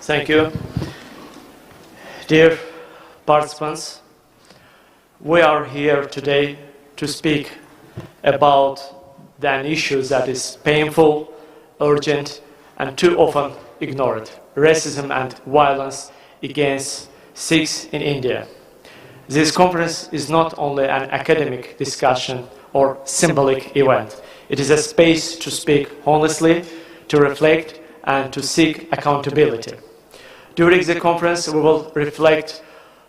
Thank you. Dear participants, we are here today to speak about an issue that is painful, urgent, and too often ignored: racism and violence against Sikhs in India. This conference is not only an academic discussion or symbolic event. It is a space to speak honestly, to reflect, and to seek accountability. During the conference, we will reflect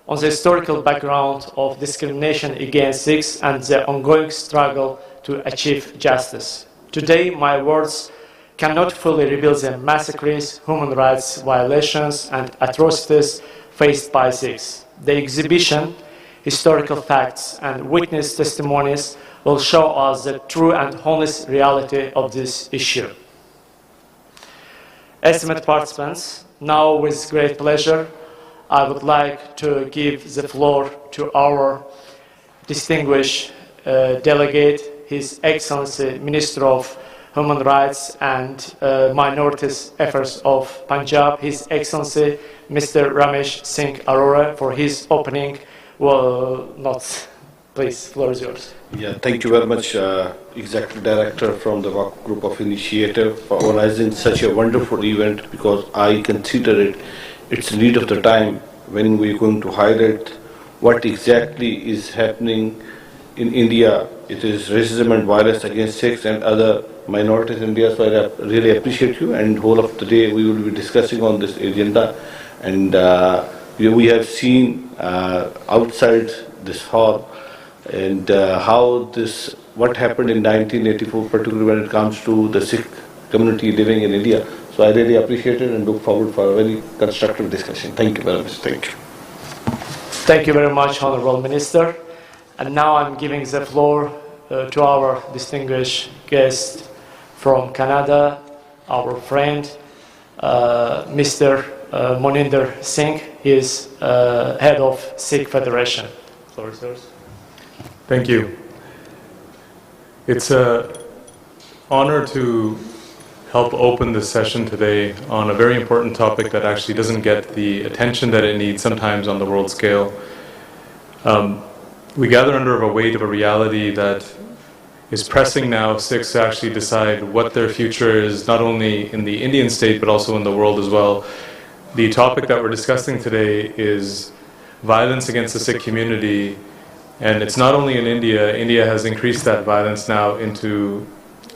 on the historical background of discrimination against Sikhs and the ongoing struggle to achieve justice. Today, my words cannot fully reveal the massacres, human rights violations, and atrocities faced by Sikhs. The exhibition, historical facts, and witness testimonies will show us the true and honest reality of this issue. Esteemed participants, now with great pleasure, I would like to give the floor to our distinguished delegate, His Excellency Minister of Human Rights and Minorities Affairs of Punjab, His Excellency Mr. Ramesh Singh Arora, for his opening notes. Please, floor is yours. Yeah, thank you very much, Executive Director from the Baku Group of Initiative, for organizing such a wonderful event, because I consider it's the need of the time when we're going to highlight what exactly is happening in India. It is racism and violence against Sikhs and other minorities in India. So I really appreciate you, and whole of the day we will be discussing on this agenda. And we have seen outside this hall and what happened in 1984, particularly when it comes to the Sikh community living in India. So I really appreciate it and look forward for a very constructive discussion. Thank you very much. Thank you. Thank you very much, Honorable Minister. And now I'm giving the floor to our distinguished guest from Canada, our friend, Mr. Moninder Singh. He is head of Sikh Federation. Floor is yours. Thank you. It's an honor to help open this session today on a very important topic that actually doesn't get the attention that it needs sometimes on the world scale. We gather under a weight of a reality that is pressing now Sikhs to actually decide what their future is, not only in the Indian state but also in the world as well. The topic that we're discussing today is violence against the Sikh community. And it's not only in India. India has increased that violence now into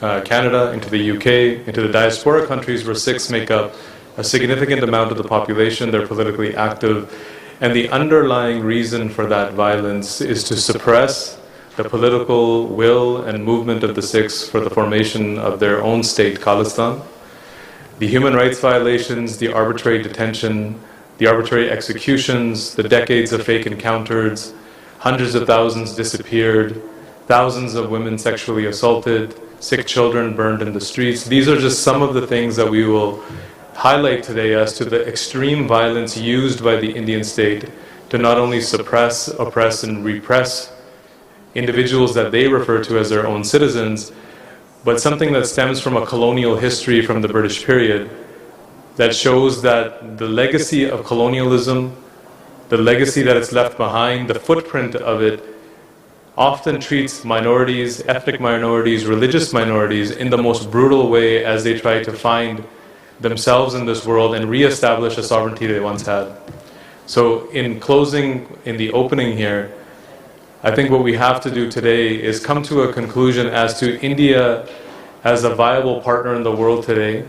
Canada, into the UK, into the diaspora countries where Sikhs make up a significant amount of the population. They're politically active. And the underlying reason for that violence is to suppress the political will and movement of the Sikhs for the formation of their own state, Khalistan. The human rights violations, the arbitrary detention, the arbitrary executions, the decades of fake encounters, hundreds of thousands disappeared, thousands of women sexually assaulted, Sikh children burned in the streets. These are just some of the things that we will highlight today as to the extreme violence used by the Indian state to not only suppress, oppress, and repress individuals that they refer to as their own citizens, but something that stems from a colonial history from the British period that shows that the legacy of colonialism, the legacy that it's left behind, the footprint of it, often treats minorities, ethnic minorities, religious minorities in the most brutal way as they try to find themselves in this world and re-establish a sovereignty they once had. So in closing, in the opening here, I think what we have to do today is come to a conclusion as to India as a viable partner in the world today,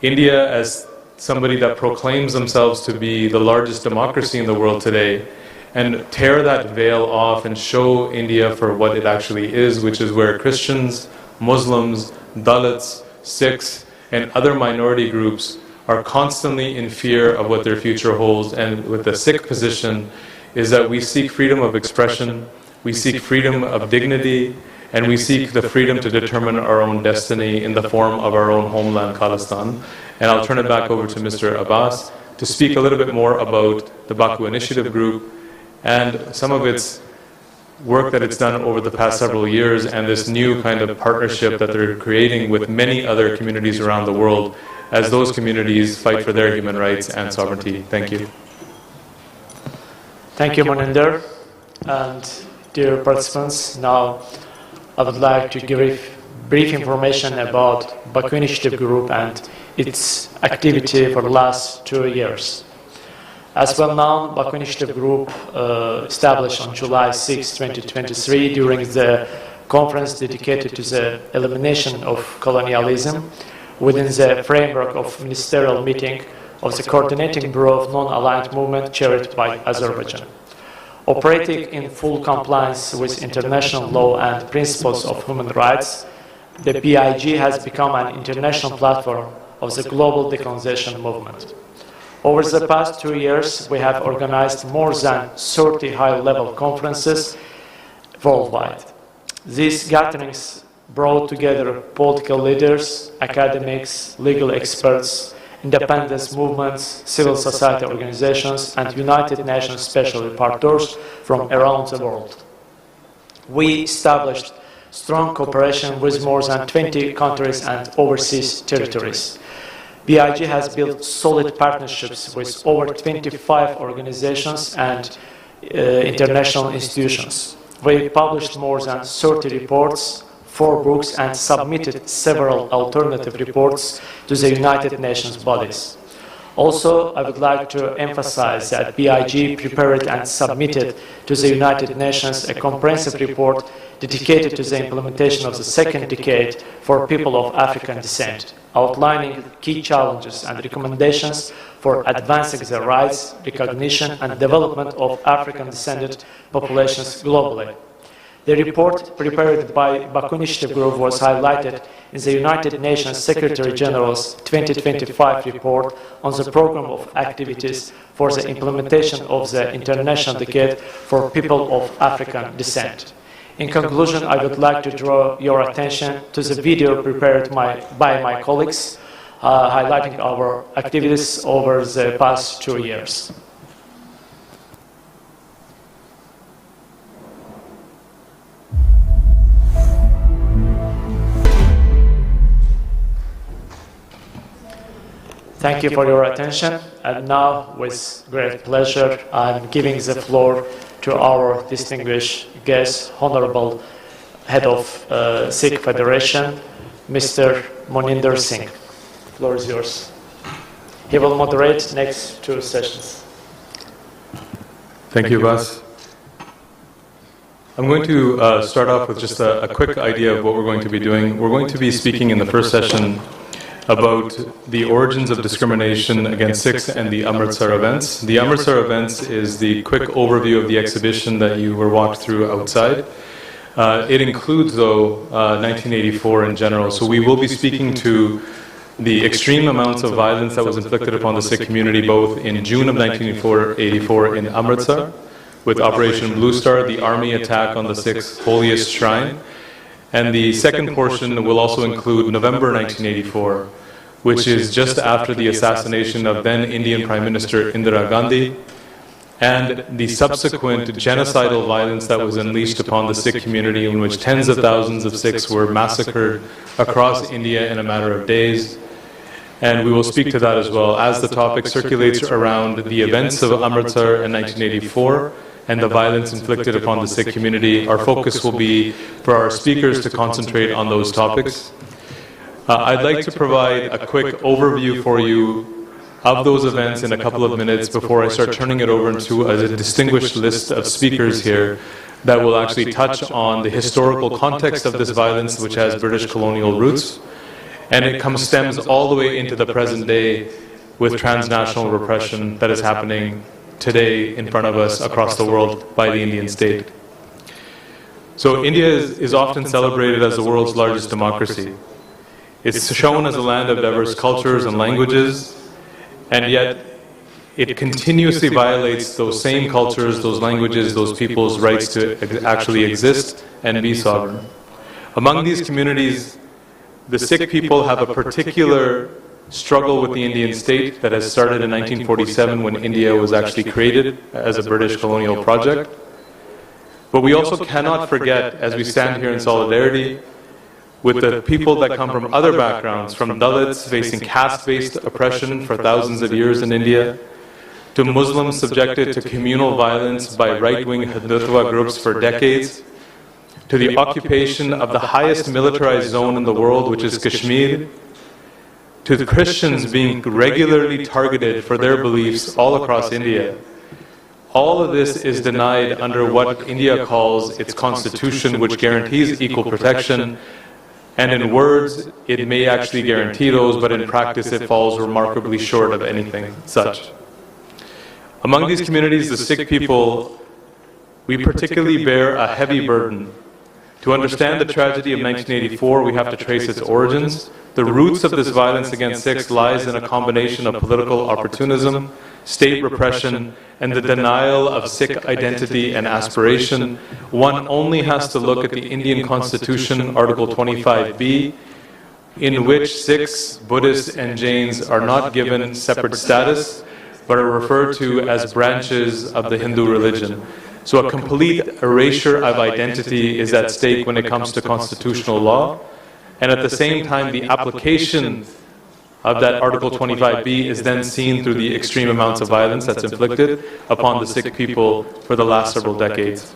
India as somebody that proclaims themselves to be the largest democracy in the world today, and tear that veil off and show India for what it actually is, which is where Christians, Muslims, Dalits, Sikhs, and other minority groups are constantly in fear of what their future holds. And with the Sikh position is that we seek freedom of expression, we seek freedom of dignity, and we seek the freedom to determine our own destiny in the form of our own homeland, Khalistan. And I'll turn it back over to Mr. Abbas to speak a little bit more about the Baku Initiative Group and some of its work that it's done over the past several years, and this new kind of partnership that they're creating with many other communities around the world as those communities fight for their human rights and sovereignty. Thank you. Thank you, Moninder. And dear participants, now I would like to give brief information about Baku Initiative Group and its activity for the last 2 years. As well known, Baku Initiative Group established on July 6, 2023 during the conference dedicated to the elimination of colonialism within the framework of ministerial meeting of the Coordinating Bureau of Non-Aligned Movement chaired by Azerbaijan. Operating in full compliance with international law and principles of human rights, the BIG has become an international platform of the global decolonization movement. Over the past 2 years, we have organized more than 30 high-level conferences worldwide. These gatherings brought together political leaders, academics, legal experts, independence movements, civil society organizations, and United Nations special rapporteurs from around the world. We established strong cooperation with more than 20 countries and overseas territories. BIG has built solid partnerships with over 25 organizations and international institutions. We published more than 30 reports, 4 books, and submitted several alternative reports to the United Nations bodies. Also, I would like to emphasize that BIG prepared and submitted to the United Nations a comprehensive report dedicated to the implementation of the second decade for people of African descent, outlining key challenges and recommendations for advancing the rights, recognition, and development of African-descended populations globally. The report prepared by Baku Initiative Group was highlighted in the United Nations Secretary-General's 2025 report on the program of activities for the implementation of the International Decade for People of African Descent. In conclusion, I would like to draw your attention to the video prepared by my colleagues, highlighting our activities over the past 2 years. Thank you for your attention, and now, with great pleasure, I'm giving the floor to our distinguished guest, Honorable Head of Sikh Federation, Mr. Moninder Singh. The floor is yours. He will moderate next 2 sessions. Thank you, Bas. I'm going to start off with just a quick idea of what we're going to be doing. We're going to be speaking in the first session about the origins of discrimination against Sikhs and the Amritsar events. The Amritsar events is the quick overview of the exhibition that you were walked through outside. It includes, though, 1984 in general. So we will be speaking to the extreme amounts of violence that was inflicted upon the Sikh community both in June of 1984 in Amritsar, with Operation Blue Star, the army attack on the Sikhs' holiest shrine. And the second portion will also include November 1984, which is just after the assassination of then Indian Prime Minister Indira Gandhi, and the subsequent genocidal violence that was unleashed upon the Sikh community, in which tens of thousands of Sikhs were massacred across India in a matter of days. And we will speak to that as well, as the topic circulates around the events of Amritsar in 1984 and the violence inflicted upon the Sikh community. Our focus will be for our speakers to concentrate on those topics. I'd like to provide a quick overview for you of those events in a couple of minutes before I start turning it over to a distinguished list of speakers here that will actually touch on the historical context of this violence, which has British colonial roots, and it stems all the way into the present day with transnational repression that is happening today in front of us across the world by the Indian state. So India is often celebrated as the world's largest democracy. It's shown as a land of diverse cultures and languages, and yet it continuously violates those same cultures, those languages, those people's rights to actually exist and be sovereign. Among these communities, the Sikh people have a particular struggle with the Indian state that has started in 1947 when India was actually created as a British colonial project. But we also cannot forget, as we stand here in solidarity, with the people that come from other backgrounds, from Dalits facing caste-based oppression for thousands of years in India, to Muslims subjected to communal violence by right-wing Hindutva groups for decades, to the occupation of the highest militarized zone in the world, which is Kashmir, to the Christians being regularly targeted for their beliefs all across India. All of this is denied under what India calls its constitution, which guarantees equal protection. And in words, it may actually guarantee those, but in practice it falls remarkably short of anything such. Among these communities, the Sikh people, we particularly bear a heavy burden. To understand the tragedy of 1984, we have to trace its origins. The roots of this violence against Sikhs lies in a combination of political opportunism, state repression, and the denial of Sikh identity and aspiration. One only has to look at the Indian Constitution, Article 25B, in which Sikhs, Buddhists, and Jains are not given separate status, but are referred to as branches of the Hindu religion. So a complete erasure of identity is at stake when it comes to constitutional law, and at the same time the application of that Article 25B is then seen through the extreme amounts of violence that's inflicted upon the Sikh people for the last several decades.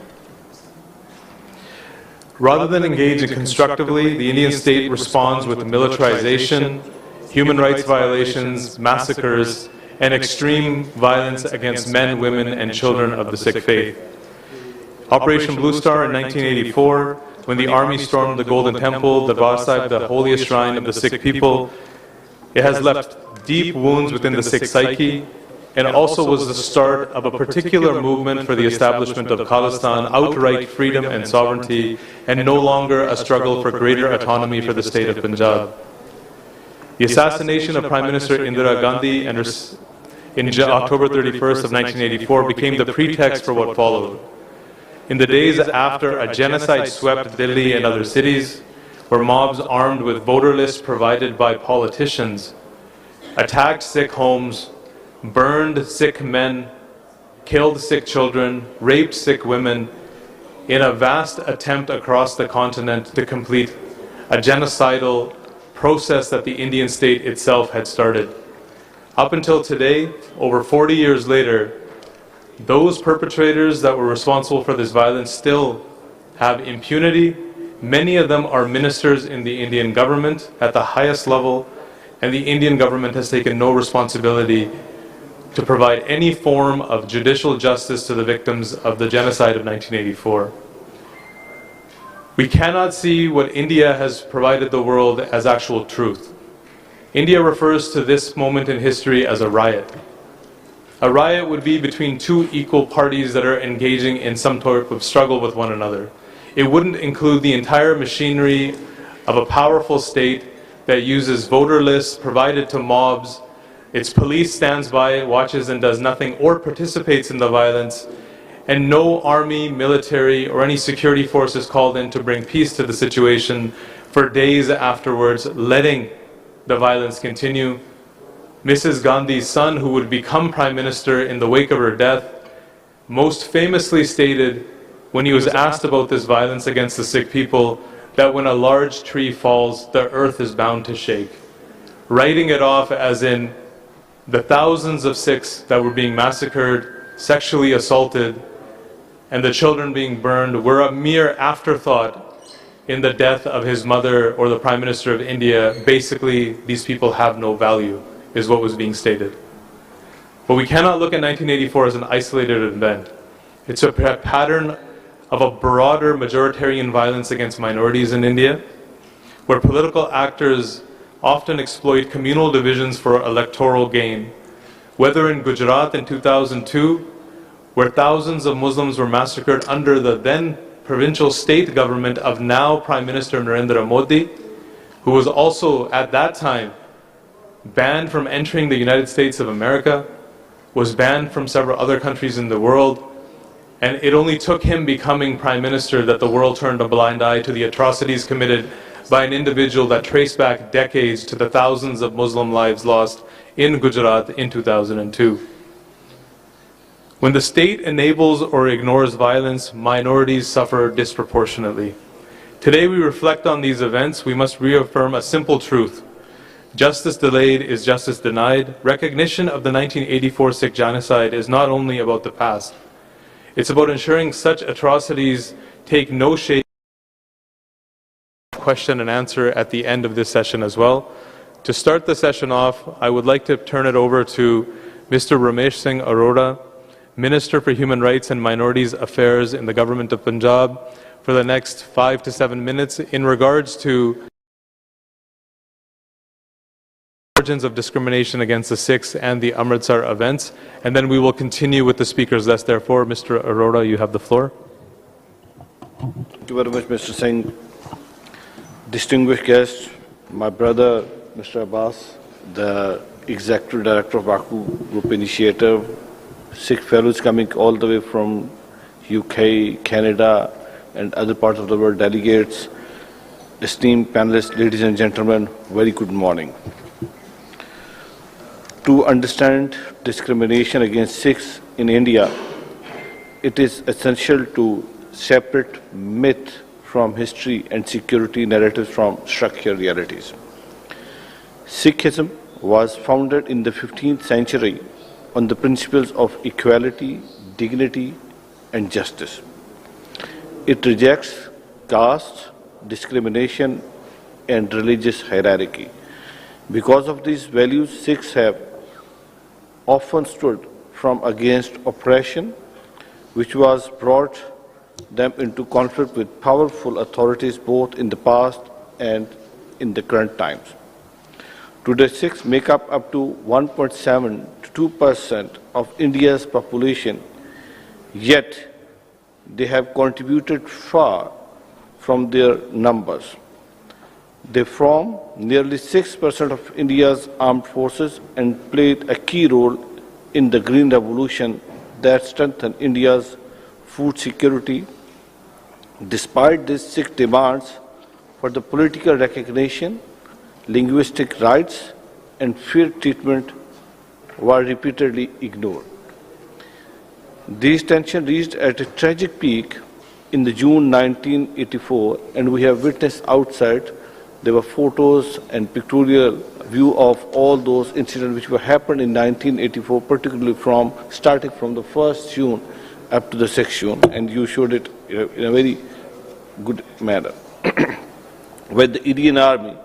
Rather than engaging constructively, the Indian state responds with militarization, human rights violations, massacres, and extreme violence against men, women, and children of the Sikh faith. Operation Blue Star in 1984, when the army stormed the Golden Temple, Darbar Sahib, the holiest shrine of the Sikh people, it has left deep wounds within the Sikh psyche, and also was the start of a particular movement for the establishment of Khalistan, outright freedom and sovereignty, and no longer a struggle for greater autonomy for the state of Punjab. The assassination of Prime Minister Indira Gandhi in October 31st of 1984 became the pretext for what followed. In the days after, a genocide swept Delhi and other cities, where mobs armed with voter lists provided by politicians attacked Sikh homes, burned Sikh men, killed Sikh children, raped Sikh women, in a vast attempt across the continent to complete a genocidal process that the Indian state itself had started. Up until today, over 40 years later, those perpetrators that were responsible for this violence still have impunity. Many of them are ministers in the Indian government at the highest level, and the Indian government has taken no responsibility to provide any form of judicial justice to the victims of the genocide of 1984. We cannot see what India has provided the world as actual truth. India refers to this moment in history as a riot. A riot would be between two equal parties that are engaging in some type of struggle with one another. It wouldn't include the entire machinery of a powerful state that uses voter lists provided to mobs. Its police stands by, watches, and does nothing, or participates in the violence, and no army, military, or any security force is called in to bring peace to the situation for days afterwards, letting the violence continue. Mrs. Gandhi's son, who would become Prime Minister in the wake of her death, most famously stated, when he was asked about this violence against the Sikh people, that when a large tree falls, the earth is bound to shake. Writing it off as in the thousands of Sikhs that were being massacred, sexually assaulted, and the children being burned were a mere afterthought in the death of his mother or the Prime Minister of India. Basically, these people have no value, is what was being stated. But we cannot look at 1984 as an isolated event. It's a pattern of a broader majoritarian violence against minorities in India, where political actors often exploit communal divisions for electoral gain. Whether in Gujarat in 2002, where thousands of Muslims were massacred under the then provincial state government of now Prime Minister Narendra Modi, who was also at that time banned from entering the United States of America, was banned from several other countries in the world, and it only took him becoming Prime Minister that the world turned a blind eye to the atrocities committed by an individual that traced back decades to the thousands of Muslim lives lost in Gujarat in 2002. When the state enables or ignores violence, minorities suffer disproportionately. Today we reflect on these events, we must reaffirm a simple truth. Justice delayed is justice denied. Recognition of the 1984 Sikh genocide is not only about the past. It's about ensuring such atrocities take no shape. Question and answer at the end of this session as well. To start the session off, I would like to turn it over to Mr. Ramesh Singh Arora, Minister for Human Rights and Minorities Affairs in the Government of Punjab, for the next 5 to 7 minutes in regards to origins of discrimination against the Sikhs and the Amritsar events, and then we will continue with the speakers list. Therefore, Mr. Arora, you have the floor. Thank you very much, Mr. Singh. Distinguished guests, my brother, Mr. Abbas, the Executive Director of Baku Group Initiative, Sikh fellows coming all the way from UK, Canada, and other parts of the world, delegates, esteemed panelists, ladies and gentlemen, very good morning. To understand discrimination against Sikhs in India, it is essential to separate myth from history and security narratives from structural realities. Sikhism was founded in the 15th century on the principles of equality, dignity, and justice. It rejects caste, discrimination, and religious hierarchy. Because of these values, Sikhs have often stood from against oppression, which was brought them into conflict with powerful authorities both in the past and in the current times. Today, Sikhs make up to 1.7 to 2% of India's population, yet they have contributed far from their numbers. They form nearly 6% of India's armed forces and played a key role in the Green Revolution that strengthened India's food security. Despite this, Sikh demands for the political recognition, linguistic rights, and fair treatment were repeatedly ignored. These tensions reached at a tragic peak in the June 1984, and we have witnessed outside. There were photos and pictorial view of all those incidents which were happened in 1984, particularly starting from the 1st June up to the 6th June, and you showed it in a very good manner, where the Indian Army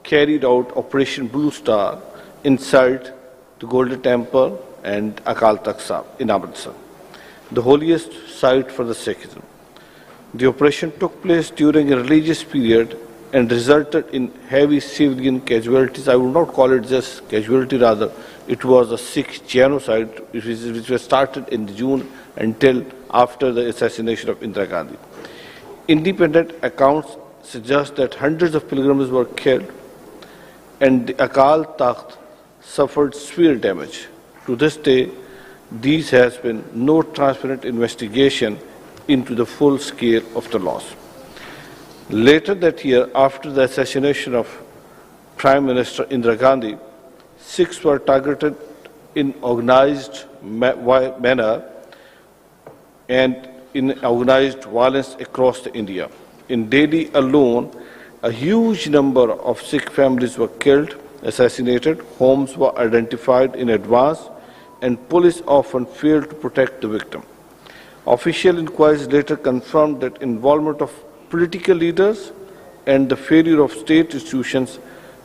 carried out Operation Blue Star inside the Golden Temple and Akal Takht Sahib in Amritsar, the holiest site for the Sikhism. The operation took place during a religious period and resulted in heavy civilian casualties. I would not call it just casualty, rather it was a Sikh genocide which was started in June until after the assassination of Indira Gandhi. Independent accounts suggest that hundreds of pilgrims were killed and the Akal Takht suffered severe damage. To this day, there has been no transparent investigation into the full scale of the loss. Later that year, after the assassination of Prime Minister Indira Gandhi, Sikhs were targeted in organized manner and in organized violence across India. In Delhi alone, a huge number of Sikh families were killed, assassinated, homes were identified in advance, and police often failed to protect the victim. Official inquiries later confirmed that involvement of political leaders and the failure of state institutions.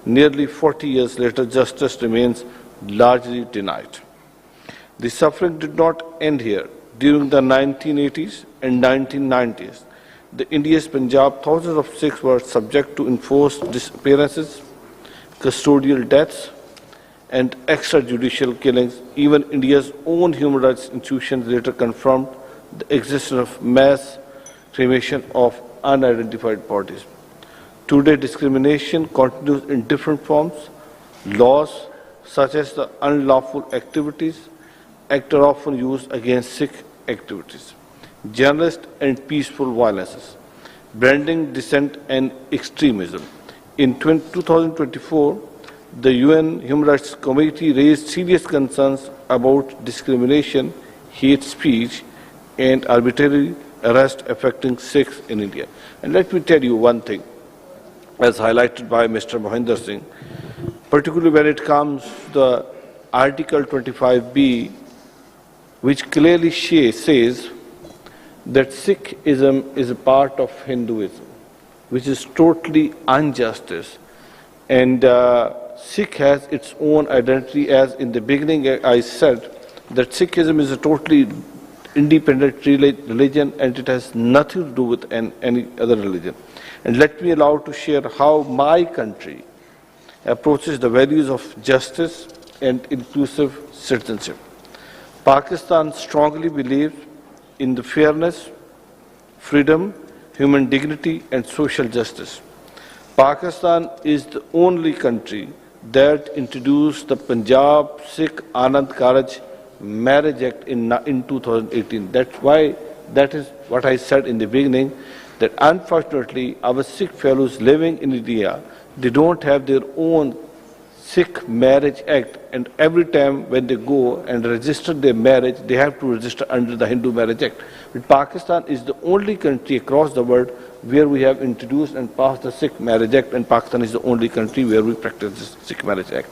Nearly 40 years later, justice remains largely denied. The suffering did not end here. During the 1980s and 1990s, the India's Punjab, thousands of Sikhs were subject to enforced disappearances, custodial deaths, and extrajudicial killings. Even India's own human rights institutions later confirmed the existence of mass cremation of unidentified bodies. Today, discrimination continues in different forms. Laws such as the Unlawful Activities Act are often used against Sikh activities, journalist and peaceful violences, branding dissent and extremism. In 2024, the UN Human Rights Committee raised serious concerns about discrimination, hate speech, and arbitrary arrests affecting Sikhs in India. And let me tell you one thing, as highlighted by Mr. Mohinder Singh, particularly when it comes to the Article 25B, which clearly says that Sikhism is a part of Hinduism, which is totally injustice. And Sikh has its own identity, as in the beginning I said that Sikhism is a totally independent religion and it has nothing to do with any other religion. And let me allow to share how my country approaches the values of justice and inclusive citizenship. Pakistan strongly believes in the fairness, freedom, human dignity and social justice. Pakistan is the only country that introduced the Punjab Sikh Anand Karaj Marriage Act in 2018. That is what I said in the beginning, that unfortunately our Sikh fellows living in India, they don't have their own Sikh Marriage Act, and every time when they go and register their marriage, they have to register under the Hindu Marriage Act. But Pakistan is the only country across the world where we have introduced and passed the Sikh Marriage Act, and Pakistan is the only country where we practice this Sikh Marriage Act.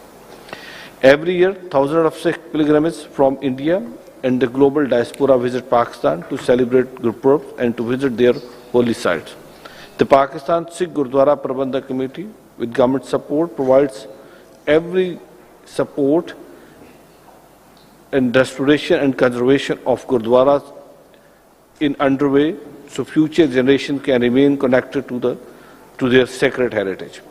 Every year, thousands of Sikh pilgrims from India and the global diaspora visit Pakistan to celebrate Gurpurab and to visit their holy sites. The Pakistan Sikh Gurdwara Prabandhak Committee, with government support, provides every support and restoration and conservation of Gurdwaras in underway, so future generations can remain connected to their sacred heritage.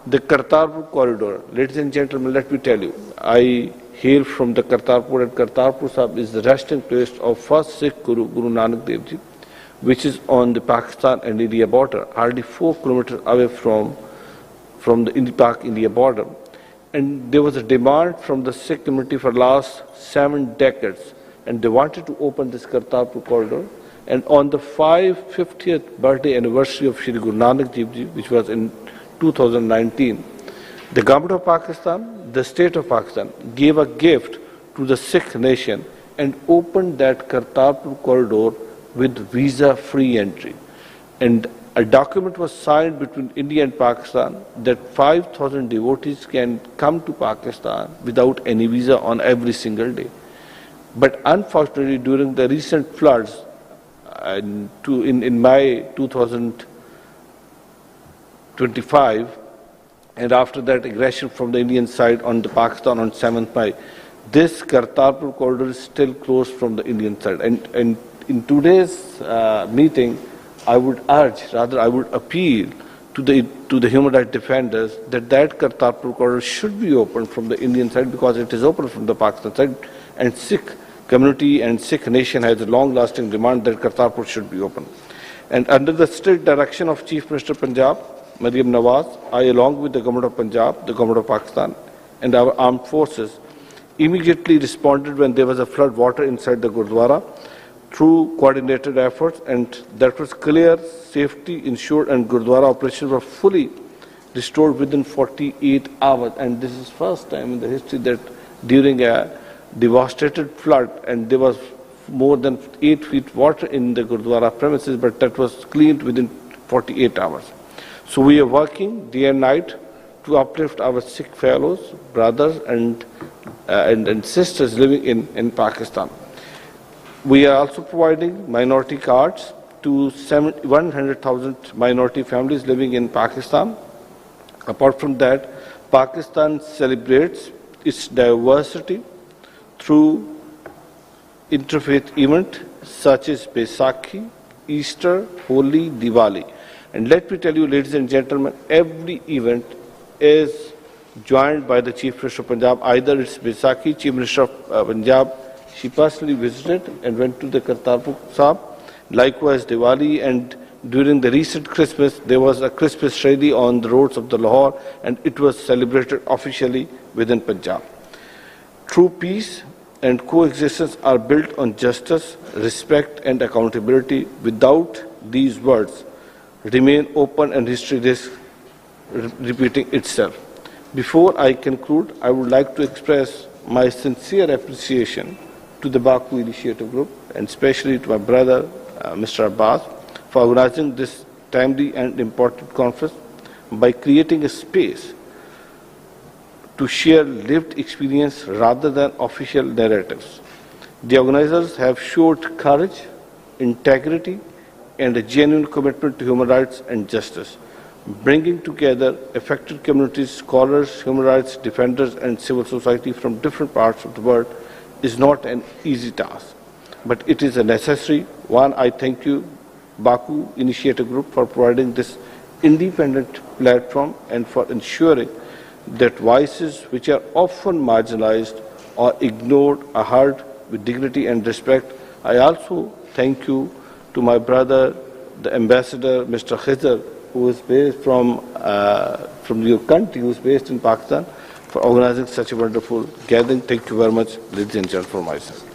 The Kartarpur corridor, ladies and gentlemen, let me tell you, I hail from the Kartarpur, and Kartarpur Sahib is the resting place of first Sikh Guru, Guru Nanak Dev Ji, which is on the Pakistan and India border, hardly 4 kilometers away from the India border. And there was a demand from the Sikh community for the last 7 decades, and they wanted to open this Kartarpur corridor. And on the 550th birthday anniversary of Shri Guru Nanak Dev Ji, which was in 2019, the government of Pakistan, the state of Pakistan, gave a gift to the Sikh nation and opened that Kartarpur corridor with visa-free entry. And a document was signed between India and Pakistan that 5,000 devotees can come to Pakistan without any visa on every single day. But unfortunately, during the recent floods in May 2025, and after that aggression from the Indian side on the Pakistan on 7th May, this Kartarpur corridor is still closed from the Indian side. And in today's meeting, I would appeal to the human rights defenders that Kartarpur corridor should be opened from the Indian side, because it is open from the Pakistan side, and Sikh community and Sikh nation has a long-lasting demand that Kartarpur should be open. And under the strict direction of Chief Minister Punjab, Maryam Nawaz, I, along with the government of Punjab, the government of Pakistan, and our armed forces, immediately responded when there was a flood water inside the Gurdwara through coordinated efforts, and that was clear, safety ensured, and Gurdwara operations were fully restored within 48 hours. And this is first time in the history that during a devastated flood, and there was more than 8 feet water in the Gurdwara premises, but that was cleaned within 48 hours. So we are working day and night to uplift our Sikh fellows, brothers and sisters living in Pakistan. We are also providing minority cards to 100,000 minority families living in Pakistan. Apart from that, Pakistan celebrates its diversity through interfaith events such as Baisakhi, Easter, Holi, Diwali. And let me tell you, ladies and gentlemen, every event is joined by the Chief Minister of Punjab. Either it's Baisakhi, Chief Minister of Punjab, she personally visited and went to the Kartarpur Sahib. Likewise, Diwali, and during the recent Christmas, there was a Christmas rally on the roads of the Lahore, and it was celebrated officially within Punjab. True peace and coexistence are built on justice, respect and accountability. Without these words, remain open and history risks repeating itself. Before I conclude, I would like to express my sincere appreciation to the Baku Initiative Group, and especially to my brother Mr. Abbas, for organizing this timely and important conference by creating a space to share lived experience rather than official narratives. The organizers have showed courage, integrity, and a genuine commitment to human rights and justice, bringing together affected communities, scholars, human rights defenders, and civil society from different parts of the world is not an easy task, but it is a necessary one. I thank you, Baku Initiative Group, for providing this independent platform and for ensuring that voices which are often marginalized or ignored are heard with dignity and respect. I also thank you to my brother, the ambassador, Mr. Khizr, who is based from your country, who is based in Pakistan, for organizing such a wonderful gathering. Thank you very much, ladies and gentlemen, for myself.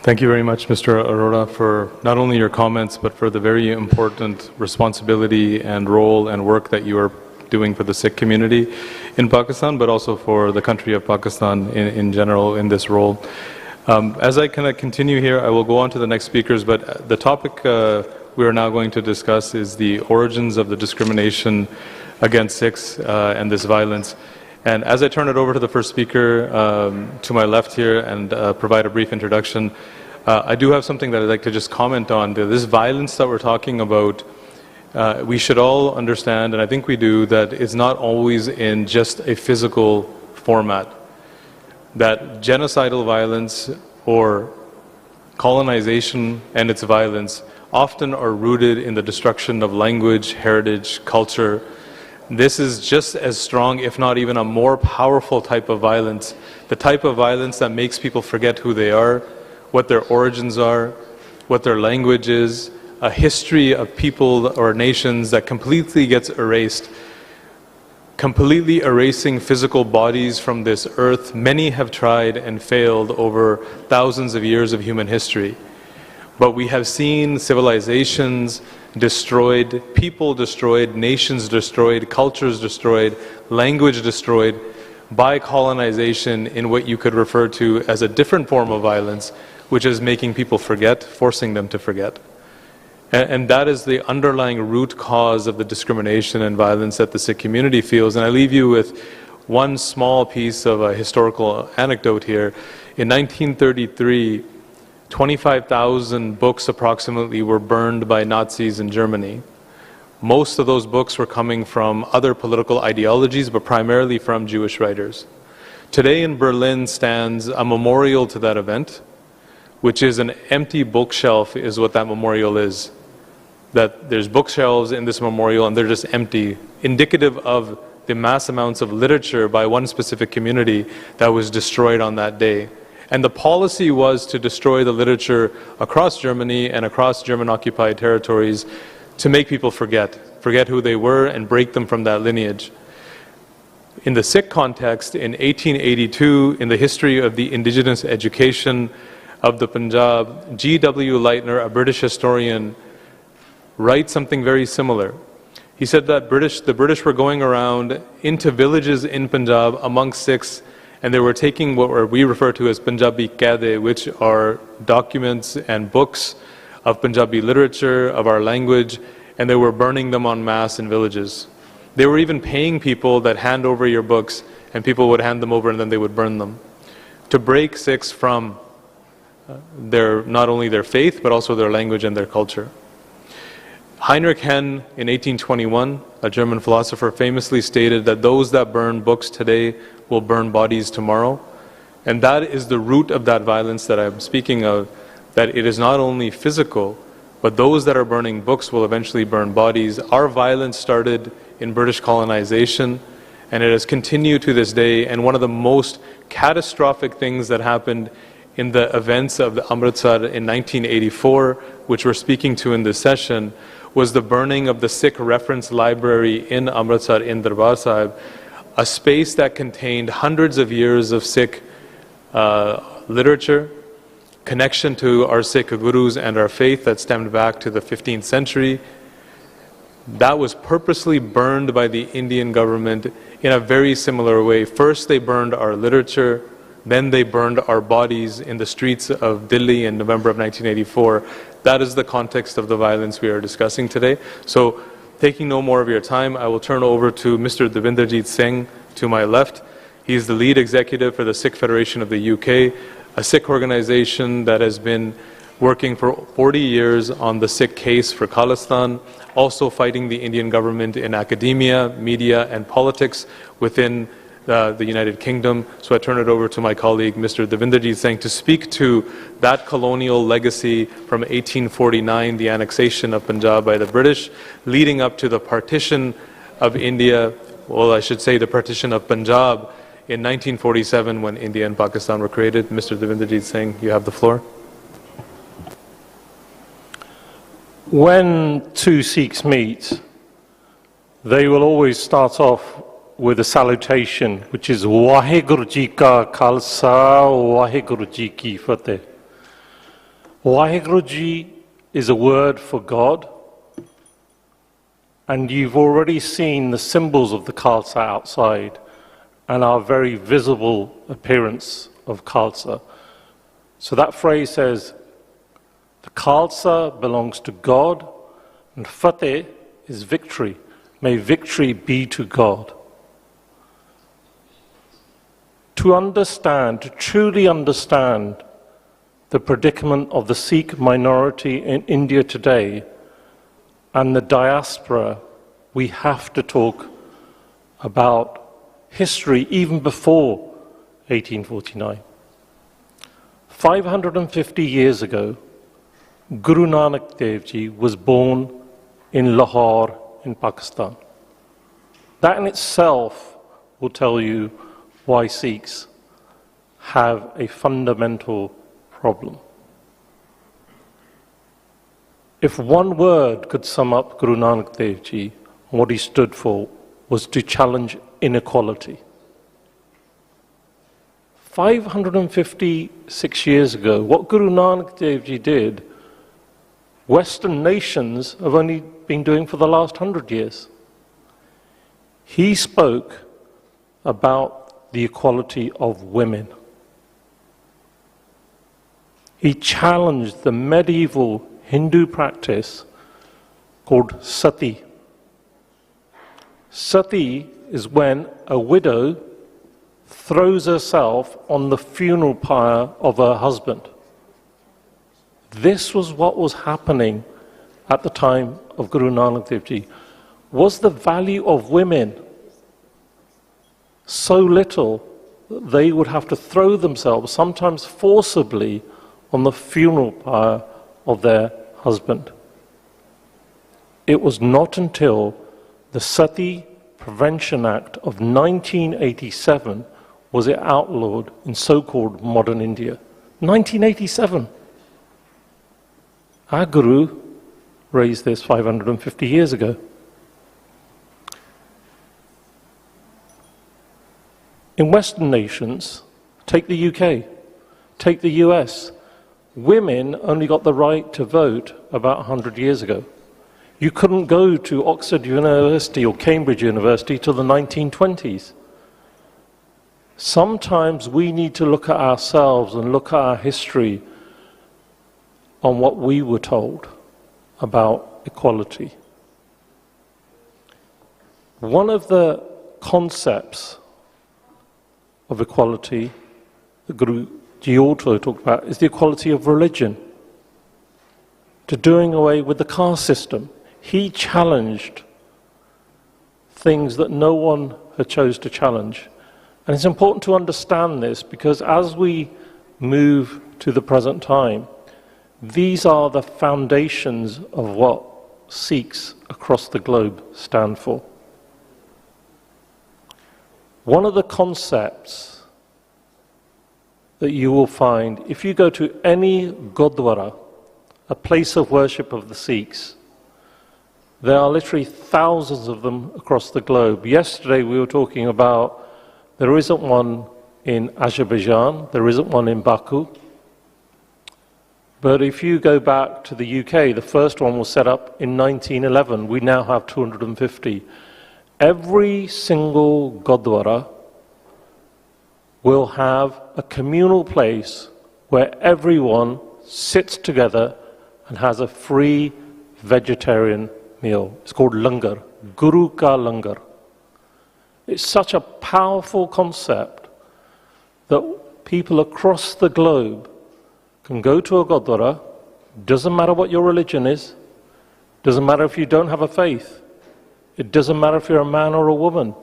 Thank you very much, Mr. Arora, for not only your comments, but for the very important responsibility and role and work that you are doing for the Sikh community in Pakistan, but also for the country of Pakistan in general in this role. As I kind of continue here, I will go on to the next speakers, but the topic we are now going to discuss is the origins of the discrimination against Sikhs and this violence. And as I turn it over to the first speaker to my left here and provide a brief introduction, I do have something that I'd like to just comment on. This violence that we're talking about, we should all understand, and I think we do, that it's not always in just a physical format. That genocidal violence or colonization and its violence often are rooted in the destruction of language, heritage, culture. This is just as strong, if not even a more powerful type of violence, the type of violence that makes people forget who they are, what their origins are, what their language is, a history of people or nations that completely gets erased, completely erasing physical bodies from this earth. Many have tried and failed over thousands of years of human history. But we have seen civilizations destroyed, people destroyed, nations destroyed, cultures destroyed, language destroyed by colonization in what you could refer to as a different form of violence, which is making people forget, forcing them to forget. And that is the underlying root cause of the discrimination and violence that the Sikh community feels. And I leave you with one small piece of a historical anecdote here. In 1933, 25,000 books approximately were burned by Nazis in Germany. Most of those books were coming from other political ideologies, but primarily from Jewish writers. Today in Berlin stands a memorial to that event, which is an empty bookshelf, is what that memorial is. That there's bookshelves in this memorial and they're just empty, indicative of the mass amounts of literature by one specific community that was destroyed on that day. And the policy was to destroy the literature across Germany and across German-occupied territories to make people forget who they were and break them from that lineage. In the Sikh context, in 1882, in the history of the indigenous education of the Punjab, G.W. Leitner, a British historian, writes something very similar. He said that the British were going around into villages in Punjab amongst Sikhs, and they were taking what we refer to as Punjabi Qaide, which are documents and books of Punjabi literature, of our language, and they were burning them en masse in villages. They were even paying people that hand over your books, and people would hand them over and then they would burn them, to break Sikhs from not only their faith, but also their language and their culture. Heinrich Henn, in 1821, a German philosopher, famously stated that those that burn books today will burn bodies tomorrow. And that is the root of that violence that I'm speaking of, that it is not only physical, but those that are burning books will eventually burn bodies. Our violence started in British colonization, and it has continued to this day. And one of the most catastrophic things that happened in the events of the Amritsar in 1984, which we're speaking to in this session, was the burning of the Sikh reference library in Amritsar in Darbar Sahib, a space that contained hundreds of years of Sikh literature, connection to our Sikh gurus and our faith that stemmed back to the 15th century. That was purposely burned by the Indian government in a very similar way. First, they burned our literature, Then they burned our bodies in the streets of Delhi in November of 1984. That is the context of the violence we are discussing today. So, taking no more of your time, I will turn over to Mr. Devinderjeet Singh to my left. He is the lead executive for the Sikh Federation of the UK, a Sikh organization that has been working for 40 years on the Sikh case for Khalistan, also fighting the Indian government in academia, media, and politics within the United Kingdom. So I turn it over to my colleague, Mr. Devinderjeet Singh, to speak to that colonial legacy from 1849, the annexation of Punjab by the British, leading up to the partition of India, well, I should say the partition of Punjab in 1947 when India and Pakistan were created. Mr. Devinderjeet Singh, you have the floor. When two Sikhs meet, they will always start off with a salutation, which is Waheguru Ji Ka Khalsa, Waheguru Ji Ki Fateh. Waheguru Ji is a word for God, and you've already seen the symbols of the Khalsa outside and our very visible appearance of Khalsa. So that phrase says, the Khalsa belongs to God, and Fateh is victory. May victory be to God. To understand, to truly understand the predicament of the Sikh minority in India today and the diaspora, we have to talk about history even before 1849. 550 years ago, Guru Nanak Dev Ji was born in Lahore in Pakistan. That in itself will tell you why Sikhs have a fundamental problem. If one word could sum up Guru Nanak Dev Ji, what he stood for was to challenge inequality. 556 years ago, what Guru Nanak Dev Ji did, Western nations have only been doing for the last 100 years. He spoke about the equality of women. He challenged the medieval Hindu practice called sati. Sati is when a widow throws herself on the funeral pyre of her husband. This was what was happening at the time of Guru Nanak Dev Ji. Was the value of women so little that they would have to throw themselves, sometimes forcibly, on the funeral pyre of their husband? It was not until the Sati Prevention Act of 1987 was it outlawed in so-called modern India. 1987. Our Guru raised this 550 years ago. In Western nations, take the UK, take the US, women only got the right to vote about 100 years ago. You couldn't go to Oxford University or Cambridge University till the 1920s. Sometimes we need to look at ourselves and look at our history on what we were told about equality. One of the concepts of equality that Guru Ji also talked about is the equality of religion, to doing away with the caste system. He challenged things that no one had chose to challenge. And it's important to understand this because as we move to the present time, these are the foundations of what Sikhs across the globe stand for. One of the concepts that you will find, if you go to any Gurdwara, a place of worship of the Sikhs, there are literally thousands of them across the globe. Yesterday we were talking about there isn't one in Azerbaijan, there isn't one in Baku. But if you go back to the UK, the first one was set up in 1911. We now have 250. Every single Gurdwara will have a communal place where everyone sits together and has a free vegetarian meal. It's called langar, Guru ka langar. It's such a powerful concept that people across the globe can go to a Gurdwara, doesn't matter what your religion is, doesn't matter if you don't have a faith, it doesn't matter if you're a man or a woman,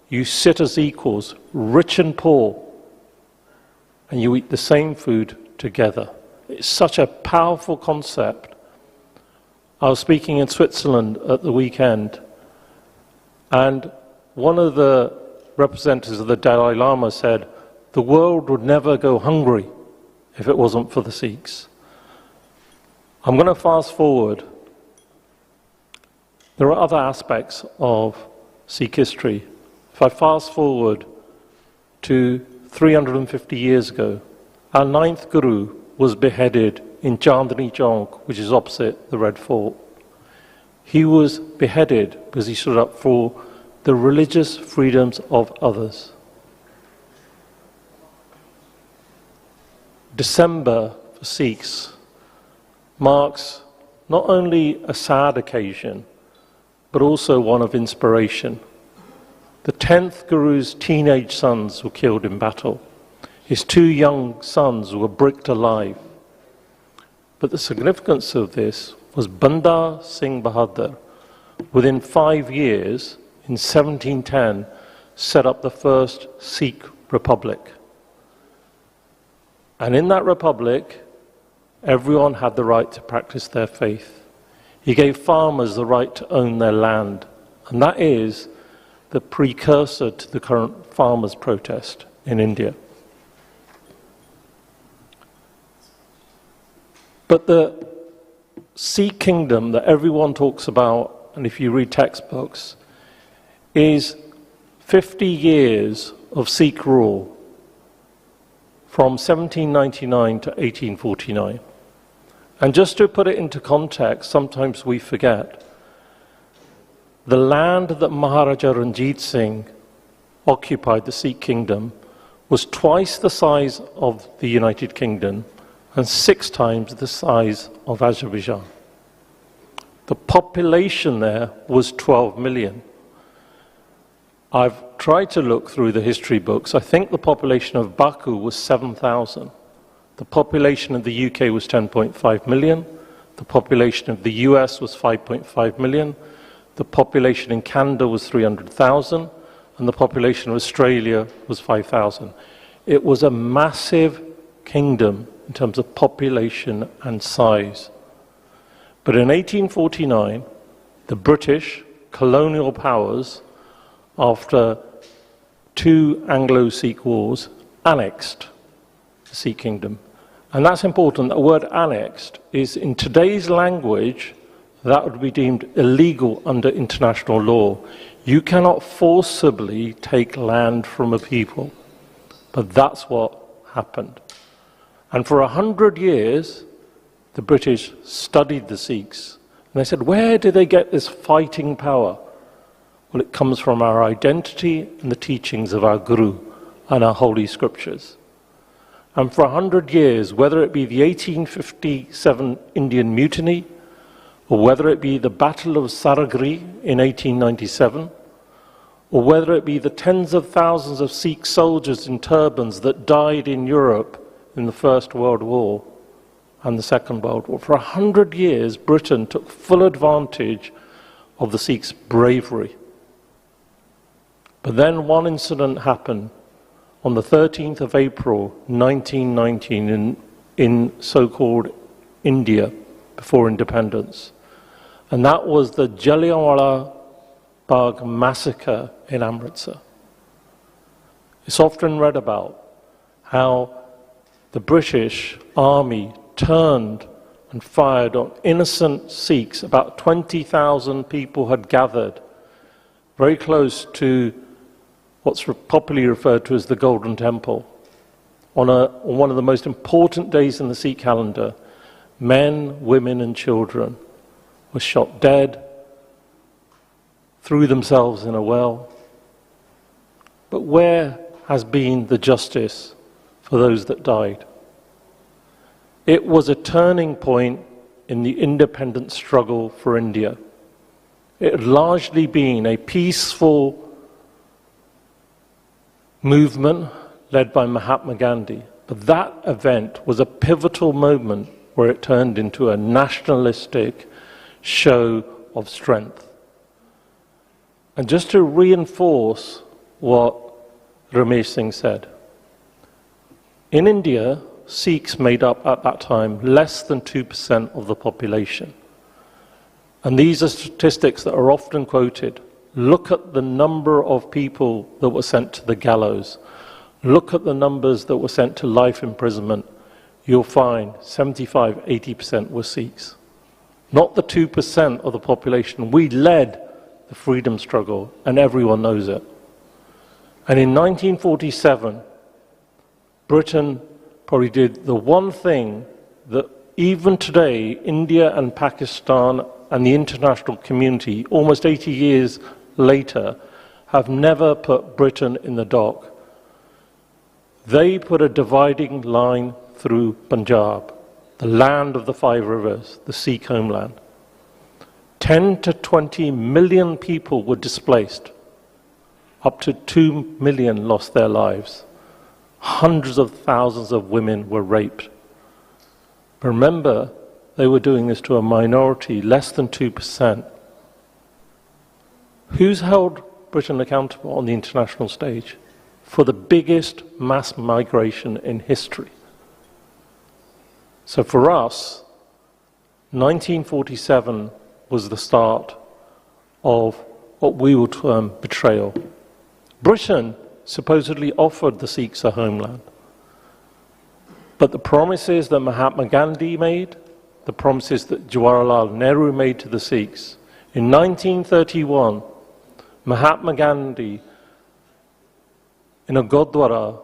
you sit as equals, rich and poor, and you eat the same food together. It's such a powerful concept. I was speaking in Switzerland at the weekend, and one of the representatives of the Dalai Lama said, the world would never go hungry if it wasn't for the Sikhs. I'm going to fast forward. There are other aspects of Sikh history. If I fast forward to 350 years ago, our ninth Guru was beheaded in Chandni Chowk, which is opposite the Red Fort. He was beheaded because he stood up for the religious freedoms of others. December for Sikhs marks not only a sad occasion, but also one of inspiration. The 10th Guru's teenage sons were killed in battle. His two young sons were bricked alive. But the significance of this was Banda Singh Bahadur, within 5 years, in 1710, set up the first Sikh republic. And in that republic, everyone had the right to practice their faith. He gave farmers the right to own their land, and that is the precursor to the current farmers' protest in India. But the Sikh kingdom that everyone talks about, and if you read textbooks, is 50 years of Sikh rule from 1799 to 1849. And just to put it into context, sometimes we forget, the land that Maharaja Ranjit Singh occupied, the Sikh kingdom, was twice the size of the United Kingdom and 6 times the size of Azerbaijan. The population there was 12 million. I've tried to look through the history books. I think the population of Baku was 7,000. The population of the UK was 10.5 million. The population of the US was 5.5 million. The population in Canada was 300,000. And the population of Australia was 5,000. It was a massive kingdom in terms of population and size. But in 1849, the British colonial powers, after 2 Anglo-Sikh wars, annexed the Sikh kingdom. And that's important. The word annexed is, in today's language, that would be deemed illegal under international law. You cannot forcibly take land from a people. But that's what happened. And for 100 years, the British studied the Sikhs. And they said, where did they get this fighting power? Well, it comes from our identity and the teachings of our Guru and our holy scriptures. And for 100 years, whether it be the 1857 Indian Mutiny, or whether it be the Battle of Saragri in 1897, or whether it be the tens of thousands of Sikh soldiers in turbans that died in Europe in the First World War and the Second World War, for 100 years, Britain took full advantage of the Sikhs' bravery. But then one incident happened on the 13th of April 1919 in so-called India before independence. And that was the Jallianwala Bagh massacre in Amritsar. It's often read about how the British army turned and fired on innocent Sikhs. About 20,000 people had gathered very close to what's popularly referred to as the Golden Temple. On one of the most important days in the Sikh calendar, men, women and children were shot dead, threw themselves in a well. But where has been the justice for those that died. It was a turning point in the independence struggle for India. It had largely been a peaceful movement led by Mahatma Gandhi. But that event was a pivotal moment where it turned into a nationalistic show of strength. And just to reinforce what Ramesh Singh said, in India, Sikhs made up at that time less than 2% of the population. And these are statistics that are often quoted. Look at the number of people that were sent to the gallows. Look at the numbers that were sent to life imprisonment. You'll find 75, 80% were Sikhs. Not the 2% of the population. We led the freedom struggle, and everyone knows it. And in 1947, Britain probably did the one thing that even today, India and Pakistan and the international community, almost 80 years later, have never put Britain in the dock. They put a dividing line through Punjab, the land of the five rivers, the Sikh homeland. 10 to 20 million people were displaced. Up to 2 million lost their lives. Hundreds of thousands of women were raped. But remember, they were doing this to a minority, less than 2%. Who's held Britain accountable on the international stage for the biggest mass migration in history? So for us, 1947 was the start of what we would term betrayal. Britain supposedly offered the Sikhs a homeland. But the promises that Mahatma Gandhi made, the promises that Jawaharlal Nehru made to the Sikhs, in 1931, Mahatma Gandhi, in a Gurdwara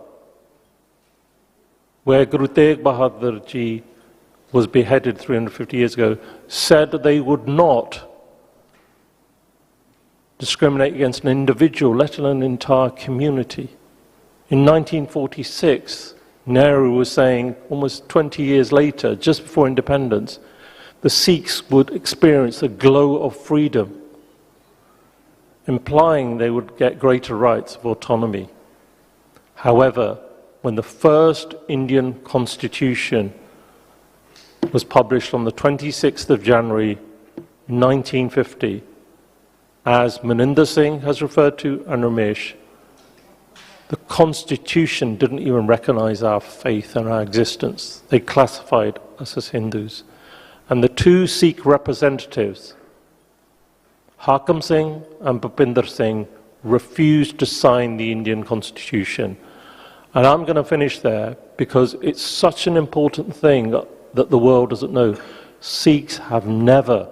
where Guru Tegh Bahadur Ji was beheaded 350 years ago, said that they would not discriminate against an individual, let alone an entire community. In 1946, Nehru was saying, almost 20 years later, just before independence, the Sikhs would experience a glow of freedom, implying they would get greater rights of autonomy. However, when the first Indian constitution was published on the 26th of January 1950, as Maninder Singh has referred to and Ramesh, the constitution didn't even recognize our faith and our existence. They classified us as Hindus. And the two Sikh representatives, Hakam Singh and Bhupinder Singh, refused to sign the Indian constitution. And I'm going to finish there because it's such an important thing that the world doesn't know. Sikhs have never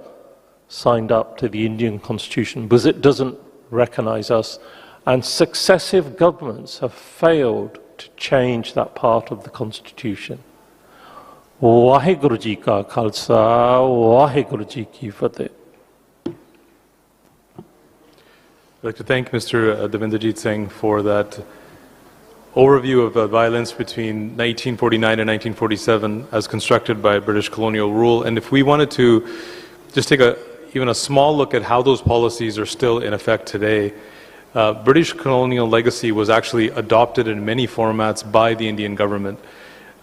signed up to the Indian constitution because it doesn't recognize us. And successive governments have failed to change that part of the constitution. Waheguru Ji ka Khalsa, Waheguru Ji ki Fateh. I'd like to thank Mr. Devinderjit Singh for that overview of violence between 1949 and 1947 as constructed by British colonial rule. And if we wanted to just take even a small look at how those policies are still in effect today, British colonial legacy was actually adopted in many formats by the Indian government.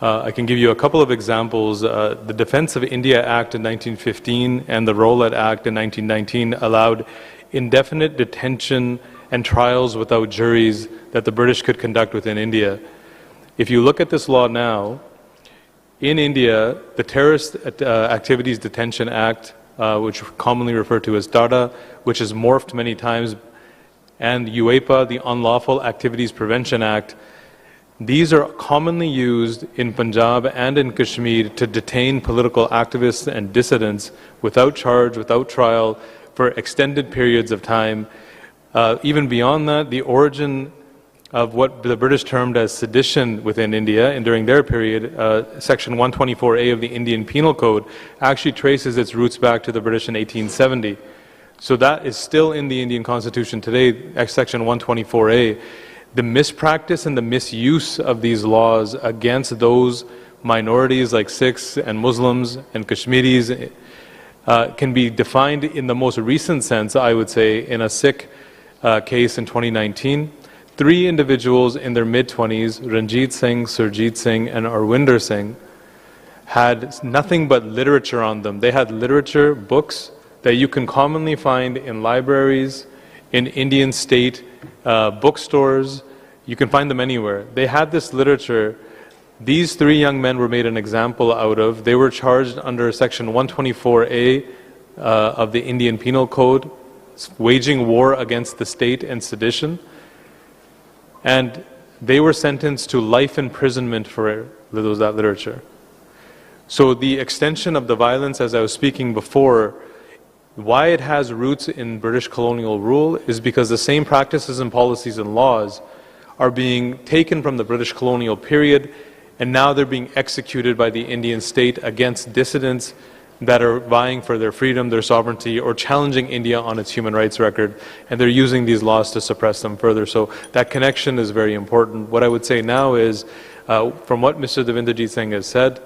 I can give you a couple of examples. The Defence of India Act in 1915 and the Rowlatt Act in 1919 allowed indefinite detention and trials without juries that the British could conduct within India. If you look at this law now, in India, the Terrorist Activities Detention Act, which are commonly referred to as TADA, which has morphed many times, and UAPA, the Unlawful Activities Prevention Act, these are commonly used in Punjab and in Kashmir to detain political activists and dissidents without charge, without trial, for extended periods of time. Even beyond that, the origin of what the British termed as sedition within India, and during their period, Section 124A of the Indian Penal Code actually traces its roots back to the British in 1870. So that is still in the Indian Constitution today, Section 124A. the mispractice and the misuse of these laws against those minorities like Sikhs and Muslims and Kashmiris can be defined in the most recent sense, I would say, in a Sikh case in 2019. 3 individuals in their mid-20s, Ranjit Singh, Surjit Singh, and Arwinder Singh, had nothing but literature on them. They had literature, books, that you can commonly find in libraries, in Indian state bookstores. You can find them anywhere. They had this literature. These 3 young men were made an example out of. They were charged under Section 124A of the Indian Penal Code, waging war against the state and sedition. And they were sentenced to life imprisonment for that literature. So the extension of the violence, as I was speaking before, why it has roots in British colonial rule is because the same practices and policies and laws are being taken from the British colonial period, and now they're being executed by the Indian state against dissidents that are vying for their freedom, their sovereignty, or challenging India on its human rights record, and they're using these laws to suppress them further. So that connection is very important. What I would say now is, from what Mr. Devinderjit Singh has said,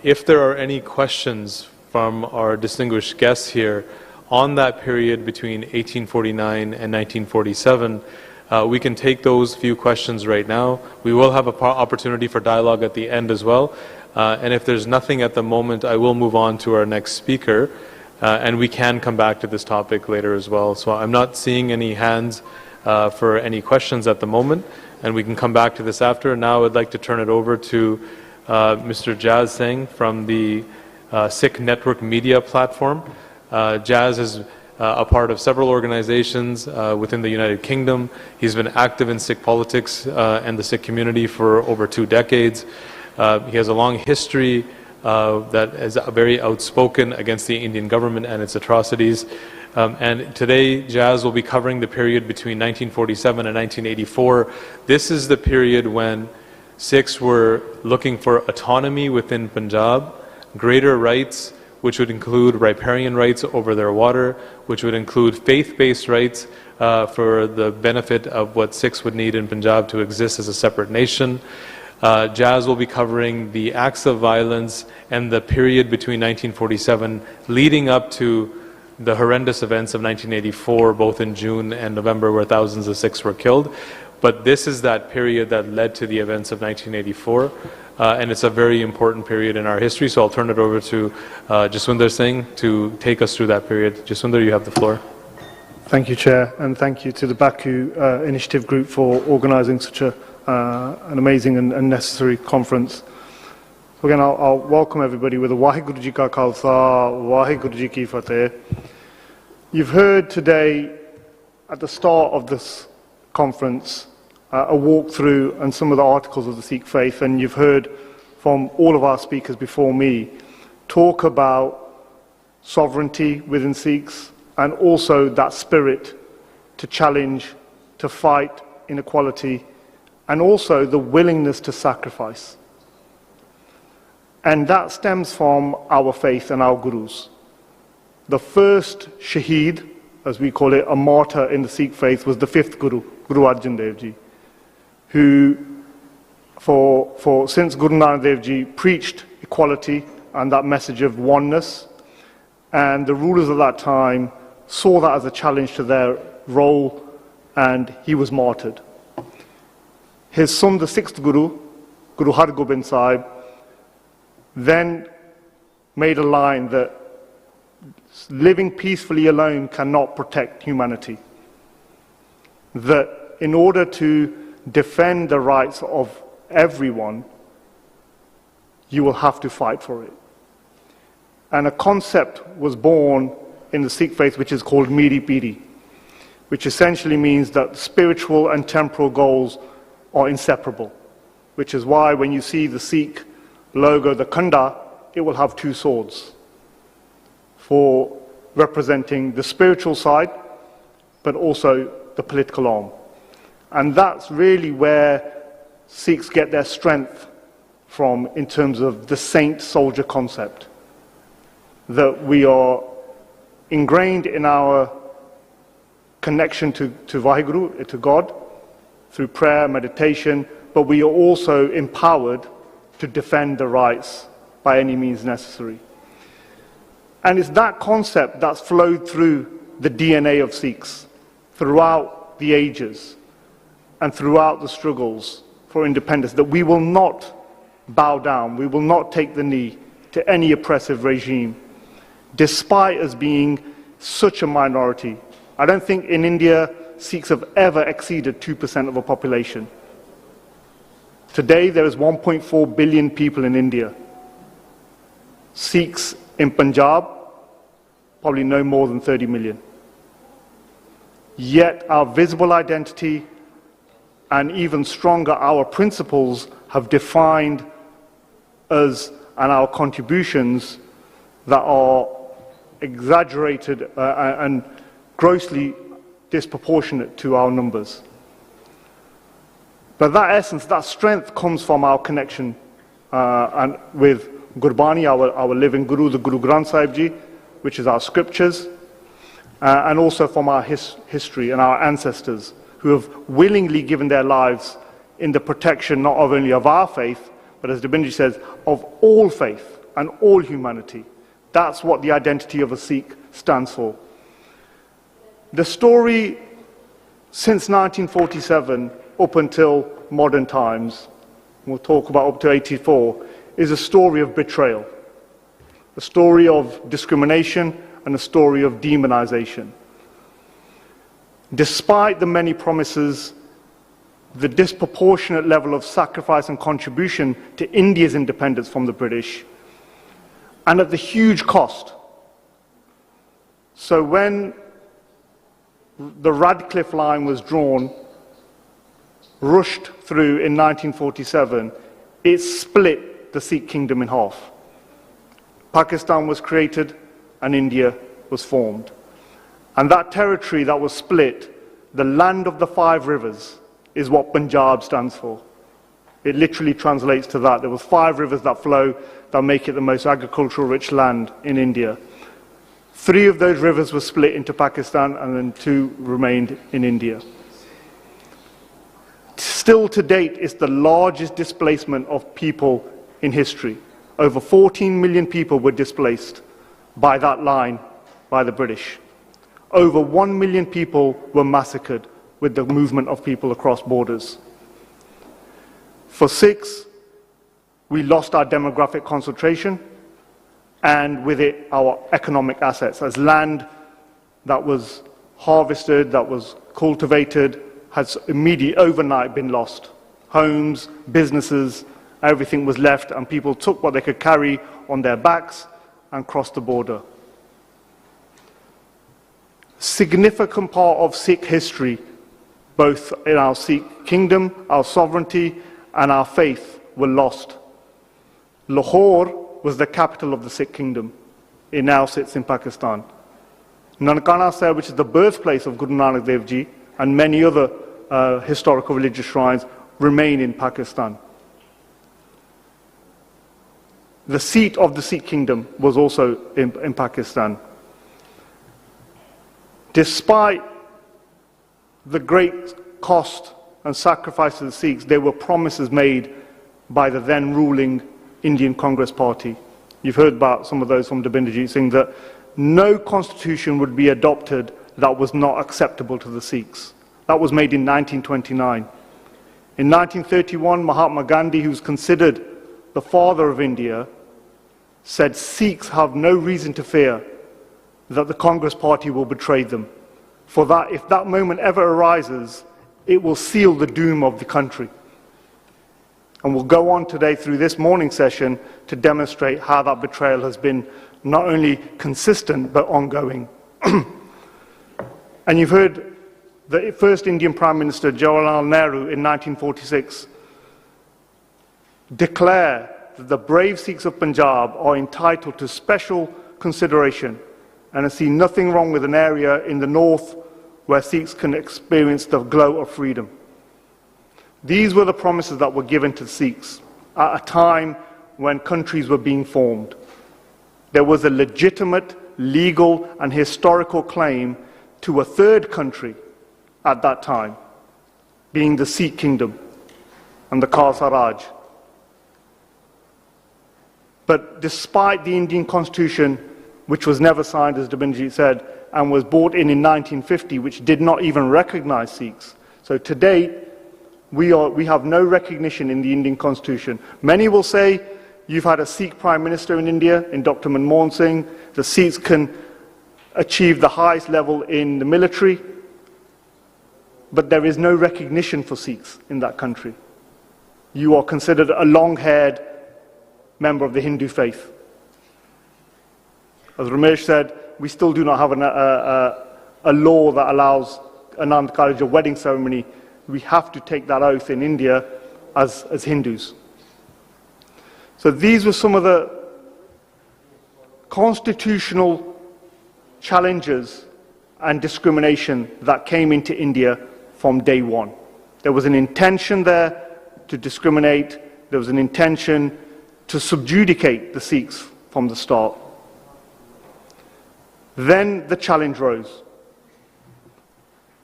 if there are any questions from our distinguished guests here on that period between 1849 and 1947, we can take those few questions right now. We will have an opportunity for dialogue at the end as well. And if there's nothing at the moment, I will move on to our next speaker. And we can come back to this topic later as well. So I'm not seeing any hands for any questions at the moment. And we can come back to this after. Now I'd like to turn it over to Mr. Jazz Singh from the Sikh Network Media Platform. Jazz is a part of several organizations within the United Kingdom. He's been active in Sikh politics and the Sikh community for over 2 decades. He has a long history that is very outspoken against the Indian government and its atrocities. And today, Jazz will be covering the period between 1947 and 1984. This is the period when Sikhs were looking for autonomy within Punjab, greater rights, which would include riparian rights over their water, which would include faith-based rights for the benefit of what Sikhs would need in Punjab to exist as a separate nation. Jazz will be covering the acts of violence and the period between 1947 leading up to the horrendous events of 1984, both in June and November, where thousands of Sikhs were killed. But this is that period that led to the events of 1984, and it's a very important period in our history. So I'll turn it over to Jaswinder Singh to take us through that period. Jaswinder, you have the floor. Thank you, Chair, and thank you to the Baku Initiative Group for organising such an amazing and necessary conference. So again, I'll welcome everybody with a Waheguru Ji Ka Khalsa, Waheguru Ji Ki Fateh. You've heard today, at the start of this conference, a walkthrough and some of the articles of the Sikh faith, and you've heard from all of our speakers before me talk about sovereignty within Sikhs and also that spirit to challenge, to fight inequality, and also the willingness to sacrifice. And that stems from our faith and our gurus. The first shaheed, as we call it, a martyr in the Sikh faith, was the 5th Guru, Guru Arjan Dev Ji, who, since Guru Nanak Dev Ji preached equality and that message of oneness, and the rulers of that time saw that as a challenge to their role, and he was martyred. His son, the 6th Guru, Guru Har Gobind Sahib, then made a line that living peacefully alone cannot protect humanity. That in order to defend the rights of everyone, you will have to fight for it. And a concept was born in the Sikh faith which is called Miri Piri, which essentially means that spiritual and temporal goals are inseparable, which is why when you see the Sikh logo, the Khanda, it will have 2 swords for representing the spiritual side, but also the political arm. And that's really where Sikhs get their strength from in terms of the saint-soldier concept, that we are ingrained in our connection to Vaheguru, to God, through prayer, meditation, but we are also empowered to defend the rights by any means necessary. And it's that concept that's flowed through the DNA of Sikhs throughout the ages and throughout the struggles for independence, that we will not bow down, we will not take the knee to any oppressive regime, despite us being such a minority. I don't think in India Sikhs have ever exceeded 2% of the population. Today there is 1.4 billion people in India. Sikhs in Punjab, probably no more than 30 million. Yet our visible identity and even stronger, our principles have defined us and our contributions that are exaggerated and grossly disproportionate to our numbers. But that essence, that strength comes from our connection and with Gurbani, our living Guru, the Guru Granth Sahib Ji, which is our scriptures, and also from our history and our ancestors who have willingly given their lives in the protection not only of our faith, but as Dabinji says, of all faith and all humanity. That's what the identity of a Sikh stands for. The story since 1947 up until modern times, we'll talk about up to 84, is a story of betrayal, a story of discrimination and a story of demonization. Despite the many promises, the disproportionate level of sacrifice and contribution to India's independence from the British, and at the huge cost. So when the Radcliffe line was drawn, rushed through in 1947, it split the Sikh kingdom in half. Pakistan was created and India was formed. And that territory that was split, the land of the 5 rivers, is what Punjab stands for. It literally translates to that. There were 5 rivers that flow that make it the most agricultural rich land in India. 3 of those rivers were split into Pakistan and then 2 remained in India. Still to date, it's the largest displacement of people in history. Over 14 million people were displaced by that line, by the British. Over 1 million people were massacred with the movement of people across borders. For Sikhs, we lost our demographic concentration and with it our economic assets, as land that was harvested, that was cultivated, has immediately overnight been lost. Homes, businesses, everything was left and people took what they could carry on their backs and crossed the border. Significant part of Sikh history, both in our Sikh kingdom, our sovereignty and our faith, were lost. Lahore was the capital of the Sikh kingdom. It now sits in Pakistan. Nankana Sahib, which is the birthplace of Guru Nanak Dev Ji, and many other historical religious shrines, remain in Pakistan. The seat of the Sikh kingdom was also in Pakistan. Despite the great cost and sacrifice of the Sikhs, there were promises made by the then ruling Indian Congress Party. You've heard about some of those from Dabinderji, saying that no constitution would be adopted that was not acceptable to the Sikhs. That was made in 1929. In 1931, Mahatma Gandhi, who's considered the father of India, said Sikhs have no reason to fear that the Congress Party will betray them. For that, if that moment ever arises, it will seal the doom of the country. And we'll go on today through this morning session to demonstrate how that betrayal has been not only consistent but ongoing. And you've heard the first Indian Prime Minister, Jawaharlal Nehru, in 1946, declare that the brave Sikhs of Punjab are entitled to special consideration and I see nothing wrong with an area in the north where Sikhs can experience the glow of freedom. These were the promises that were given to Sikhs at a time when countries were being formed. There was a legitimate, legal and historical claim to a third country at that time. being the Sikh kingdom and the Khalsa Raj. But despite the Indian constitution, which was never signed, as Dabinji said, and was brought in 1950, which did not even recognize Sikhs. So today, we have no recognition in the Indian constitution. Many will say, you've had a Sikh prime minister in India, in Dr. Manmohan Singh. The Sikhs can achieve the highest level in the military, but there is no recognition for Sikhs in that country. You are considered a long-haired member of the Hindu faith. As Ramesh said, we still do not have a law that allows Anand Karaj, a wedding ceremony. We have to take that oath in India as Hindus. So these were some of the constitutional challenges and discrimination that came into India from day one. There was an intention there to discriminate. There was an intention to subjugate the Sikhs from the start. Then the challenge rose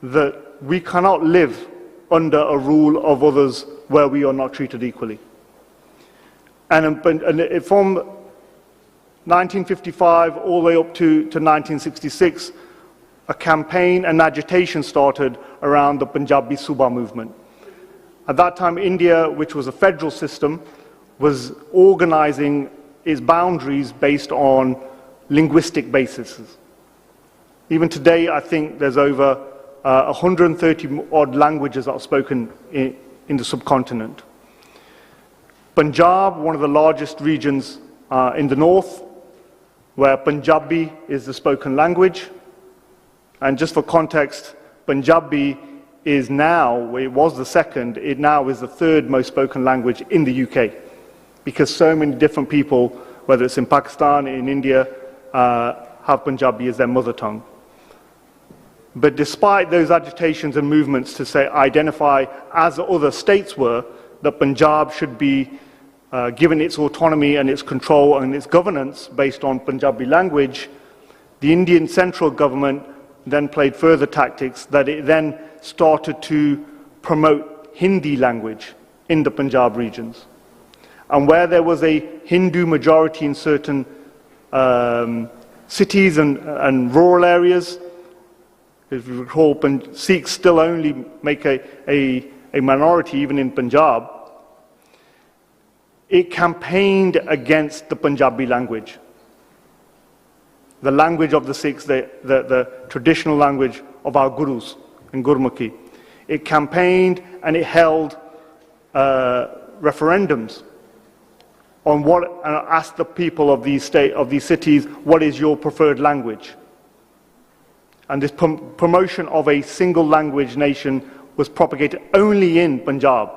that we cannot live under a rule of others where we are not treated equally. And from 1955 all the way up to 1966, a campaign and agitation started around the Punjabi Suba movement. At that time, India, which was a federal system, was organizing its boundaries based on linguistic bases. Even today, I think there's over 130 odd languages that are spoken in the subcontinent. Punjab, one of the largest regions in the north, where Punjabi is the spoken language. And just for context, Punjabi is now, it was the second, it now is the third most spoken language in the UK, because so many different people, whether it's in Pakistan, in India, have Punjabi as their mother tongue. But despite those agitations and movements to say, identify as other states were, that Punjab should be given its autonomy and its control and its governance based on Punjabi language, the Indian central government then played further tactics that it then started to promote Hindi language in the Punjab regions. And where there was a Hindu majority in certain cities and rural areas, if you recall, Sikhs still only make a minority even in Punjab, it campaigned against the Punjabi language. The language of the Sikhs, the traditional language of our gurus in Gurmukhi. It campaigned and it held referendums on what, and asked the people of these cities, what is your preferred language? And this promotion of a single language nation was propagated only in Punjab.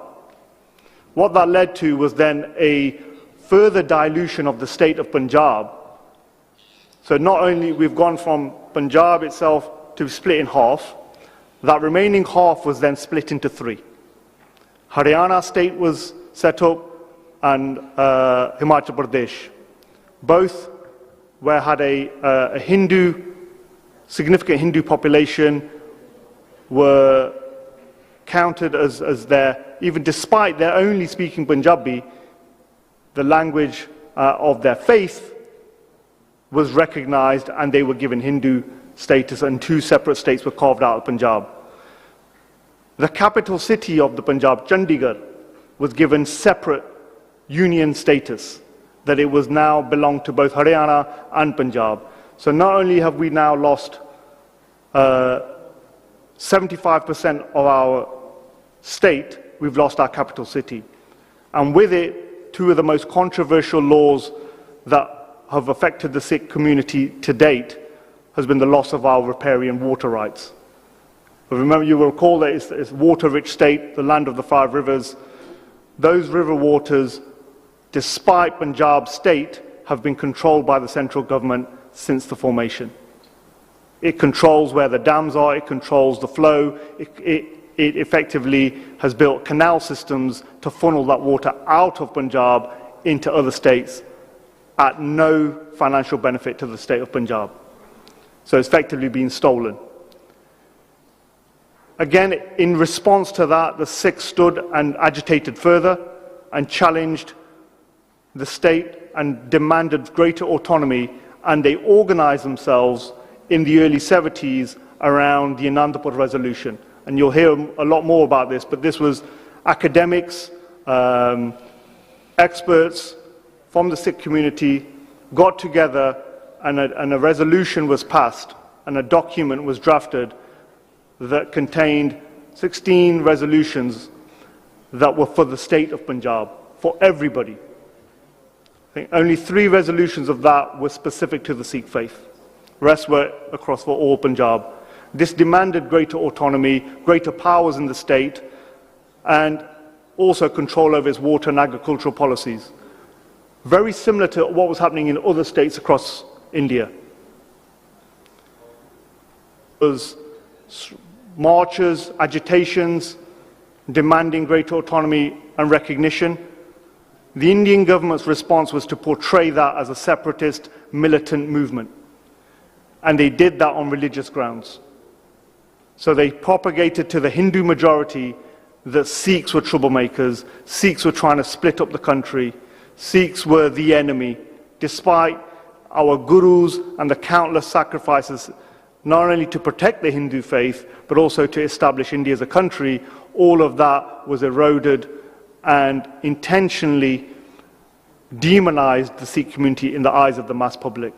What that led to was then a further dilution of the state of Punjab. So not only we've gone from Punjab itself to split in half, that remaining half was then split into three. Haryana state was set up and Himachal Pradesh. Both where had a significant Hindu population, were counted as their, even despite their only speaking Punjabi, the language of their faith was recognized and they were given Hindu status, and two separate states were carved out of Punjab. The capital city of the Punjab, Chandigarh, was given separate union status, that it was now belonged to both Haryana and Punjab. So not only have we now lost 75% of our state, we've lost our capital city. And with it, two of the most controversial laws that have affected the Sikh community to date has been the loss of our riparian water rights. But remember, you will recall that it's a water-rich state, the land of the 5 rivers. Those river waters, despite Punjab state, have been controlled by the central government since the formation. It controls where the dams are, it controls the flow, it effectively has built canal systems to funnel that water out of Punjab into other states at no financial benefit to the state of Punjab. So it's effectively been stolen. Again, in response to that, the Sikhs stood and agitated further and challenged the state and demanded greater autonomy, and they organized themselves in the early 70s around the Anandapur resolution. And you'll hear a lot more about this, but this was academics, experts from the Sikh community got together, and a resolution was passed, and a document was drafted that contained 16 resolutions that were for the state of Punjab, for everybody. I think only 3 resolutions of that were specific to the Sikh faith. The rest were across for all Punjab. This demanded greater autonomy, greater powers in the state, and also control over its water and agricultural policies. Very similar to what was happening in other states across India. It was marches, agitations, demanding greater autonomy and recognition. The Indian government's response was to portray that as a separatist, militant movement. And they did that on religious grounds. So they propagated to the Hindu majority that Sikhs were troublemakers, Sikhs were trying to split up the country, Sikhs were the enemy, despite our gurus and the countless sacrifices, not only to protect the Hindu faith, but also to establish India as a country. All of that was eroded and intentionally demonized the Sikh community in the eyes of the mass public.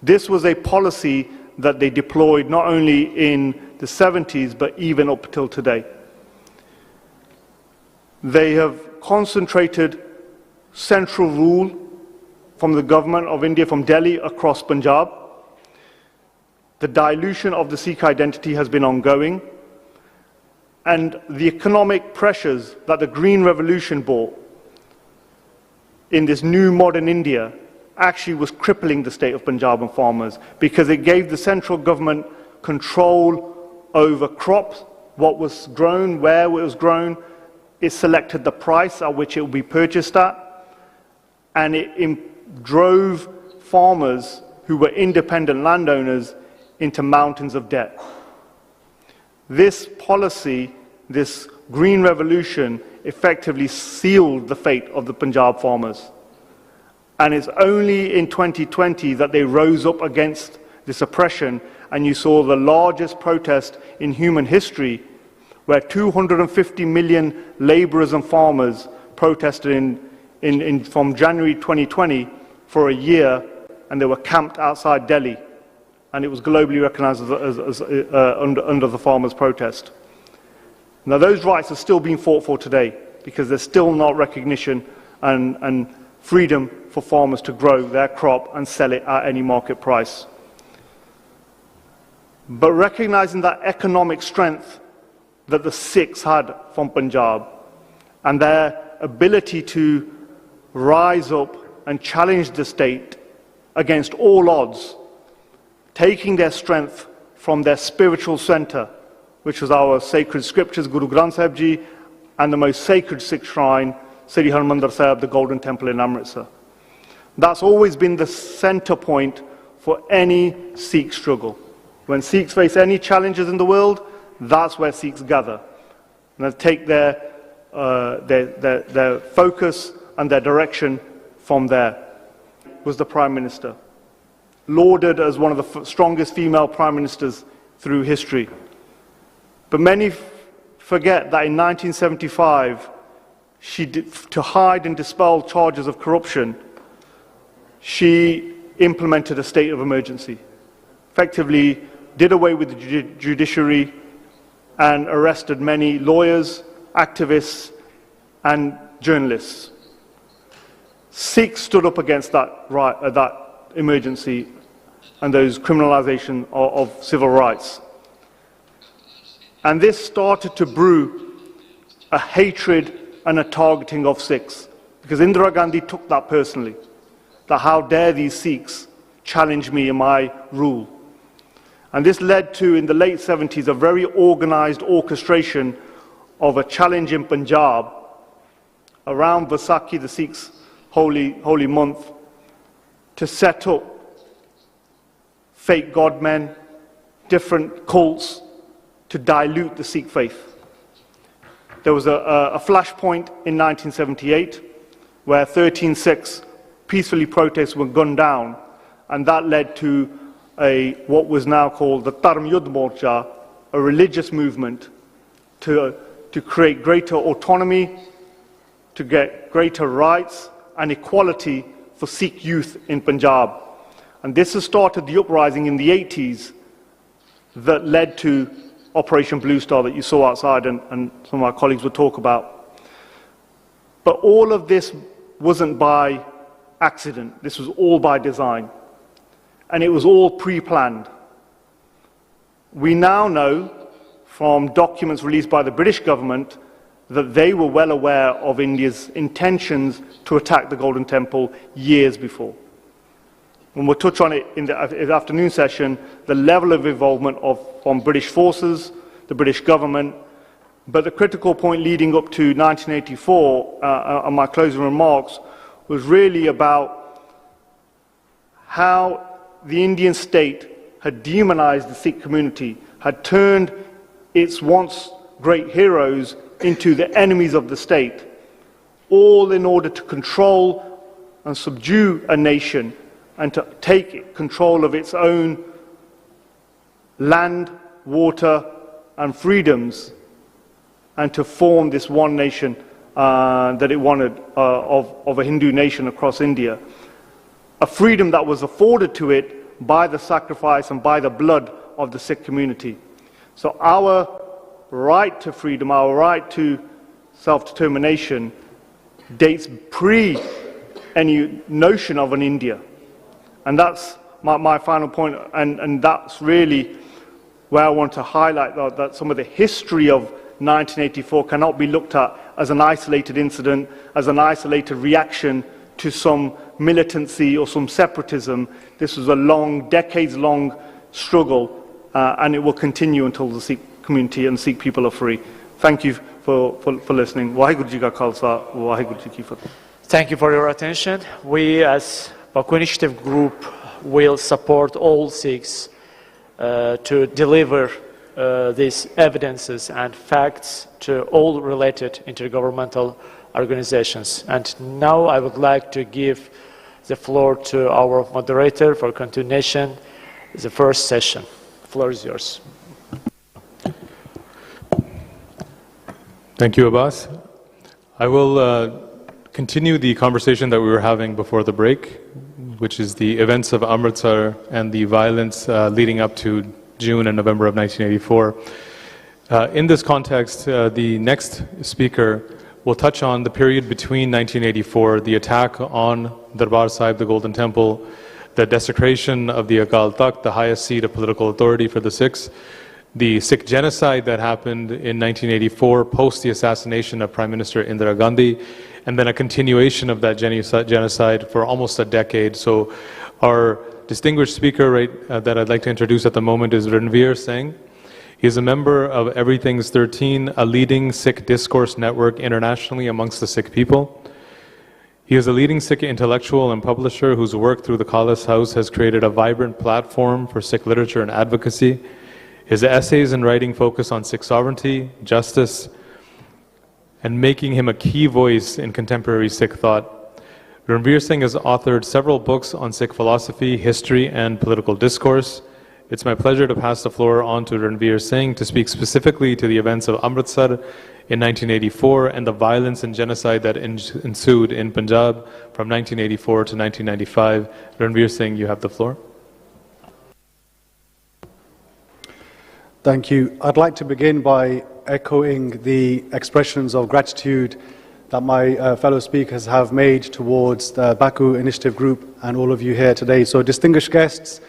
This was a policy that they deployed not only in the 70s, but even up till today. They have concentrated central rule from the government of India, from Delhi across Punjab. The dilution of the Sikh identity has been ongoing, and the economic pressures that the Green Revolution brought in this new modern India actually was crippling the state of Punjab and farmers, because it gave the central government control over crops, what was grown, where it was grown. It selected the price at which it would be purchased at, and it drove farmers who were independent landowners into mountains of debt. This policy, this Green Revolution, effectively sealed the fate of the Punjab farmers. And it's only in 2020 that they rose up against this oppression, and you saw the largest protest in human history, where 250 million laborers and farmers protested from January 2020 for a year, and they were camped outside Delhi, and it was globally recognized as under the farmers' protest. Now those rights are still being fought for today, because there's still not recognition and freedom for farmers to grow their crop and sell it at any market price. But recognizing that economic strength that the Sikhs had from Punjab, and their ability to rise up and challenge the state against all odds, taking their strength from their spiritual center, which was our sacred scriptures, Guru Granth Sahib Ji, and the most sacred Sikh shrine, Sri Harmandir Sahib, the Golden Temple in Amritsar. That's always been the center point for any Sikh struggle. When Sikhs face any challenges in the world, that's where Sikhs gather. And they take their focus and their direction from there. Was the Prime Minister, lauded as one of the strongest female Prime Ministers through history. But many forget that in 1975, to hide and dispel charges of corruption, she implemented a state of emergency, effectively did away with the judiciary and arrested many lawyers, activists, and journalists. Sikhs stood up against that emergency and those criminalization of civil rights. And this started to brew a hatred and a targeting of Sikhs, because Indira Gandhi took that personally, that how dare these Sikhs challenge me in my rule. And this led to, in the late 70s, a very organized orchestration of a challenge in Punjab around Vaisakhi, the Sikhs' holy month, to set up fake godmen, different cults, to dilute the Sikh faith. There was a flashpoint in 1978 where 13 Sikhs peacefully protests were gunned down, and that led to what was now called the Dharm Yudh Morcha, a religious movement to create greater autonomy, to get greater rights and equality for Sikh youth in Punjab. And this has started the uprising in the 80s that led to Operation Blue Star that you saw outside and some of our colleagues will talk about. But all of this wasn't by accident. This was all by design. And it was all pre-planned. We now know from documents released by the British government that they were well aware of India's intentions to attack the Golden Temple years before. And we'll touch on it in the afternoon session, the level of involvement from British forces, the British government. But the critical point leading up to 1984, on my closing remarks, was really about how the Indian state had demonized the Sikh community, had turned its once great heroes into the enemies of the state, all in order to control and subdue a nation and to take control of its own land, water, and freedoms, and to form this one nation that it wanted of a Hindu nation across India. A freedom that was afforded to it by the sacrifice and by the blood of the Sikh community. So our right to freedom, our right to self-determination dates pre any notion of an India. And that's my final point, and that's really where I want to highlight that some of the history of 1984 cannot be looked at as an isolated incident, as an isolated reaction to some militancy or some separatism. This was a long, decades-long struggle, and it will continue until the Sikh community and Sikh people are free. Thank you for listening. Waheguru Ji Ka Khalsa, Waheguru Ji Ki Fateh. Thank you for your attention. We as Baku Initiative Group will support all Sikhs to deliver these evidences and facts to all related intergovernmental organizations. And now I would like to give the floor to our moderator for continuation, the first session. The floor is yours. Thank you, Abbas. I will continue the conversation that we were having before the break, which is the events of Amritsar and the violence leading up to June and November of 1984. In this context, the next speaker will touch on the period between 1984, the attack on Darbar Sahib, the Golden Temple, the desecration of the Akal Takht, the highest seat of political authority for the Sikhs, the Sikh genocide that happened in 1984 post the assassination of Prime Minister Indira Gandhi, and then a continuation of that genocide for almost a decade. So our distinguished speaker that I'd like to introduce at the moment is Ranveer Singh. He is a member of Everything's 13, a leading Sikh discourse network internationally amongst the Sikh people. He is a leading Sikh intellectual and publisher whose work through the Khalis House has created a vibrant platform for Sikh literature and advocacy. His essays and writing focus on Sikh sovereignty, justice, and making him a key voice in contemporary Sikh thought. Ranveer Singh has authored several books on Sikh philosophy, history, and political discourse. It's my pleasure to pass the floor on to Ranveer Singh to speak specifically to the events of Amritsar in 1984 and the violence and genocide that ensued in Punjab from 1984 to 1995. Ranveer Singh, you have the floor. Thank you. I'd like to begin by echoing the expressions of gratitude that my fellow speakers have made towards the Baku Initiative Group and all of you here today. So, distinguished guests,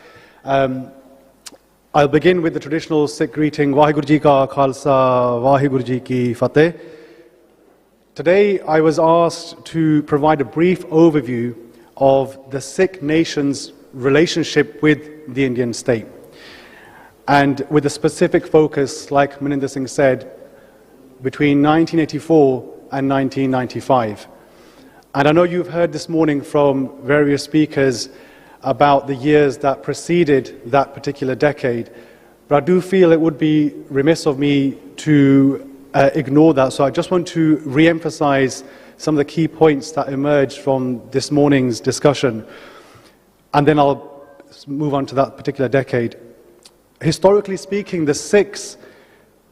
I'll begin with the traditional Sikh greeting, Waheguru Ji Ka Khalsa, Waheguru Ji Ki Fateh. Today, I was asked to provide a brief overview of the Sikh nation's relationship with the Indian state, and with a specific focus, like Maninder Singh said, between 1984 and 1995. And I know you've heard this morning from various speakers about the years that preceded that particular decade, but I do feel it would be remiss of me to ignore that. So I just want to re-emphasize some of the key points that emerged from this morning's discussion, and then I'll move on to that particular decade. Historically speaking, the Sikhs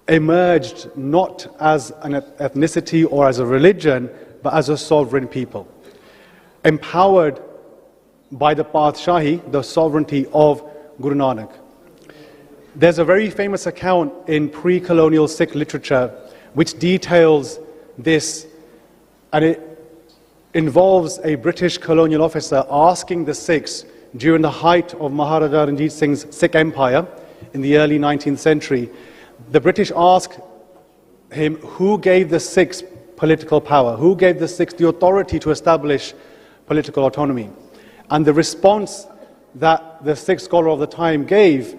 emerged not as an ethnicity or as a religion, but as a sovereign people, empowered by the Padshahi, the sovereignty of Guru Nanak. There's a very famous account in pre-colonial Sikh literature which details this, and it involves a British colonial officer asking the Sikhs during the height of Maharaja Ranjit Singh's Sikh Empire in the early 19th century. The British asked him who gave the Sikhs political power, who gave the Sikhs the authority to establish political autonomy. And the response that the Sikh scholar of the time gave,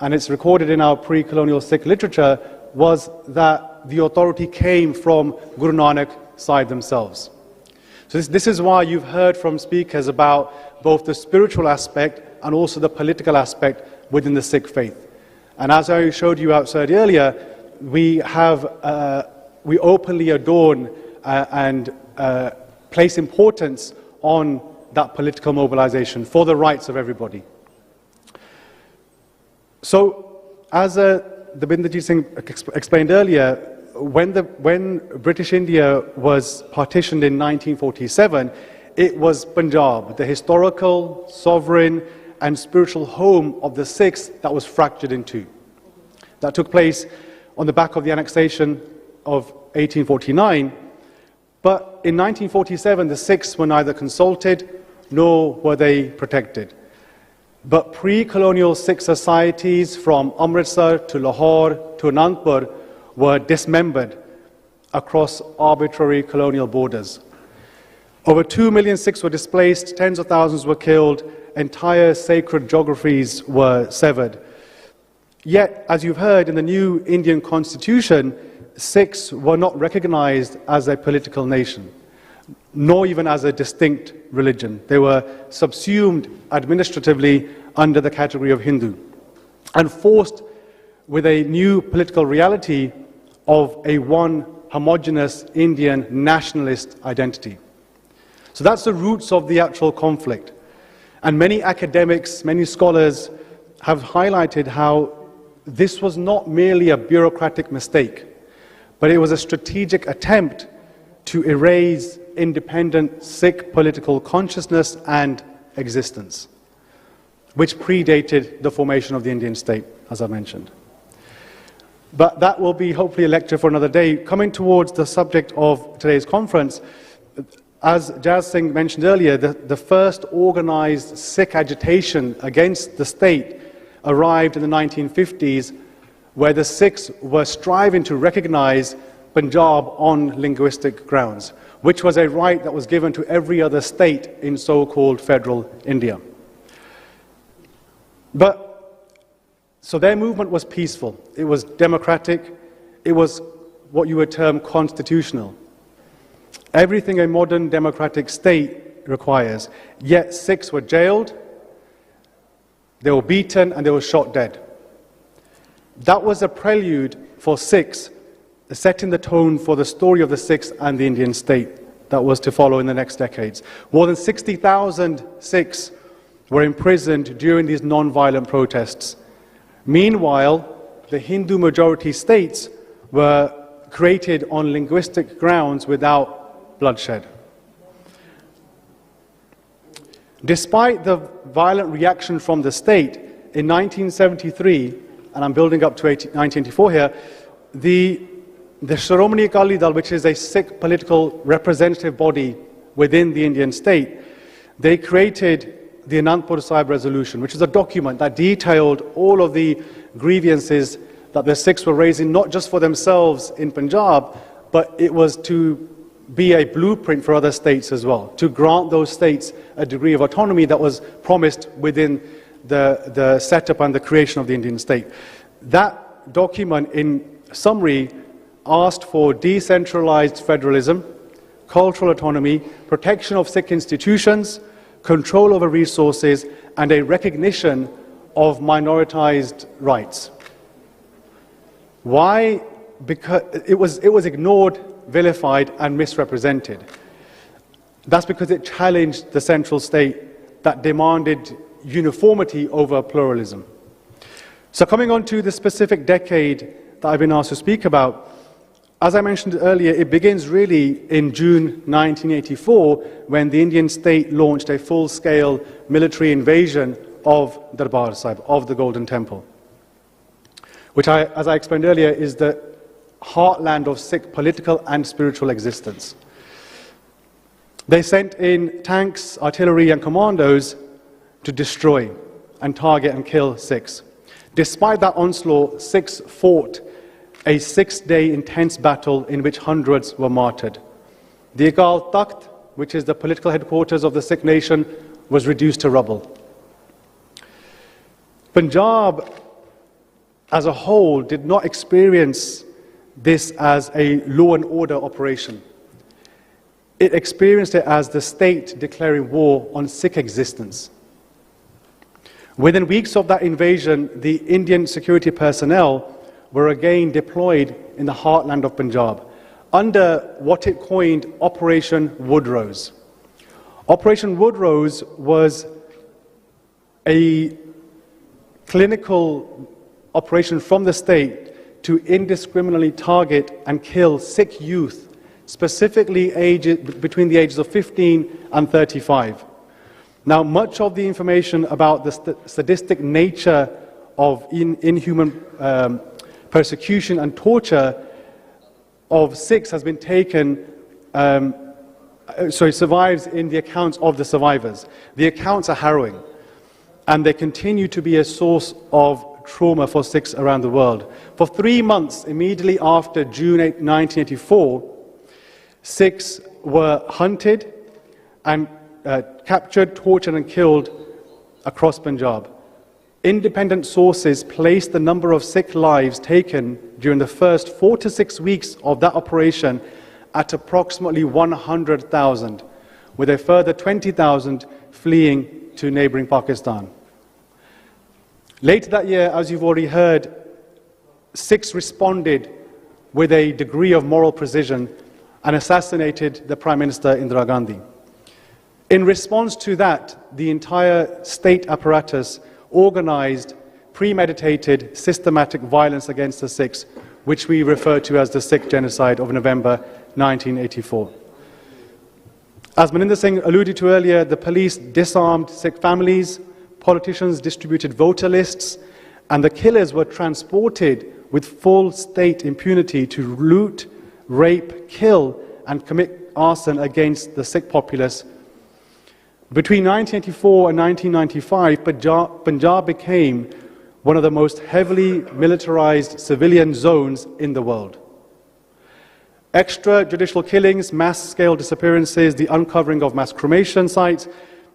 and it's recorded in our pre-colonial Sikh literature, was that the authority came from Guru Nanak side themselves. So this is why you've heard from speakers about both the spiritual aspect and also the political aspect within the Sikh faith. And as I showed you outside earlier, we openly adorn and place importance on that political mobilization for the rights of everybody. So, as Dabinderjit Singh explained earlier, when British India was partitioned in 1947, it was Punjab, the historical, sovereign, and spiritual home of the Sikhs, that was fractured in two. That took place on the back of the annexation of 1849. But in 1947, the Sikhs were neither consulted nor were they protected. But pre-colonial Sikh societies from Amritsar to Lahore to Anandpur were dismembered across arbitrary colonial borders. Over 2 million Sikhs were displaced, tens of thousands were killed, entire sacred geographies were severed. Yet, as you've heard, in the new Indian constitution, Sikhs were not recognized as a political nation, nor even as a distinct religion. They were subsumed administratively under the category of Hindu and forced with a new political reality of a one homogeneous Indian nationalist identity. So that's the roots of the actual conflict. And many academics, many scholars have highlighted how this was not merely a bureaucratic mistake, but it was a strategic attempt to erase independent Sikh political consciousness and existence, which predated the formation of the Indian state, as I mentioned. But that will be hopefully a lecture for another day. Coming towards the subject of today's conference, as Jaz Singh mentioned earlier, the first organized Sikh agitation against the state arrived in the 1950s, where the Sikhs were striving to recognize Punjab on linguistic grounds, which was a right that was given to every other state in so-called federal India. So their movement was peaceful, it was democratic, it was what you would term constitutional. Everything a modern democratic state requires. Yet Sikhs were jailed, they were beaten, and they were shot dead. That was a prelude for Sikhs, setting the tone for the story of the Sikhs and the Indian state that was to follow in the next decades. More than 60,000 Sikhs were imprisoned during these non-violent protests. Meanwhile, the Hindu majority states were created on linguistic grounds without bloodshed. Despite the violent reaction from the state, in 1973, and I'm building up to 1984 here, the Shiromani Akali Dal, which is a Sikh political representative body within the Indian state, they created the Anandpur Sahib Resolution, which is a document that detailed all of the grievances that the Sikhs were raising, not just for themselves in Punjab, but it was to be a blueprint for other states as well, to grant those states a degree of autonomy that was promised within the setup and the creation of the Indian state. That document, in summary, asked for decentralized federalism, cultural autonomy, protection of Sikh institutions, control over resources, and a recognition of minoritized rights. Why? Because it was ignored, vilified, and misrepresented. That's because it challenged the central state that demanded uniformity over pluralism. So coming on to the specific decade that I've been asked to speak about, as I mentioned earlier, it begins really in June 1984 when the Indian state launched a full-scale military invasion of Darbar Sahib, of the Golden Temple, which, as I explained earlier, is the heartland of Sikh political and spiritual existence. They sent in tanks, artillery, and commandos to destroy and target and kill Sikhs. Despite that onslaught, Sikhs fought a 6-day intense battle in which hundreds were martyred. The Akal Takht, which is the political headquarters of the Sikh nation, was reduced to rubble. Punjab as a whole did not experience this as a law and order operation. It experienced it as the state declaring war on Sikh existence. Within weeks of that invasion, the Indian security personnel were again deployed in the heartland of Punjab under what it coined Operation Woodrose. Operation Woodrose was a clinical operation from the state to indiscriminately target and kill Sikh youth, specifically between the ages of 15 and 35. Now, much of the information about the sadistic nature of inhuman persecution and torture of Sikhs has been taken, survives in the accounts of the survivors. The accounts are harrowing, and they continue to be a source of trauma for Sikhs around the world. For 3 months, immediately after June 8, 1984, Sikhs were hunted and captured, tortured, and killed across Punjab. Independent sources placed the number of Sikh lives taken during the first 4 to 6 weeks of that operation at approximately 100,000, with a further 20,000 fleeing to neighboring Pakistan. Later that year, as you've already heard, Sikhs responded with a degree of moral precision and assassinated the Prime Minister Indira Gandhi. In response to that, the entire state apparatus organized, premeditated, systematic violence against the Sikhs, which we refer to as the Sikh genocide of November 1984. As Maninder Singh alluded to earlier, the police disarmed Sikh families, politicians distributed voter lists, and the killers were transported with full state impunity to loot, rape, kill, and commit arson against the Sikh populace. Between 1984 and 1995, Punjab became one of the most heavily militarized civilian zones in the world. Extrajudicial killings, mass-scale disappearances, the uncovering of mass cremation sites,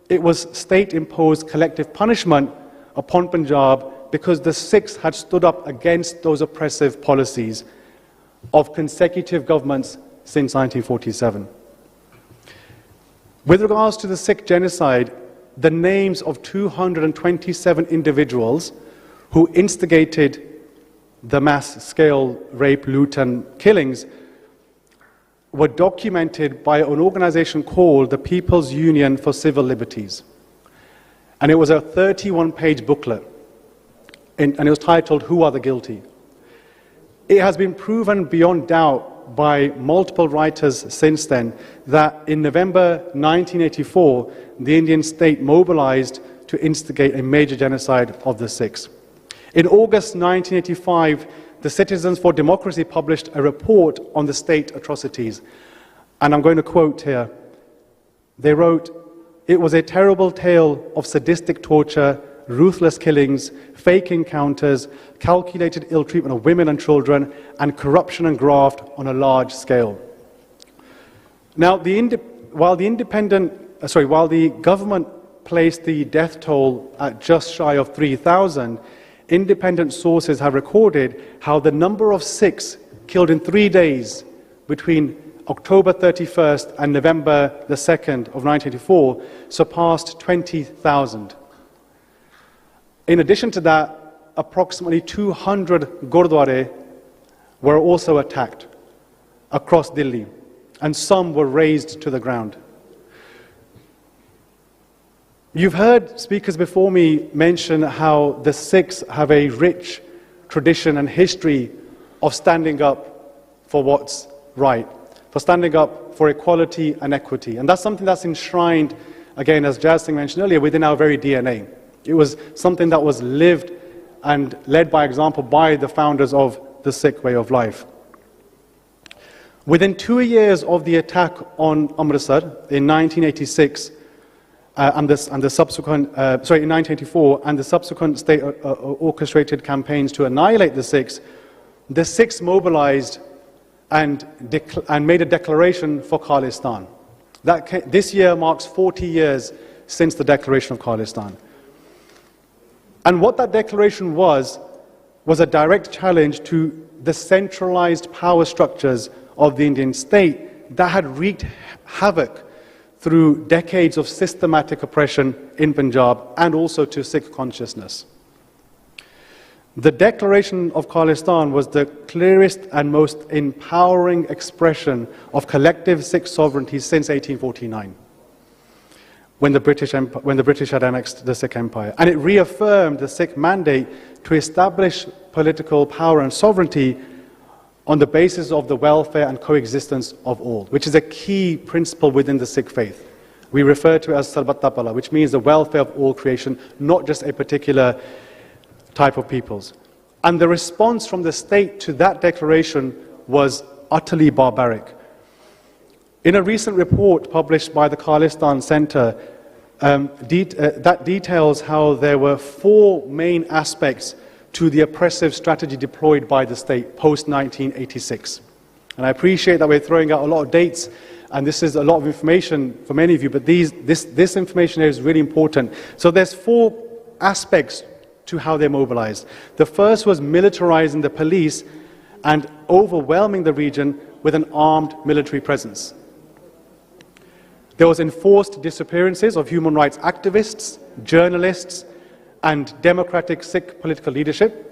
it was state-imposed collective punishment upon Punjab because the Sikhs had stood up against those oppressive policies of consecutive governments since 1947. With regards to the Sikh genocide, the names of 227 individuals who instigated the mass-scale rape, loot, and killings were documented by an organization called the People's Union for Civil Liberties. And it was a 31-page booklet, and it was titled, "Who Are the Guilty?" It has been proven beyond doubt by multiple writers since then that in November 1984, the Indian state mobilized to instigate a major genocide of the Sikhs. In August 1985, the Citizens for Democracy published a report on the state atrocities. And I'm going to quote here. They wrote, "It was a terrible tale of sadistic torture, ruthless killings, fake encounters, calculated ill treatment of women and children, and corruption and graft on a large scale." Now, while the government placed the death toll at just shy of 3,000, independent sources have recorded how the number of Sikhs killed in 3 days between October 31st and November the 2nd of 1984 surpassed 20,000. In addition to that, approximately 200 Gurdwara were also attacked across Delhi, and some were razed to the ground. You've heard speakers before me mention how the Sikhs have a rich tradition and history of standing up for what's right, for standing up for equality and equity. And that's something that's enshrined, again, as Jaz Singh mentioned earlier, within our very DNA. It was something that was lived and led by example by the founders of the Sikh way of life. Within 2 years of the attack on Amritsar in 1986, in 1984, and the subsequent state orchestrated campaigns to annihilate the Sikhs mobilized and made a declaration for Khalistan. This year marks 40 years since the declaration of Khalistan. And what that declaration was a direct challenge to the centralized power structures of the Indian state that had wreaked havoc through decades of systematic oppression in Punjab and also to Sikh consciousness. The declaration of Khalistan was the clearest and most empowering expression of collective Sikh sovereignty since 1849, when the British had annexed the Sikh Empire. And it reaffirmed the Sikh mandate to establish political power and sovereignty on the basis of the welfare and coexistence of all, which is a key principle within the Sikh faith. We refer to it as Sarbatta Pala, which means the welfare of all creation, not just a particular type of peoples. And the response from the state to that declaration was utterly barbaric. In a recent report published by the Khalistan Center, that details how there were 4 main aspects to the oppressive strategy deployed by the state post-1986. And I appreciate that we're throwing out a lot of dates, and this is a lot of information for many of you, but this information here is really important. So there's 4 aspects to how they mobilized. The first was militarizing the police and overwhelming the region with an armed military presence. There was enforced disappearances of human rights activists, journalists, and democratic Sikh political leadership.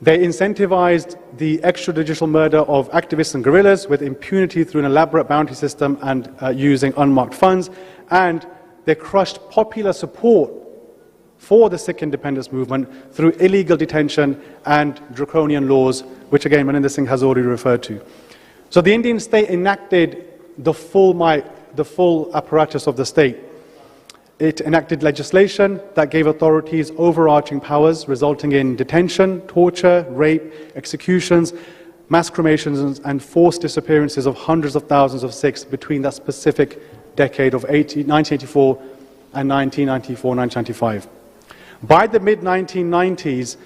They incentivized the extrajudicial murder of activists and guerrillas with impunity through an elaborate bounty system and using unmarked funds. And they crushed popular support for the Sikh independence movement through illegal detention and draconian laws, which again Maninder Singh has already referred to. So the Indian state enacted the full apparatus of the state. It enacted legislation that gave authorities overarching powers, resulting in detention, torture, rape, executions, mass cremations, and forced disappearances of hundreds of thousands of Sikhs between that specific decade of 1984 and 1994-1995. By the mid-1990s,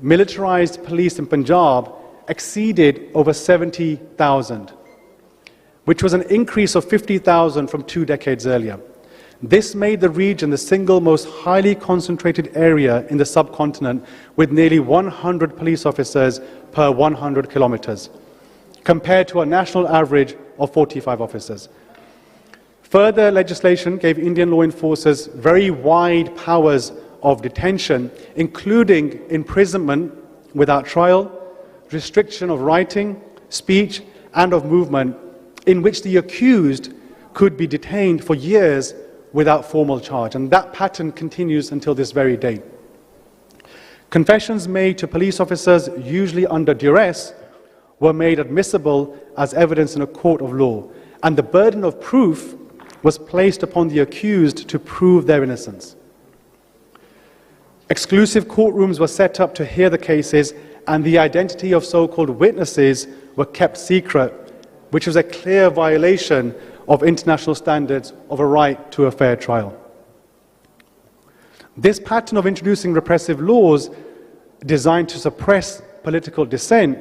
militarized police in Punjab exceeded over 70,000, which was an increase of 50,000 from 2 decades earlier. This made the region the single most highly concentrated area in the subcontinent, with nearly 100 police officers per 100 kilometers, compared to a national average of 45 officers. Further legislation gave Indian law enforcers very wide powers of detention, including imprisonment without trial, restriction of writing, speech, and of movement, in which the accused could be detained for years without formal charge, and that pattern continues until this very day. Confessions made to police officers, usually under duress, were made admissible as evidence in a court of law, and the burden of proof was placed upon the accused to prove their innocence. Exclusive courtrooms were set up to hear the cases, and the identity of so-called witnesses were kept secret, which was a clear violation of international standards of a right to a fair trial. This pattern of introducing repressive laws designed to suppress political dissent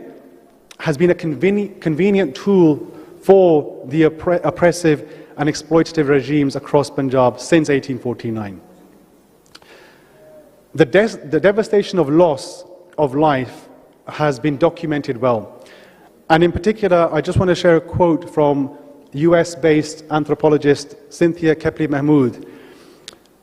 has been a convenient tool for the oppressive and exploitative regimes across Punjab since 1849. The devastation of loss of life has been documented well. And in particular, I just want to share a quote from US-based anthropologist Cynthia Kepley Mahmood.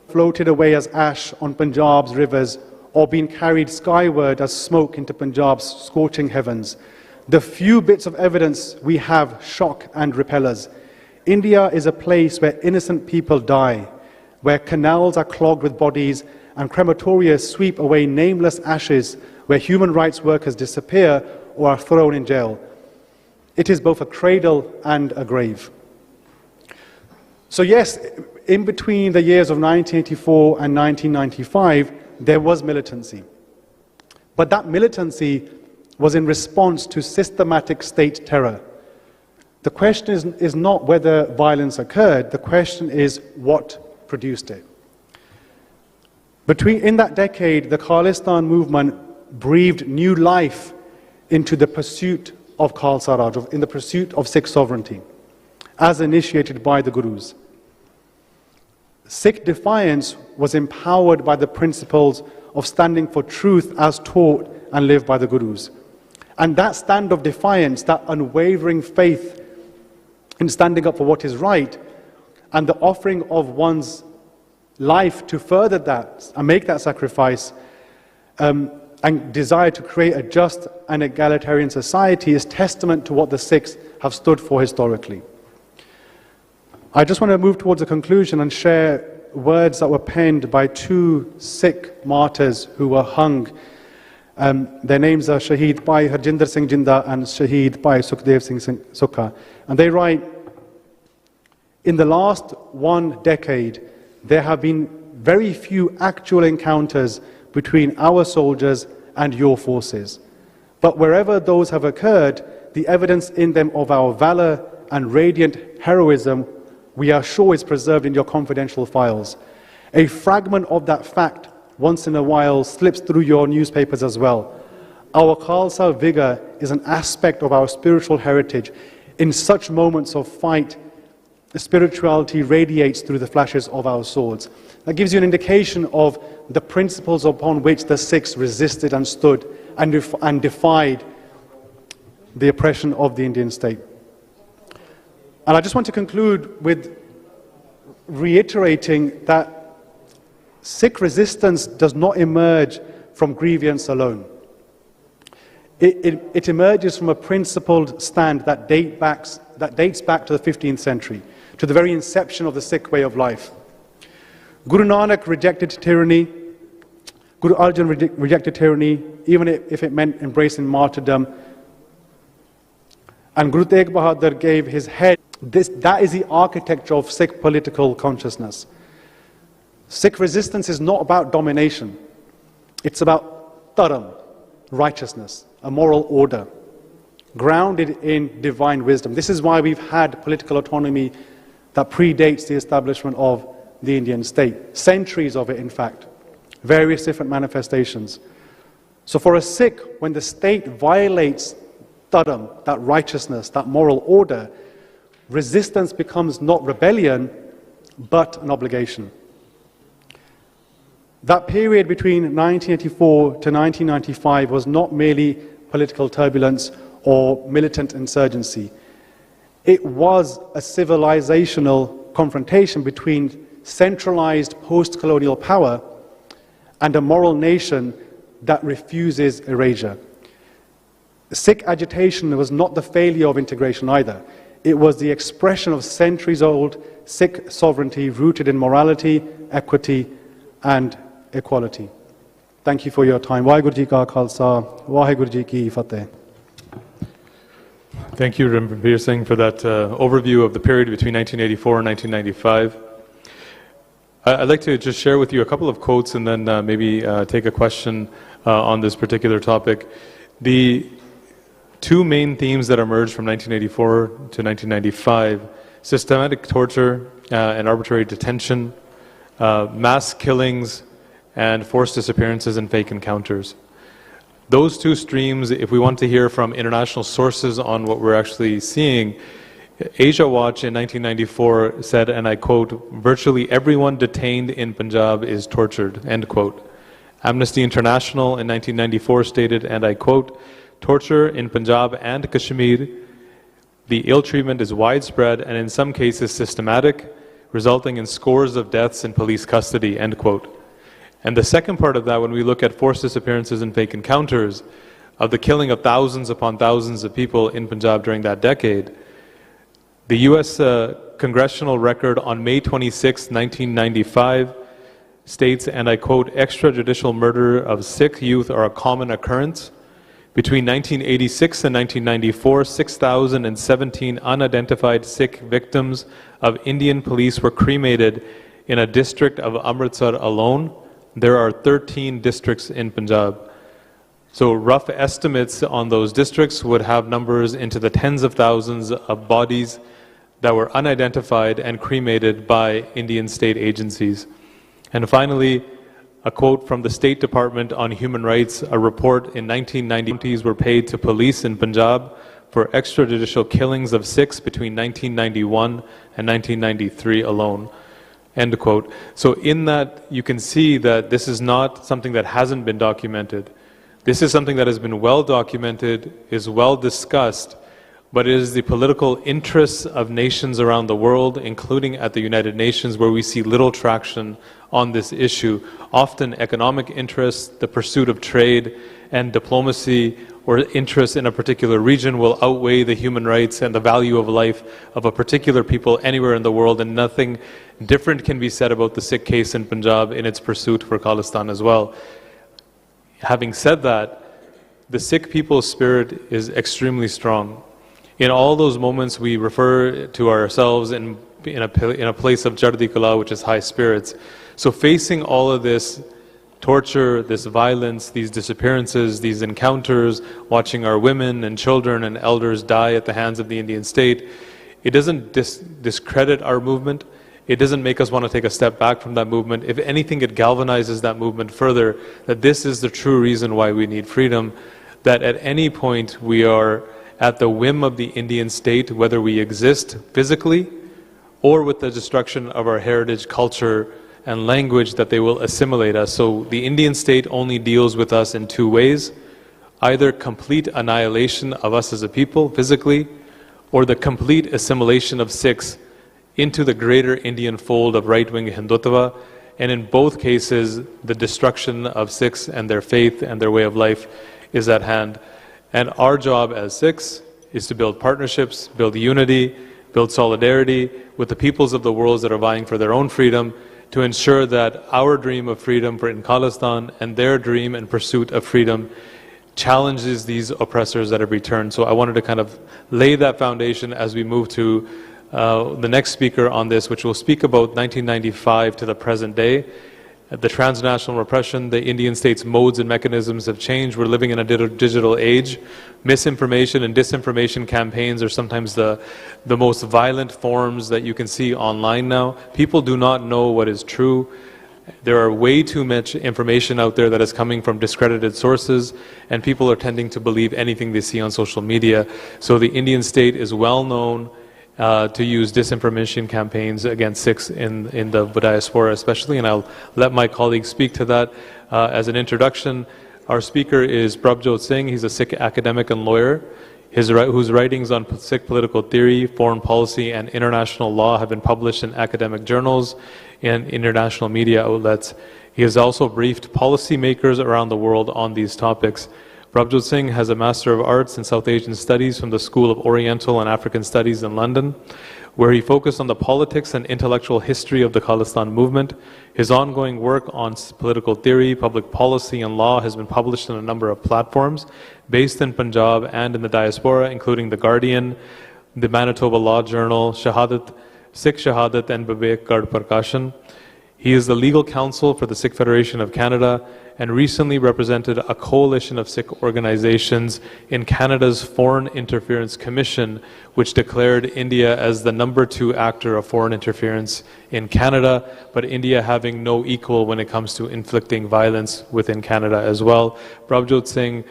Floated away as ash on Punjab's rivers or been carried skyward as smoke into Punjab's scorching heavens. The few bits of evidence we have shock and repel us. India is a place where innocent people die, where canals are clogged with bodies and crematoria sweep away nameless ashes, where human rights workers disappear or are thrown in jail. It is both a cradle and a grave. So yes, in between the years of 1984 and 1995, there was militancy. But that militancy was in response to systematic state terror. The question is not whether violence occurred, the question is what produced it. In that decade, the Khalistan movement breathed new life into the pursuit of Khalsa Raj, in the pursuit of Sikh sovereignty, as initiated by the Gurus. Sikh defiance was empowered by the principles of standing for truth as taught and lived by the Gurus. And that stand of defiance, that unwavering faith in standing up for what is right, and the offering of one's life to further that and make that sacrifice, and desire to create a just and egalitarian society is testament to what the Sikhs have stood for historically. I just want to move towards a conclusion and share words that were penned by two Sikh martyrs who were hung. Their names are Shaheed Bhai Harjinder Singh Jinda and Shaheed Bhai Sukhdev Singh Sukha. And they write, in the last 1 decade, there have been very few actual encounters between our soldiers and your forces. But wherever those have occurred, the evidence in them of our valor and radiant heroism, we are sure is preserved in your confidential files. A fragment of that fact once in a while slips through your newspapers as well. Our Khalsa vigor is an aspect of our spiritual heritage. In such moments of fight, the spirituality radiates through the flashes of our swords. That gives you an indication of the principles upon which the Sikhs resisted and stood and defied the oppression of the Indian state. And I just want to conclude with reiterating that Sikh resistance does not emerge from grievance alone. It emerges from a principled stand that dates back to the 15th century, to the very inception of the Sikh way of life. Guru Nanak rejected tyranny, Guru Arjan rejected tyranny, even if it meant embracing martyrdom. And Guru Tegh Bahadur gave his head. That is the architecture of Sikh political consciousness. Sikh resistance is not about domination. It's about dharam, righteousness, a moral order, grounded in divine wisdom. This is why we've had political autonomy that predates the establishment of the Indian state. Centuries of it, in fact. Various different manifestations. So for a Sikh, when the state violates dharam, that righteousness, that moral order, resistance becomes not rebellion, but an obligation. That period between 1984 to 1995 was not merely political turbulence or militant insurgency. It was a civilizational confrontation between centralized post-colonial power and a moral nation that refuses erasure. Sikh agitation was not the failure of integration either. It was the expression of centuries-old Sikh sovereignty rooted in morality, equity, and equality. Thank you for your time. Waheguru Ji Ka Khalsa, Waheguru Ji Ki Fateh. Thank you, Rambir Singh, for that overview of the period between 1984 and 1995. I'd like to just share with you a couple of quotes and then maybe take a question on this particular topic. The two main themes that emerged from 1984 to 1995, systematic torture and arbitrary detention, mass killings, and forced disappearances and fake encounters. Those two streams, if we want to hear from international sources on what we're actually seeing, Asia Watch in 1994 said, and I quote, "Virtually everyone detained in Punjab is tortured," end quote. Amnesty International in 1994 stated, and I quote, "Torture in Punjab and Kashmir, the ill treatment is widespread and in some cases systematic, resulting in scores of deaths in police custody," end quote. And the second part of that, when we look at forced disappearances and fake encounters, of the killing of thousands upon thousands of people in Punjab during that decade, the US congressional record on May 26, 1995 states, and I quote, "Extrajudicial murder of Sikh youth are a common occurrence. Between 1986 and 1994, 6,017 unidentified Sikh victims of Indian police were cremated in a district of Amritsar alone. There are 13 districts in Punjab." So rough estimates on those districts would have numbers into the tens of thousands of bodies that were unidentified and cremated by Indian state agencies. And finally, a quote from the State Department on Human Rights, a report in 1990s were paid to police in Punjab for extrajudicial killings of Sikhs between 1991 and 1993 alone. End quote. So in that, you can see that this is not something that hasn't been documented. This is something that has been well documented, is well discussed, but it is the political interests of nations around the world, including at the United Nations, where we see little traction on this issue. Often economic interests, the pursuit of trade and diplomacy or interest in a particular region will outweigh the human rights and the value of life of a particular people anywhere in the world, and nothing different can be said about the Sikh case in Punjab in its pursuit for Khalistan as well. Having said that, the Sikh people's spirit is extremely strong. In all those moments, we refer to ourselves in a place of Chardi Kala, which is high spirits. So facing all of this torture, this violence, these disappearances, these encounters, watching our women and children and elders die at the hands of the Indian state, it doesn't discredit our movement. It doesn't make us want to take a step back from that movement. If anything, it galvanizes that movement further, that this is the true reason why we need freedom, that at any point we are at the whim of the Indian state, whether we exist physically or with the destruction of our heritage, culture, and language, that they will assimilate us. So the Indian state only deals with us in two ways: either complete annihilation of us as a people physically, or the complete assimilation of Sikhs into the greater Indian fold of right-wing Hindutva. And in both cases, the destruction of Sikhs and their faith and their way of life is at hand. And our job as Sikhs is to build partnerships, build unity, build solidarity with the peoples of the world that are vying for their own freedom, to ensure that our dream of freedom for in Khalistan and their dream and pursuit of freedom challenges these oppressors that have returned. So I wanted to kind of lay that foundation as we move to the next speaker on this, which will speak about 1995 to the present day. The transnational repression, the Indian state's modes and mechanisms have changed. We're living in a digital age. Misinformation and disinformation campaigns are sometimes the most violent forms that you can see online now. People do not know what is true. There are way too much information out there that is coming from discredited sources, and people are tending to believe anything they see on social media. So the Indian state is well known to use disinformation campaigns against Sikhs in the diaspora especially, and I'll let my colleagues speak to that. As an introduction, our speaker is Prabjot Singh. He's a Sikh academic and lawyer, whose writings on Sikh political theory, foreign policy, and international law have been published in academic journals and international media outlets. He has also briefed policymakers around the world on these topics. Prabjot Singh has a Master of Arts in South Asian Studies from the School of Oriental and African Studies in London, where he focused on the politics and intellectual history of the Khalistan movement. His ongoing work on political theory, public policy, and law has been published on a number of platforms based in Punjab and in the diaspora, including The Guardian, the Manitoba Law Journal, Shahadat, Sikh Shahadat, and Vivek Gad Prakashan. He is the legal counsel for the Sikh Federation of Canada and recently represented a coalition of Sikh organizations in Canada's Foreign Interference Commission, which declared India as the #2 actor of foreign interference in Canada, but India having no equal when it comes to inflicting violence within Canada as well. Prabjot Singh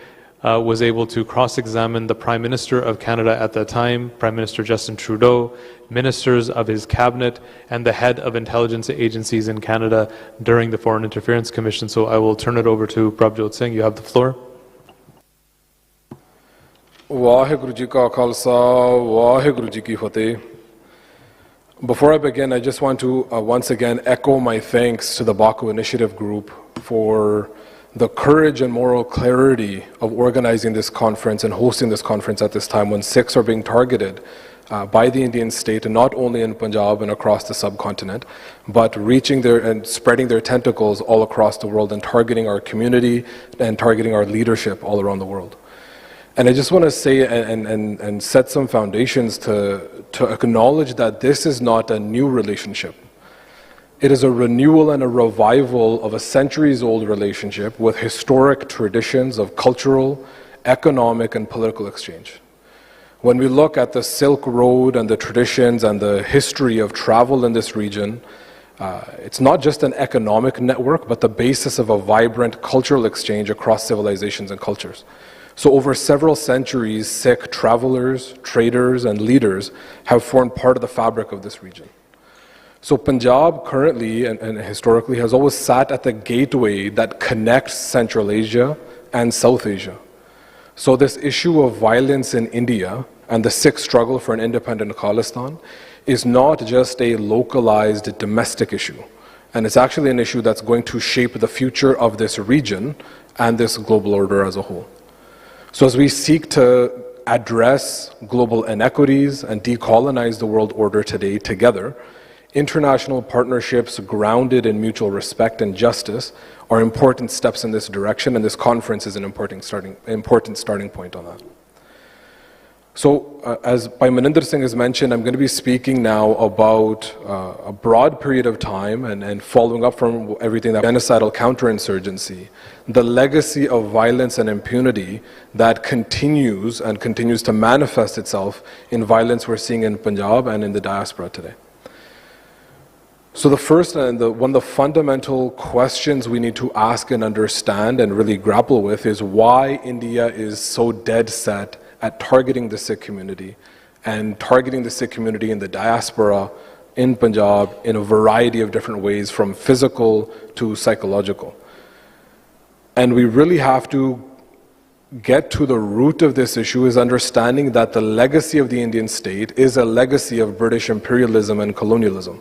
was able to cross-examine the Prime Minister of Canada at that time, Prime Minister Justin Trudeau, ministers of his cabinet, and the head of intelligence agencies in Canada during the Foreign Interference Commission. So I will turn it over to Prabjot Singh. You have the floor. Vaheguru Ji Ka Khalsa, Vaheguru Ji Ki Fateh. Before I begin, I just want to once again echo my thanks to the Baku Initiative Group for the courage and moral clarity of organizing this conference and hosting this conference at this time when Sikhs are being targeted by the Indian state, not only in Punjab and across the subcontinent, but reaching their and spreading their tentacles all across the world and targeting our community and targeting our leadership all around the world. And I just want to say and set some foundations to acknowledge that this is not a new relationship. It is a renewal and a revival of a centuries-old relationship with historic traditions of cultural, economic, and political exchange. When we look at the Silk Road and the traditions and the history of travel in this region, it's not just an economic network, but the basis of a vibrant cultural exchange across civilizations and cultures. So over several centuries, Sikh travelers, traders, and leaders have formed part of the fabric of this region. So Punjab currently and historically has always sat at the gateway that connects Central Asia and South Asia. So this issue of violence in India and the Sikh struggle for an independent Khalistan is not just a localized domestic issue. And it's actually an issue that's going to shape the future of this region and this global order as a whole. So as we seek to address global inequities and decolonize the world order today together, international partnerships grounded in mutual respect and justice are important steps in this direction, and this conference is an important starting point on that. So, as Bhai Maninder Singh has mentioned, I'm going to be speaking now about a broad period of time and following up from everything that genocidal counterinsurgency, the legacy of violence and impunity that continues to manifest itself in violence we're seeing in Punjab and in the diaspora today. So the first and one of the fundamental questions we need to ask and understand and really grapple with is why India is so dead set at targeting the Sikh community and targeting the Sikh community in the diaspora, in Punjab, in a variety of different ways, from physical to psychological. And we really have to get to the root of this issue, is understanding that the legacy of the Indian state is a legacy of British imperialism and colonialism.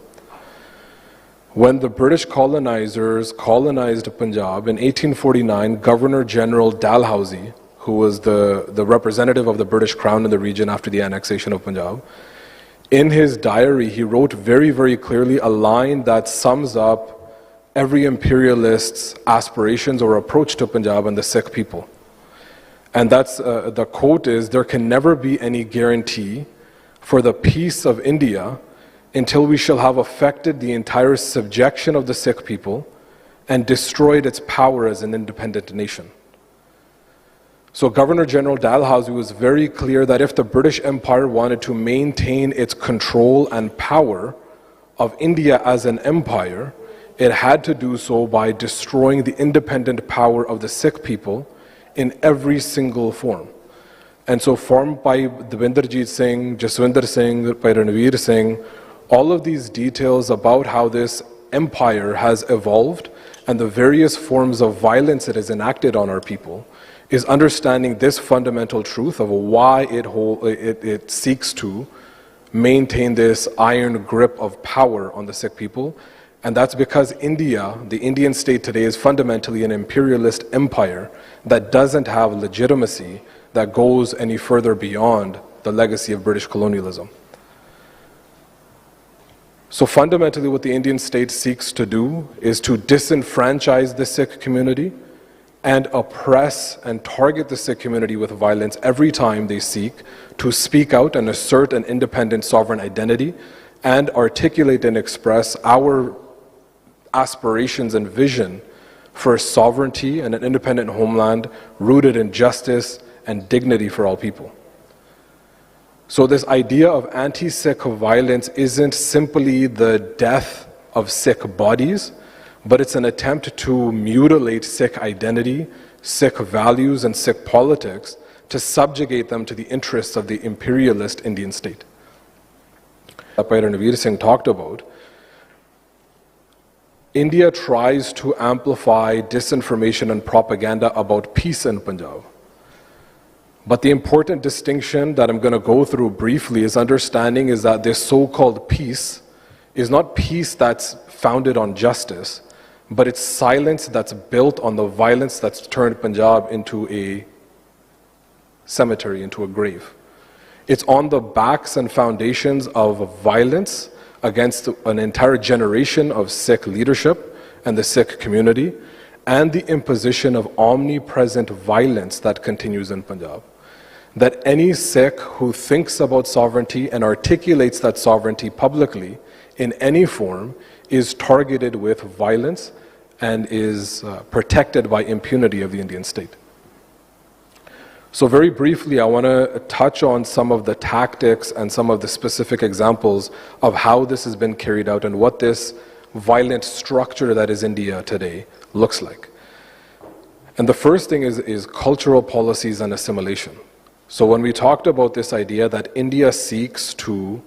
When the British colonizers colonized Punjab in 1849, Governor-General Dalhousie, who was the representative of the British Crown in the region after the annexation of Punjab, in his diary he wrote very, very clearly a line that sums up every imperialist's aspirations or approach to Punjab and the Sikh people. And that's, the quote is, "There can never be any guarantee for the peace of India until we shall have effected the entire subjection of the Sikh people and destroyed its power as an independent nation." So Governor-General Dalhousie was very clear that if the British Empire wanted to maintain its control and power of India as an empire, it had to do so by destroying the independent power of the Sikh people in every single form. And so formed by Devinderjeet Singh, Jaswinder Singh, by Ranveer Singh, all of these details about how this empire has evolved and the various forms of violence it has enacted on our people is understanding this fundamental truth of why it seeks to maintain this iron grip of power on the Sikh people. And that's because India, the Indian state today, is fundamentally an imperialist empire that doesn't have legitimacy that goes any further beyond the legacy of British colonialism. So fundamentally what the Indian state seeks to do is to disenfranchise the Sikh community and oppress and target the Sikh community with violence every time they seek to speak out and assert an independent sovereign identity and articulate and express our aspirations and vision for sovereignty and an independent homeland rooted in justice and dignity for all people. So this idea of anti-Sikh violence isn't simply the death of Sikh bodies, but it's an attempt to mutilate Sikh identity, Sikh values, and Sikh politics to subjugate them to the interests of the imperialist Indian state. That Ranveer Singh talked about, India tries to amplify disinformation and propaganda about peace in Punjab. But the important distinction that I'm going to go through briefly is understanding is that this so-called peace is not peace that's founded on justice. but it's silence that's built on the violence that's turned Punjab into a cemetery, into a grave. It's on the backs and foundations of violence against an entire generation of Sikh leadership and the Sikh community, and the imposition of omnipresent violence that continues in Punjab. That any Sikh who thinks about sovereignty and articulates that sovereignty publicly in any form is targeted with violence and is protected by impunity of the Indian state. So very briefly, I want to touch on some of the tactics and some of the specific examples of how this has been carried out and what this violent structure that is India today looks like. And the first thing is cultural policies and assimilation. So when we talked about this idea that India seeks to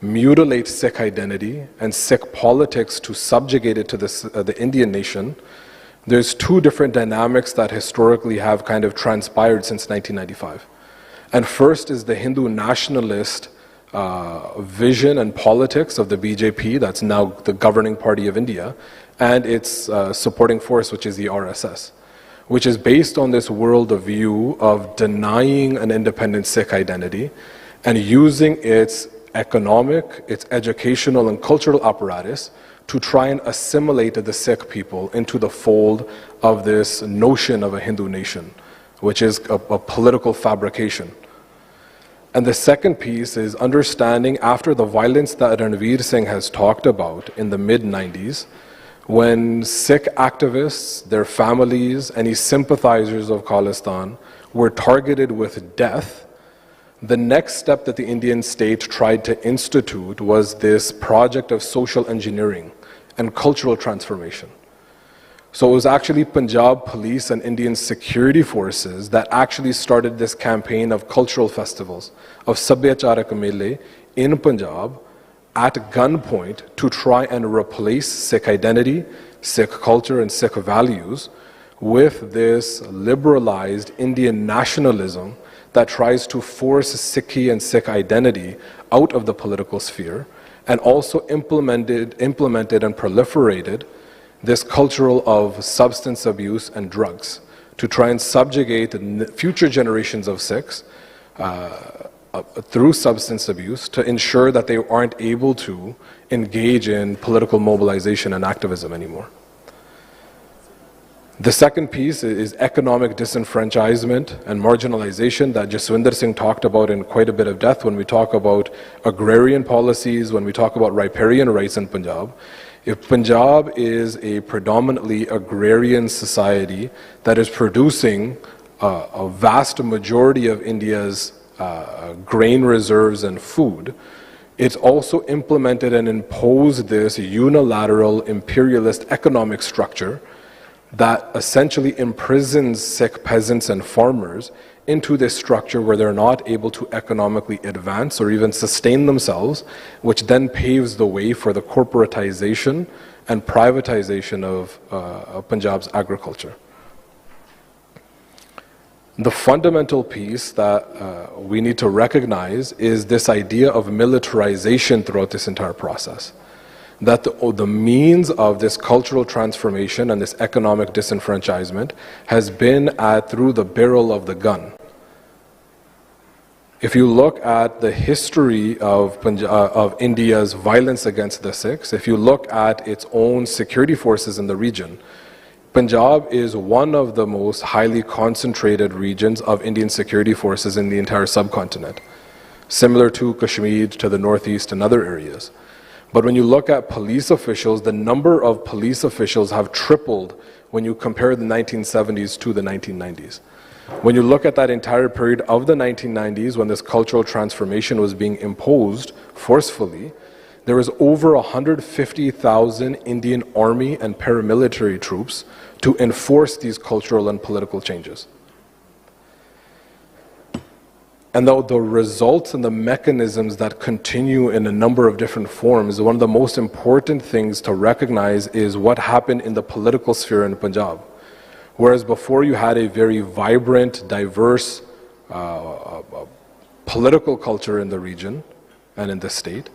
mutilate Sikh identity and Sikh politics to subjugate it to the Indian nation, there's two different dynamics that historically have kind of transpired since 1995. And first is the Hindu nationalist vision and politics of the BJP, that's now the governing party of India, and its supporting force, which is the RSS, which is based on this worldview of denying an independent Sikh identity and using its economic, its educational and cultural apparatus to try and assimilate the Sikh people into the fold of this notion of a Hindu nation, which is a political fabrication. And the second piece is understanding, after the violence that Ranveer Singh has talked about in the mid-90s, when Sikh activists, their families, any sympathizers of Khalistan were targeted with death, the next step that the Indian state tried to institute was this project of social engineering and cultural transformation. So it was actually Punjab police and Indian security forces that actually started this campaign of cultural festivals, of Sabyacharak Mele in Punjab at gunpoint to try and replace Sikh identity, Sikh culture and Sikh values with this liberalized Indian nationalism that tries to force Sikhi and Sikh identity out of the political sphere, and also implemented and proliferated this cultural of substance abuse and drugs to try and subjugate future generations of Sikhs through substance abuse to ensure that they aren't able to engage in political mobilization and activism anymore. The second piece is economic disenfranchisement and marginalization that Jaswinder Singh talked about in quite a bit of depth when we talk about agrarian policies, when we talk about riparian rights in Punjab. If Punjab is a predominantly agrarian society that is producing a vast majority of India's grain reserves and food, it's also implemented and imposed this unilateral imperialist economic structure that essentially imprisons Sikh peasants and farmers into this structure where they're not able to economically advance or even sustain themselves, which then paves the way for the corporatization and privatization of Punjab's agriculture. The fundamental piece that we need to recognize is this idea of militarization throughout this entire process. That the means of this cultural transformation and this economic disenfranchisement has been through the barrel of the gun. If you look at the history of India's violence against the Sikhs, if you look at its own security forces in the region, Punjab is one of the most highly concentrated regions of Indian security forces in the entire subcontinent, similar to Kashmir, to the northeast and other areas. But when you look at police officials, the number of police officials have tripled when you compare the 1970s to the 1990s. When you look at that entire period of the 1990s, when this cultural transformation was being imposed forcefully, there was over 150,000 Indian army and paramilitary troops to enforce these cultural and political changes. And the results and the mechanisms that continue in a number of different forms, one of the most important things to recognize is what happened in the political sphere in Punjab. Whereas before you had a very vibrant, diverse political culture in the region and in the state,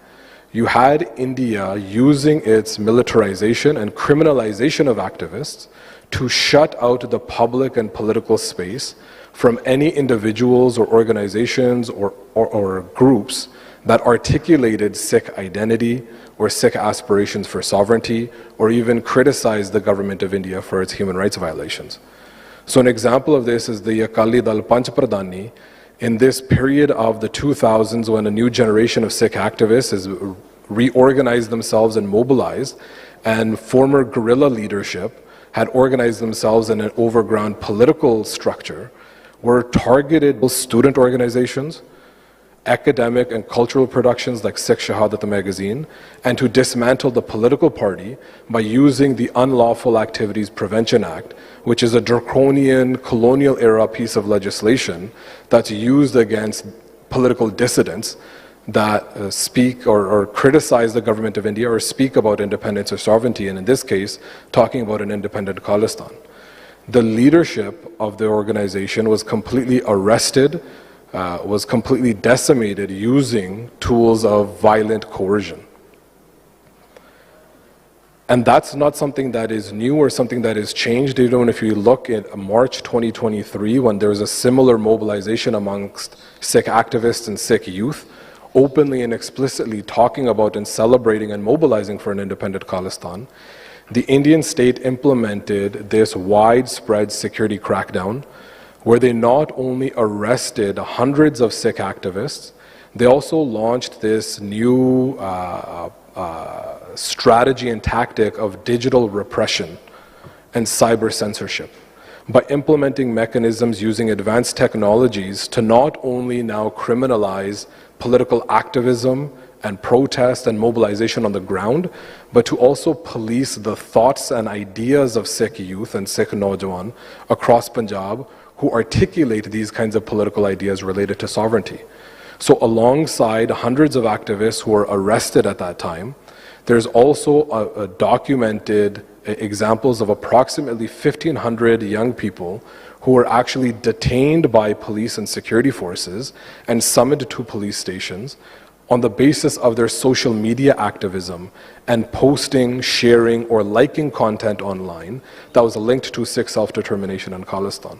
you had India using its militarization and criminalization of activists to shut out the public and political space from any individuals or organizations or groups that articulated Sikh identity or Sikh aspirations for sovereignty, or even criticized the government of India for its human rights violations. So an example of this is the Akali Dal Panch Pradhani. In this period of the 2000s, when a new generation of Sikh activists has reorganized themselves and mobilized, and former guerrilla leadership had organized themselves in an overground political structure, were targeted student organizations, academic and cultural productions like Sikh Shahadat magazine, and to dismantle the political party by using the Unlawful Activities Prevention Act, which is a draconian colonial era piece of legislation that's used against political dissidents that speak or criticize the government of India or speak about independence or sovereignty, and in this case, talking about an independent Khalistan. The leadership of the organization was completely arrested, was completely decimated using tools of violent coercion. And that's not something that is new or something that is changed. Even if you look at March 2023, when there was a similar mobilization amongst Sikh activists and Sikh youth, openly and explicitly talking about and celebrating and mobilizing for an independent Khalistan, the Indian state implemented this widespread security crackdown where they not only arrested hundreds of Sikh activists, they also launched this new strategy and tactic of digital repression and cyber censorship by implementing mechanisms using advanced technologies to not only now criminalize political activism and protest and mobilization on the ground, but to also police the thoughts and ideas of Sikh youth and Sikh Naujawan across Punjab who articulate these kinds of political ideas related to sovereignty. So alongside hundreds of activists who were arrested at that time, there's also a documented examples of approximately 1,500 young people who were actually detained by police and security forces and summoned to police stations on the basis of their social media activism and posting, sharing, or liking content online that was linked to Sikh self-determination and Khalistan.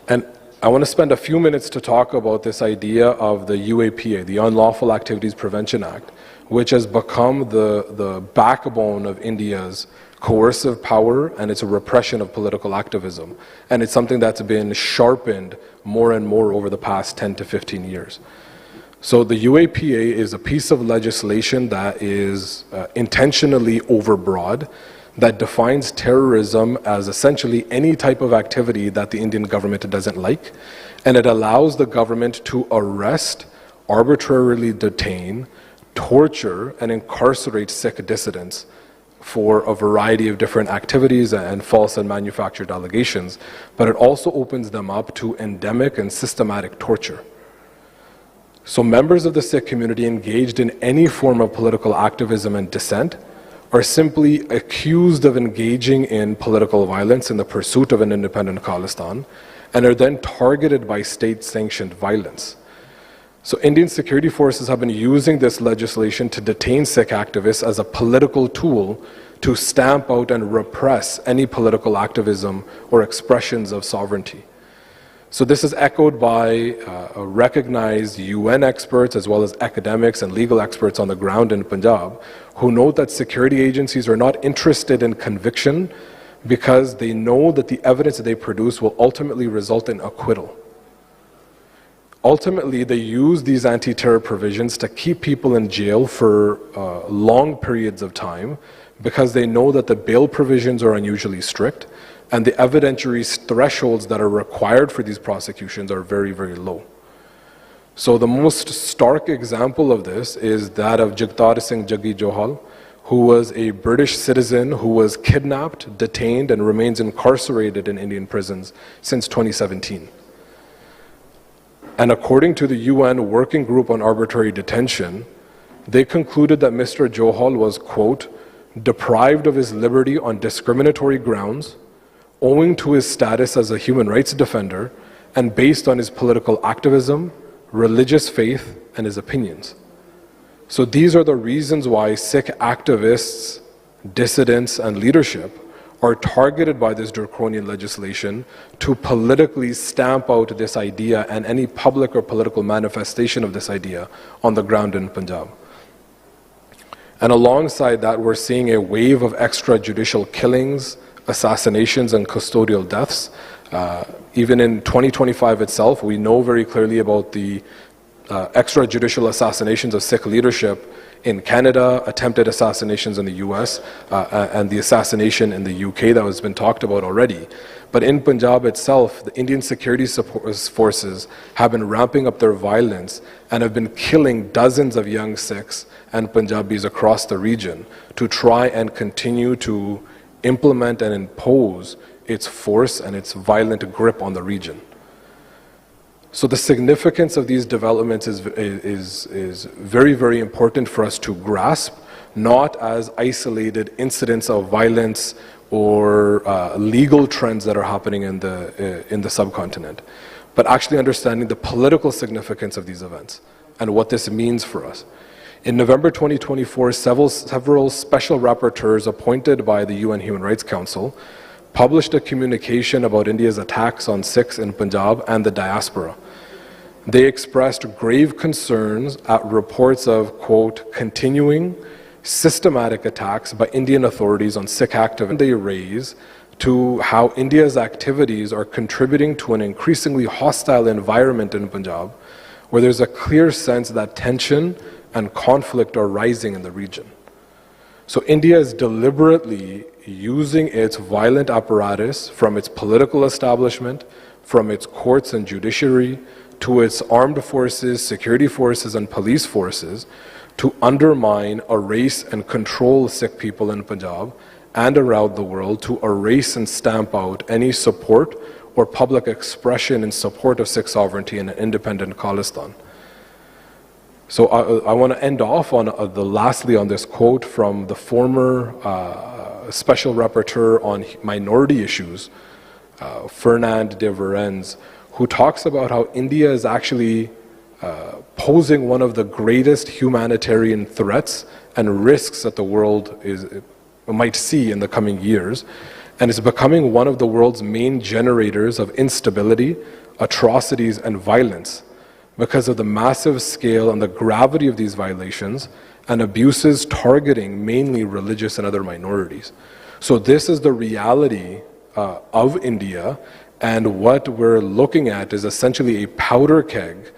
And I want to spend a few minutes to talk about this idea of the UAPA, the Unlawful Activities Prevention Act, which has become the backbone of India's coercive power and its repression of political activism. And it's something that's been sharpened more and more over the past 10 to 15 years. So the UAPA is a piece of legislation that is intentionally overbroad, that defines terrorism as essentially any type of activity that the Indian government doesn't like, and it allows the government to arrest, arbitrarily detain, torture, and incarcerate Sikh dissidents for a variety of different activities and false and manufactured allegations, but it also opens them up to endemic and systematic torture. So members of the Sikh community engaged in any form of political activism and dissent are simply accused of engaging in political violence in the pursuit of an independent Khalistan, and are then targeted by state-sanctioned violence. So Indian security forces have been using this legislation to detain Sikh activists as a political tool to stamp out and repress any political activism or expressions of sovereignty. So this is echoed by recognized UN experts as well as academics and legal experts on the ground in Punjab who note that security agencies are not interested in conviction because they know that the evidence that they produce will ultimately result in acquittal. Ultimately, they use these anti-terror provisions to keep people in jail for long periods of time because they know that the bail provisions are unusually strict and the evidentiary thresholds that are required for these prosecutions are very, very low. So the most stark example of this is that of Jagtar Singh Jaggi Johal, who was a British citizen who was kidnapped, detained, and remains incarcerated in Indian prisons since 2017. And according to the UN Working Group on Arbitrary Detention, they concluded that Mr. Johal was, quote, deprived of his liberty on discriminatory grounds, owing to his status as a human rights defender and based on his political activism, religious faith, and his opinions. So these are the reasons why Sikh activists, dissidents, and leadership are targeted by this draconian legislation to politically stamp out this idea and any public or political manifestation of this idea on the ground in Punjab. And alongside that, we're seeing a wave of extrajudicial killings, assassinations, and custodial deaths. Even in 2025 itself, we know very clearly about the extrajudicial assassinations of Sikh leadership in Canada, attempted assassinations in the US, and the assassination in the UK that has been talked about already. But in Punjab itself, the Indian security forces have been ramping up their violence and have been killing dozens of young Sikhs and Punjabis across the region to try and continue to implement and impose its force and its violent grip on the region. So the significance of these developments is very, very important for us to grasp, not as isolated incidents of violence or legal trends that are happening in the subcontinent, but actually understanding the political significance of these events and what this means for us. In November 2024, several special rapporteurs appointed by the UN Human Rights Council published a communication about India's attacks on Sikhs in Punjab and the diaspora. They expressed grave concerns at reports of, quote, continuing systematic attacks by Indian authorities on Sikh activists. They raise to how India's activities are contributing to an increasingly hostile environment in Punjab, where there's a clear sense that tension and conflict are rising in the region. So India is deliberately using its violent apparatus, from its political establishment, from its courts and judiciary, to its armed forces, security forces, and police forces, to undermine, erase, and control Sikh people in Punjab and around the world, to erase and stamp out any support or public expression in support of Sikh sovereignty and an independent Khalistan. So I want to end off on lastly on this quote from the former Special Rapporteur on Minority Issues, Fernand de Varennes, who talks about how India is actually posing one of the greatest humanitarian threats and risks that the world might see in the coming years, and is becoming one of the world's main generators of instability, atrocities, and violence, because of the massive scale and the gravity of these violations and abuses targeting mainly religious and other minorities. So this is the reality of India, and what we're looking at is essentially a powder keg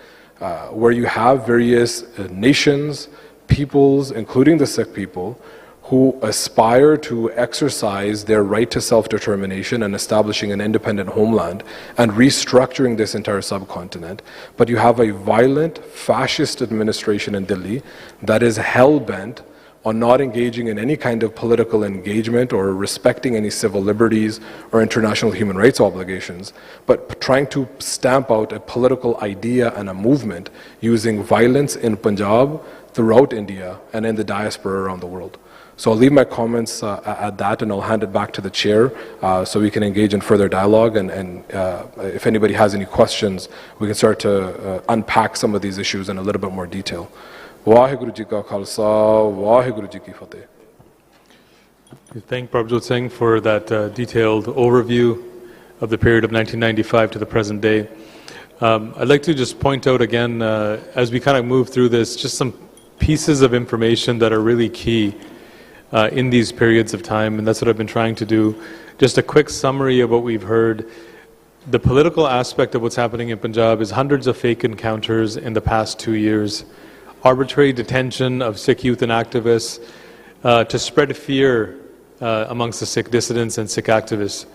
where you have various nations, peoples, including the Sikh people, who aspire to exercise their right to self-determination and establishing an independent homeland and restructuring this entire subcontinent. But you have a violent fascist administration in Delhi that is hell-bent on not engaging in any kind of political engagement or respecting any civil liberties or international human rights obligations, but trying to stamp out a political idea and a movement using violence in Punjab, throughout India, and in the diaspora around the world. So I'll leave my comments at that, and I'll hand it back to the chair so we can engage in further dialogue, and if anybody has any questions, we can start to unpack some of these issues in a little bit more detail. Vaheguru Ji Ka Khalsa, Vaheguru Ji Ki Fateh. We thank Prabhjot Singh for that detailed overview of the period of 1995 to the present day. I'd like to just point out again, as we kind of move through this, just some pieces of information that are really key in these periods of time, and that's what I've been trying to do. Just a quick summary of what we've heard. The political aspect of what's happening in Punjab is hundreds of fake encounters in the past 2 years, arbitrary detention of Sikh youth and activists to spread fear amongst the Sikh dissidents and Sikh activists.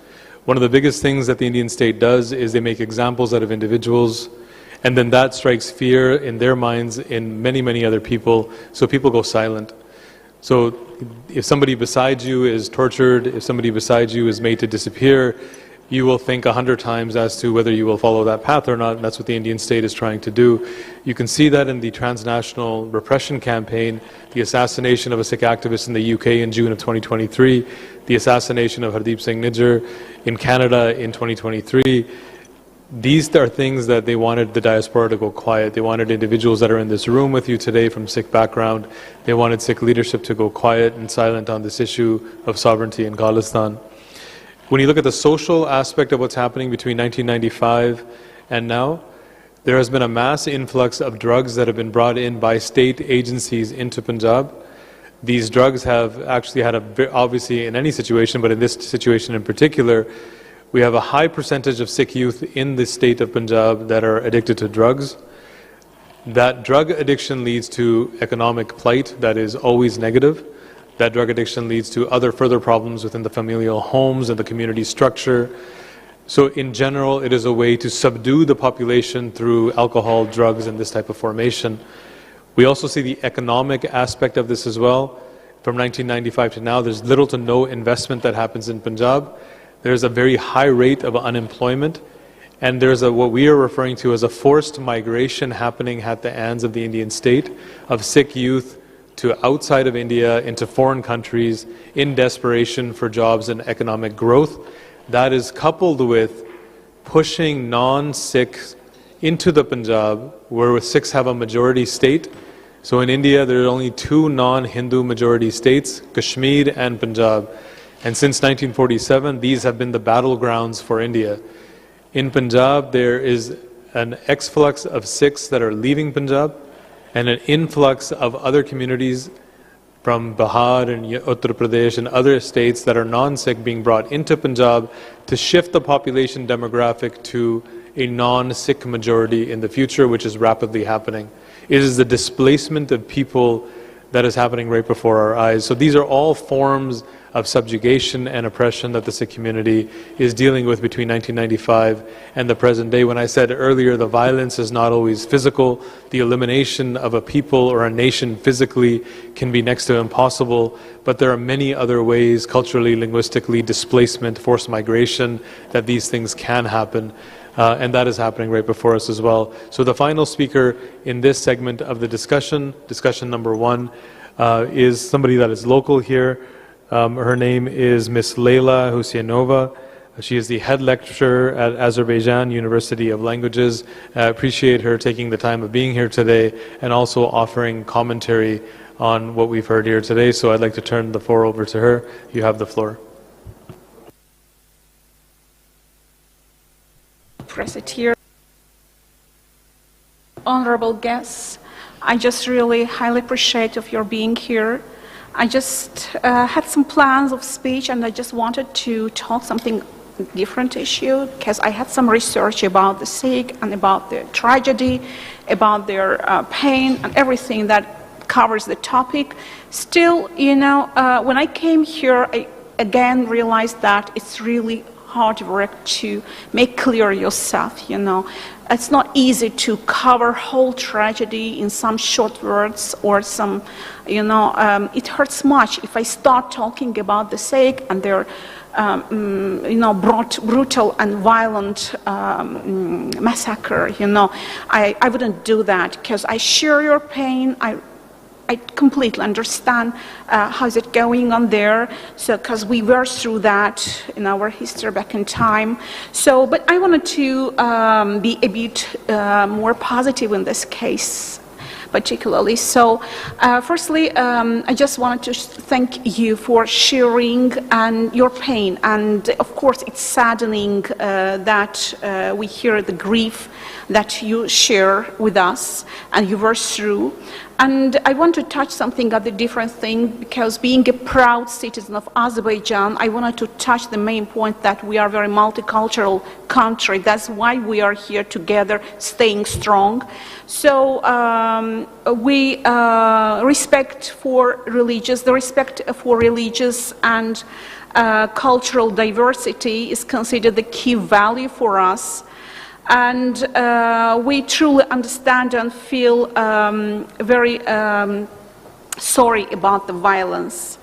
One of the biggest things that the Indian state does is they make examples out of individuals, and then that strikes fear in their minds in many, many other people, so people go silent. So if somebody beside you is tortured, if somebody beside you is made to disappear, you will think 100 times as to whether you will follow that path or not, and that's what the Indian state is trying to do. You can see that in the transnational repression campaign, the assassination of a Sikh activist in the UK in June of 2023, the assassination of Hardeep Singh Nijjar in Canada in 2023. these are things that they wanted the diaspora to go quiet. They wanted individuals that are in this room with you today from Sikh background. They wanted Sikh leadership to go quiet and silent on this issue of sovereignty in Khalistan. When you look at the social aspect of what's happening between 1995 and now, there has been a mass influx of drugs that have been brought in by state agencies into Punjab. These drugs have actually had obviously in any situation, but in this situation in particular, we have a high percentage of Sikh youth in the state of Punjab that are addicted to drugs. That drug addiction leads to economic plight that is always negative. That drug addiction leads to other further problems within the familial homes and the community structure. So in general, it is a way to subdue the population through alcohol, drugs, and this type of formation. We also see the economic aspect of this as well. From 1995 to now, there's little to no investment that happens in Punjab. There's a very high rate of unemployment, and there's what we are referring to as a forced migration happening at the hands of the Indian state of Sikh youth to outside of India into foreign countries in desperation for jobs and economic growth. That is coupled with pushing non-Sikhs into the Punjab, where Sikhs have a majority state. So in India, there are only two non-Hindu majority states, Kashmir and Punjab. And since 1947, these have been the battlegrounds for India. In Punjab, there is an exflux of Sikhs that are leaving Punjab and an influx of other communities from Bihar and Uttar Pradesh and other states that are non-Sikh being brought into Punjab to shift the population demographic to a non-Sikh majority in the future, which is rapidly happening. It is the displacement of people that is happening right before our eyes. So these are all forms of subjugation and oppression that the Sikh community is dealing with between 1995 and the present day. When I said earlier, the violence is not always physical. The elimination of a people or a nation physically can be next to impossible, but there are many other ways, culturally, linguistically, displacement, forced migration, that these things can happen. And that is happening right before us as well. So the final speaker in this segment of the discussion number one, is somebody that is local here. Her name is Miss Leila Husainova. She is the head lecturer at Azerbaijan University of Languages. I appreciate her taking the time of being here today and also offering commentary on what we've heard here today. So I'd like to turn the floor over to her. You have the floor. Present here. Honorable guests, I just really highly appreciate of your being here. I just had some plans of speech and I just wanted to talk something different issue because I had some research about the Sikh and about their tragedy, about their pain and everything that covers the topic. Still, you know, when I came here, I again realized that it's really hard work to make clear yourself, you know. It's not easy to cover whole tragedy in some short words or some, you know, it hurts much if I start talking about the Sikh and their, you know, brutal and violent massacre, you know. I wouldn't do that because I share your pain. I completely understand how is it going on there, so because we were through that in our history back in time. So, but I wanted to be a bit more positive in this case, particularly. So, firstly, I just wanted to thank you for sharing and your pain, and of course, it's saddening that we hear the grief that you share with us and you were through. And I want to touch something at the different thing, because being a proud citizen of Azerbaijan, I wanted to touch the main point that we are a very multicultural country. That's why we are here together, staying strong. So we respect for the respect for religious and cultural diversity is considered the key value for us. And we truly understand and feel very sorry about the violence,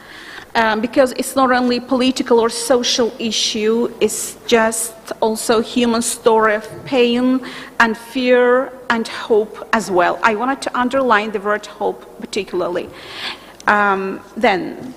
because it's not only political or social issue, it's just also human story of pain and fear and hope as well. I wanted to underline the word hope particularly. Then,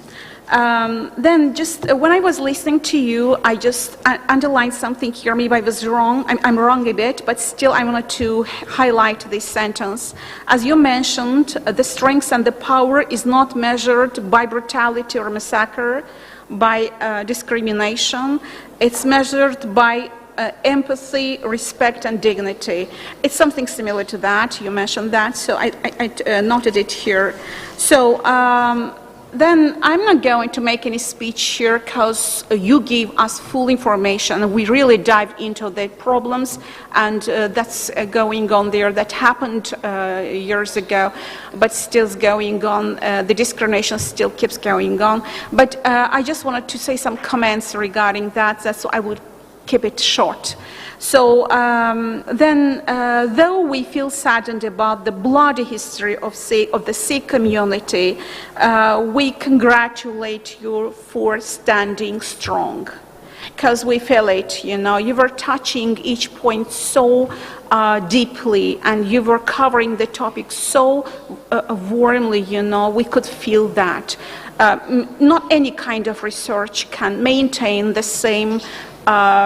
Then just when I was listening to you, I just underlined something here. Maybe I was wrong. I'm wrong a bit, but still I wanted to highlight this sentence. As you mentioned, the strength and the power is not measured by brutality or massacre, by discrimination. It's measured by empathy, respect, and dignity. It's something similar to that. You mentioned that, so I noted it here. So then I'm not going to make any speech here because you gave us full information. We really dive into the problems, and that's going on there. That happened years ago, but still going on. The discrimination still keeps going on. But I just wanted to say some comments regarding that. That's why I would keep it short. So though we feel saddened about the bloody history of the Sikh community, we congratulate you for standing strong, because we feel it. You know, you were touching each point so deeply, and you were covering the topic so warmly. You know, we could feel that. Not any kind of research can maintain the same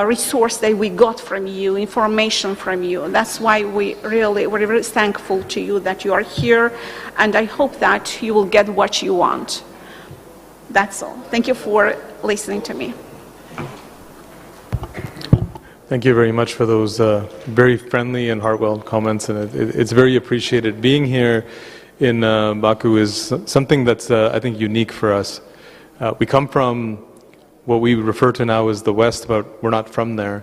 resource that we got from you, information from you. That's why we're really thankful to you that you are here, and I hope that you will get what you want. That's all. Thank you for listening to me. Thank you very much for those very friendly and heartfelt comments, and it's very appreciated. Being here in Baku is something that's, I think, unique for us. We come from what we refer to now as the West, but we're not from there.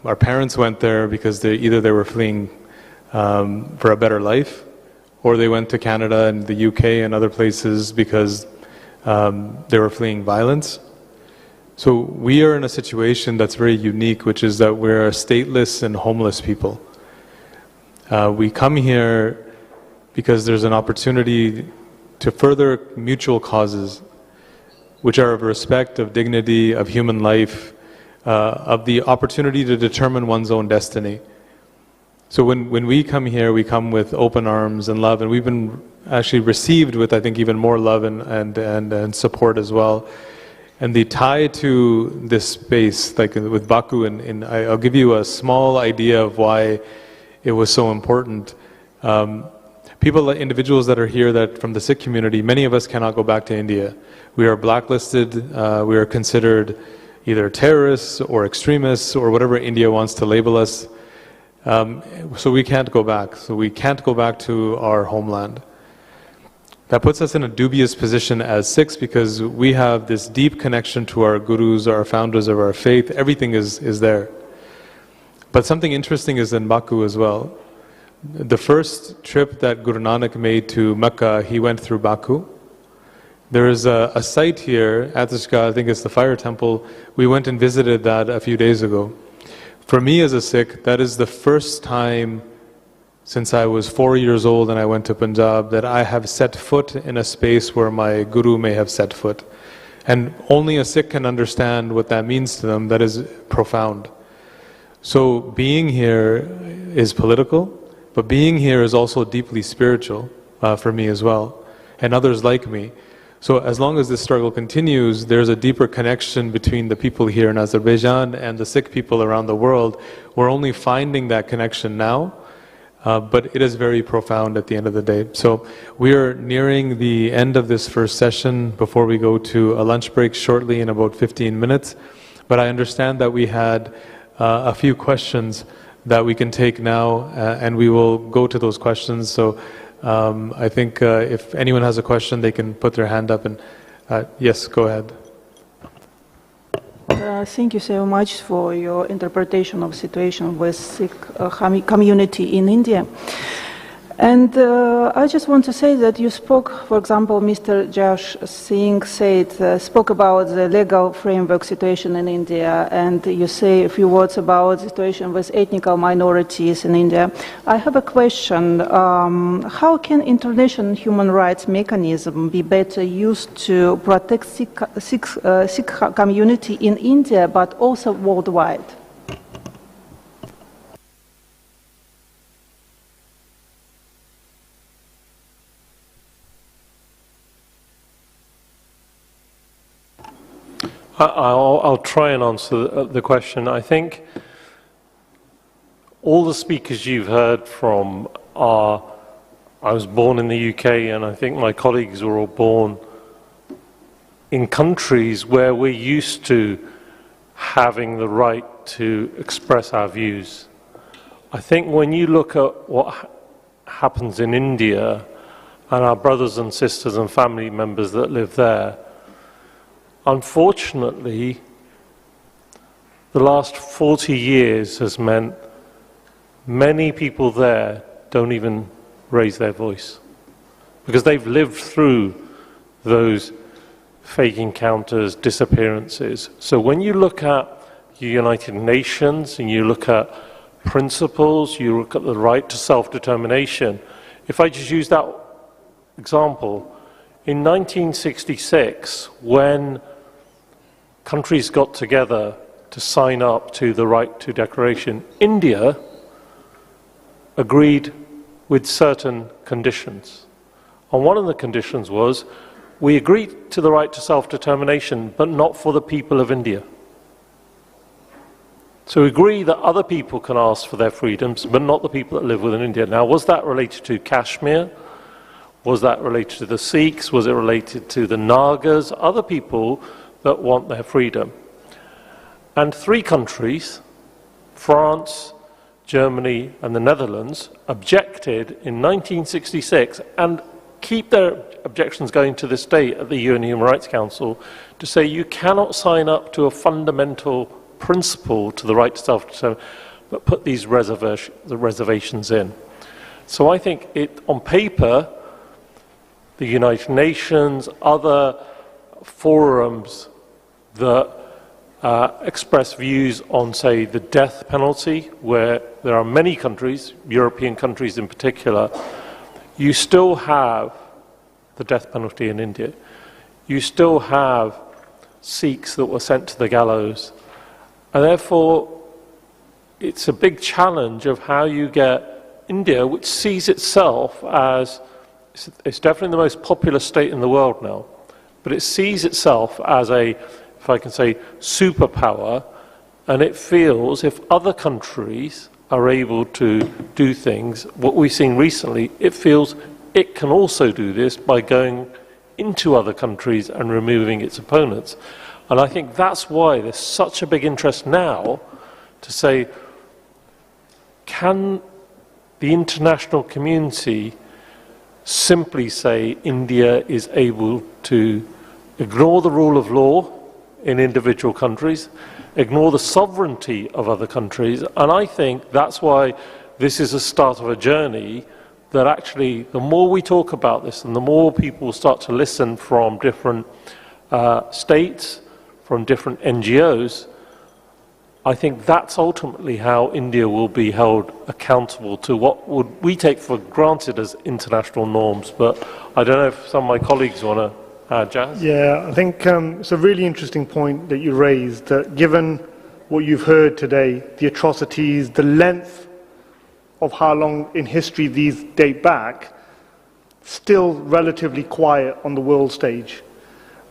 Our parents went there because either they were fleeing for a better life, or they went to Canada and the UK and other places because they were fleeing violence. So we are in a situation that's very unique, which is that we're a stateless and homeless people. We come here because there's an opportunity to further mutual causes, which are of respect, of dignity, of human life, of the opportunity to determine one's own destiny. So when we come here, we come with open arms and love, and we've been actually received with, I think, even more love and support as well. And the tie to this space, like with Baku, and I'll give you a small idea of why it was so important. Individuals that are here that from the Sikh community, many of us cannot go back to India. We are blacklisted, we are considered either terrorists or extremists or whatever India wants to label us. So we can't go back. So we can't go back to our homeland. That puts us in a dubious position as Sikhs because we have this deep connection to our gurus, our founders of our faith. Everything is there. But something interesting is in Baku as well. The first trip that Guru Nanak made to Mecca, he went through Baku. There is a site here, Atishka, I think it's the fire temple. We went and visited that a few days ago. For me as a Sikh, that is the first time since I was 4 years old and I went to Punjab that I have set foot in a space where my Guru may have set foot. And only a Sikh can understand what that means to them. That is profound. So being here is political, but being here is also deeply spiritual for me as well, and others like me. So as long as this struggle continues, there's a deeper connection between the people here in Azerbaijan and the Sikh people around the world. We're only finding that connection now, but it is very profound at the end of the day. So we are nearing the end of this first session before we go to a lunch break shortly in about 15 minutes. But I understand that we had a few questions that we can take now, and we will go to those questions. So I think if anyone has a question, they can put their hand up. And yes, go ahead. Thank you so much for your interpretation of situation with Sikh community in India. And I just want to say that you spoke, for example, Mr. Josh Singh spoke about the legal framework situation in India, and you say a few words about the situation with ethnic minorities in India. I have a question. How can international human rights mechanism be better used to protect Sikh community in India, but also worldwide? I'll try and answer the question. I think all the speakers you've heard from are, I was born in the UK, and I think my colleagues were all born in countries where we're used to having the right to express our views. I think when you look at what happens in India and our brothers and sisters and family members that live there, unfortunately, the last 40 years has meant many people there don't even raise their voice because they've lived through those fake encounters, disappearances. So when you look at the United Nations and you look at principles, you look at the right to self-determination, if I just use that example, in 1966, when countries got together to sign up to the right to declaration, India agreed with certain conditions. And one of the conditions was, we agreed to the right to self-determination, but not for the people of India. So we agree that other people can ask for their freedoms, but not the people that live within India. Now, was that related to Kashmir? Was that related to the Sikhs? Was it related to the Nagas? Other people that want their freedom. And 3 countries, France, Germany, and the Netherlands, objected in 1966 and keep their objections going to this day at the UN Human Rights Council to say you cannot sign up to a fundamental principle to the right to self-determination, but put these reservations in. So I think on paper, the United Nations, other forums that express views on, say, the death penalty, where there are many countries, European countries in particular, you still have the death penalty in India. You still have Sikhs that were sent to the gallows. And therefore, it's a big challenge of how you get India, which sees itself as, it's definitely the most populous state in the world now, but it sees itself as a, if I can say, superpower, and it feels if other countries are able to do things, what we've seen recently, it feels it can also do this by going into other countries and removing its opponents. And I think that's why there's such a big interest now to say, can the international community simply say India is able to ignore the rule of law in individual countries, ignore the sovereignty of other countries? And I think that's why this is a start of a journey that actually, the more we talk about this and the more people start to listen from different states, from different NGOs, I think that's ultimately how India will be held accountable to what would we take for granted as international norms. But I don't know if some of my colleagues want to add, Jazz? Yeah, I think it's a really interesting point that you raised, that given what you've heard today, the atrocities, the length of how long in history these date back, still relatively quiet on the world stage.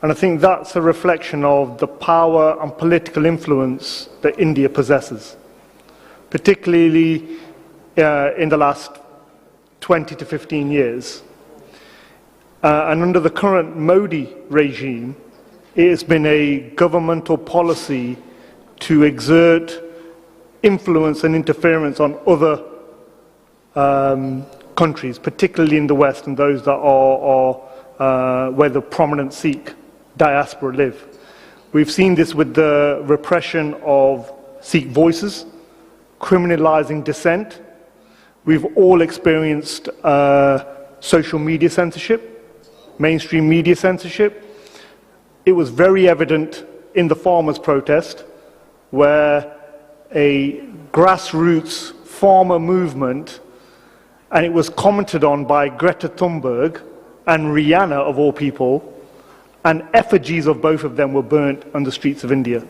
And I think that's a reflection of the power and political influence that India possesses, particularly in the last 20 to 15 years. And under the current Modi regime, it has been a governmental policy to exert influence and interference on other countries, particularly in the West and those that are where the prominent Sikh diaspora live. We've seen this with the repression of Sikh voices, criminalizing dissent. We've all experienced social media censorship, mainstream media censorship. It was very evident in the farmers' protest, where a grassroots farmer movement, and it was commented on by Greta Thunberg and Rihanna, of all people, and effigies of both of them were burnt on the streets of India.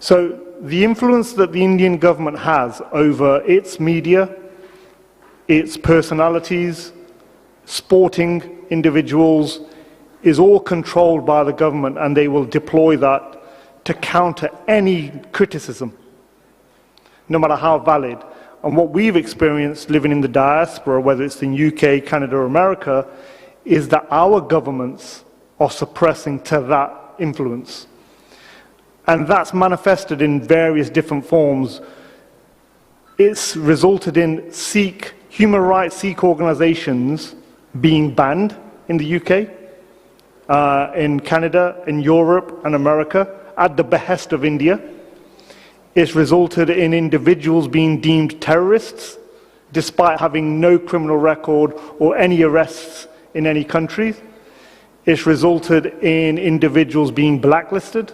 So the influence that the Indian government has over its media, its personalities, sporting individuals, is all controlled by the government, and they will deploy that to counter any criticism, no matter how valid. And what we've experienced living in the diaspora, whether it's in UK, Canada, or America, is that our governments are suppressing to that influence. And that's manifested in various different forms. It's resulted in human rights Sikh organizations being banned in the UK, in Canada, in Europe and America, at the behest of India. It's resulted in individuals being deemed terrorists, despite having no criminal record or any arrests in any country. It's resulted in individuals being blacklisted,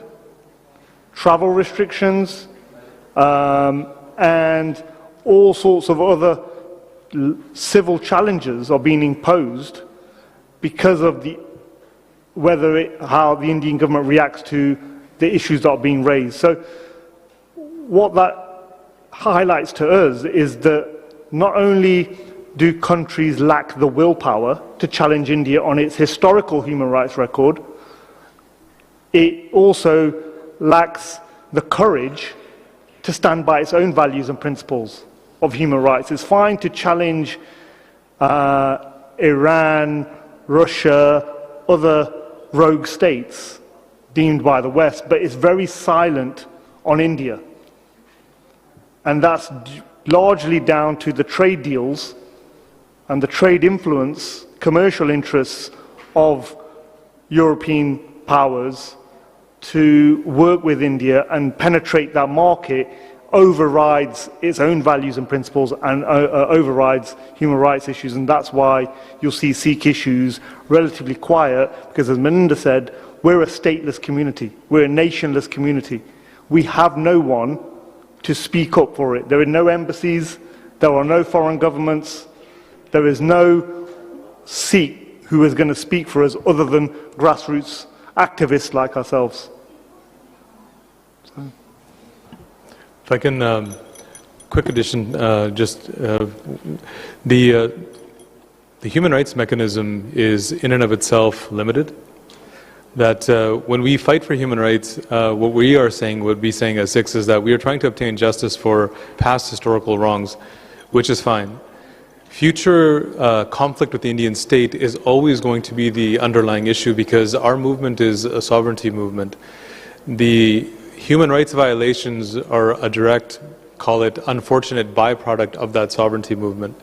travel restrictions, and all sorts of other civil challenges are being imposed because of how the Indian government reacts to the issues that are being raised. So what that highlights to us is that not only do countries lack the willpower to challenge India on its historical human rights record, it also lacks the courage to stand by its own values and principles of human rights. It's fine to challenge Iran, Russia, other rogue states deemed by the West, but it's very silent on India. And that's largely down to the trade deals and the trade influence, commercial interests of European powers to work with India and penetrate that market overrides its own values and principles and overrides human rights issues. And that's why you'll see Sikh issues relatively quiet, because as Melinda said, we're a stateless community. We're a nationless community. We have no one to speak up for it. There are no embassies, there are no foreign governments, there is no Sikh who is going to speak for us other than grassroots activists like ourselves. If I can, quick addition, the human rights mechanism is in and of itself limited. That when we fight for human rights, what we are saying, would be saying as Sikhs, is that we are trying to obtain justice for past historical wrongs, which is fine. Future conflict with the Indian state is always going to be the underlying issue, because our movement is a sovereignty movement. The human rights violations are a direct, call it unfortunate byproduct of that sovereignty movement.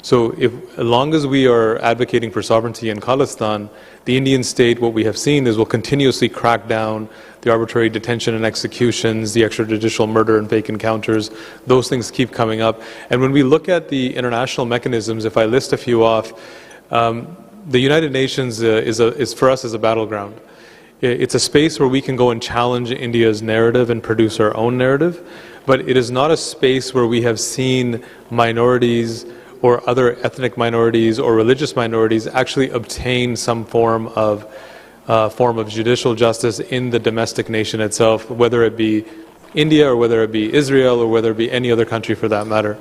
So as long as we are advocating for sovereignty in Khalistan, the Indian state, what we have seen is, will continuously crack down the arbitrary detention and executions, the extrajudicial murder and fake encounters. Those things keep coming up. And when we look at the international mechanisms, if I list a few off, the United Nations is for us is a battleground. It's a space where we can go and challenge India's narrative and produce our own narrative, but it is not a space where we have seen minorities or other ethnic minorities or religious minorities actually obtain some form of judicial justice in the domestic nation itself, whether it be India or whether it be Israel or whether it be any other country for that matter.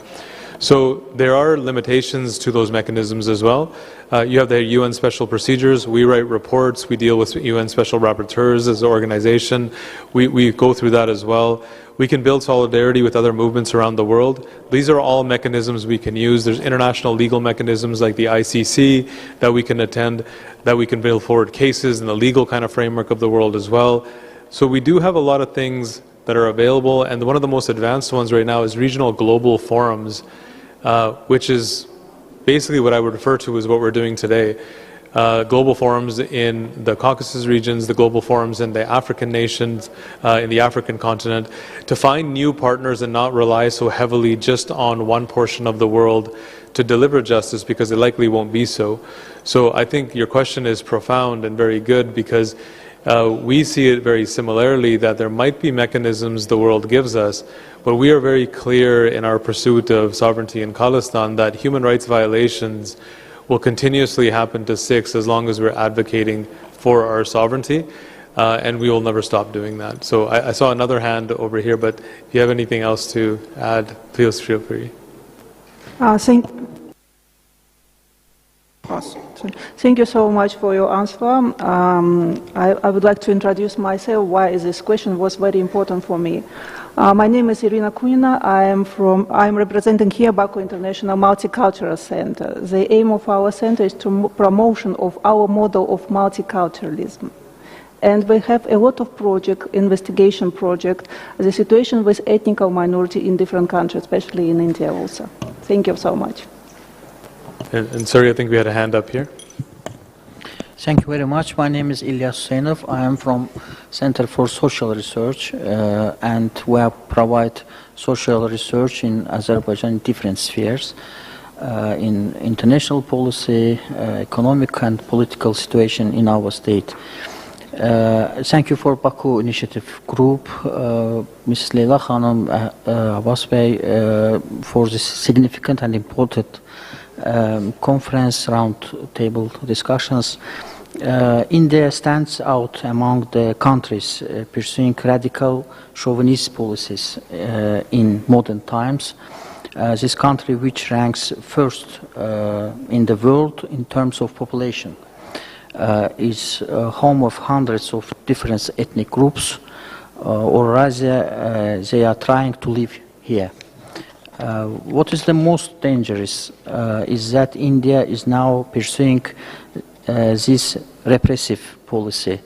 So there are limitations to those mechanisms as well. You have the UN special procedures. We write reports. We deal with UN special rapporteurs as an organization. We go through that as well. We can build solidarity with other movements around the world. These are all mechanisms we can use. There's international legal mechanisms like the ICC that we can attend, that we can build forward cases in the legal kind of framework of the world as well. So we do have a lot of things that are available, and one of the most advanced ones right now is regional global forums, which is basically what I would refer to as what we're doing today. Global forums in the Caucasus regions, the global forums in the African nations, in the African continent, to find new partners and not rely so heavily just on one portion of the world to deliver justice, because it likely won't be so. So I think your question is profound and very good, because we see it very similarly, that there might be mechanisms the world gives us, but we are very clear in our pursuit of sovereignty in Khalistan that human rights violations will continuously happen to Sikhs as long as we're advocating for our sovereignty, and we will never stop doing that. So I saw another hand over here, but if you have anything else to add, please feel free. course. Thank you so much for your answer. I would like to introduce myself, why this question was very important for me. My name is Irina Kunina. I'm representing here Baku International Multicultural Center. The aim of our center is to promotion of our model of multiculturalism. And we have a lot of investigation project, the situation with ethnic minority in different countries, especially in India also. Thank you so much. And sorry, I think we had a hand up here. Thank you very much. My name is Ilyas Hüseyinov. I am from Center for Social Research, and we provide social research in Azerbaijan in different spheres, in international policy, economic and political situation in our state. Thank you for Baku Initiative Group, Ms. Leyla Khanım, Abbas Bey, for this significant and important conference, round table discussions. India stands out among the countries pursuing radical chauvinist policies in modern times. This country, which ranks first in the world in terms of population, is home of hundreds of different ethnic groups, or rather they are trying to live here. What is the most dangerous is that India is now pursuing this repressive policy,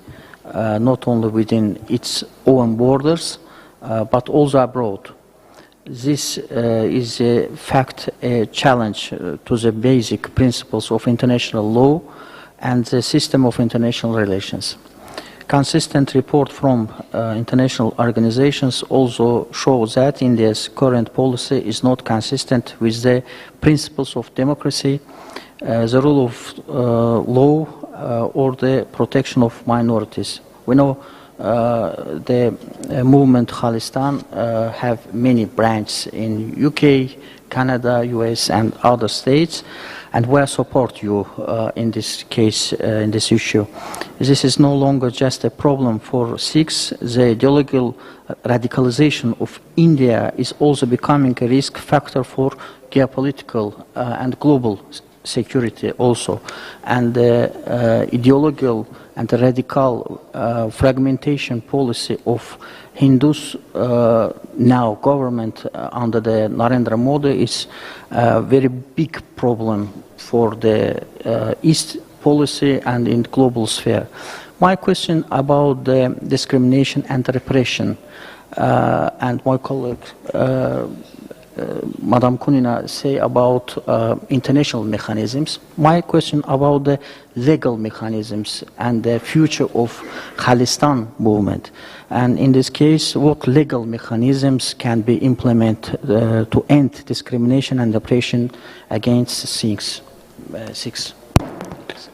not only within its own borders, but also abroad. This is a fact, a challenge to the basic principles of international law and the system of international relations. Consistent report from international organizations also show that India's current policy is not consistent with the principles of democracy, the rule of law, or the protection of minorities. We know the movement Khalistan have many branches in UK, Canada, US and other states, and we support you in this case, in this issue. This is no longer just a problem for Sikhs. The ideological radicalization of India is also becoming a risk factor for geopolitical and global security also. And the ideological and the radical fragmentation policy of Hindus now government under the Narendra Modi is a very big problem for the East policy and in global sphere. My question about the discrimination and repression, and my colleague Madam Kunina say about international mechanisms. My question about the legal mechanisms and the future of Khalistan movement. And in this case, what legal mechanisms can be implemented to end discrimination and oppression against Sikhs?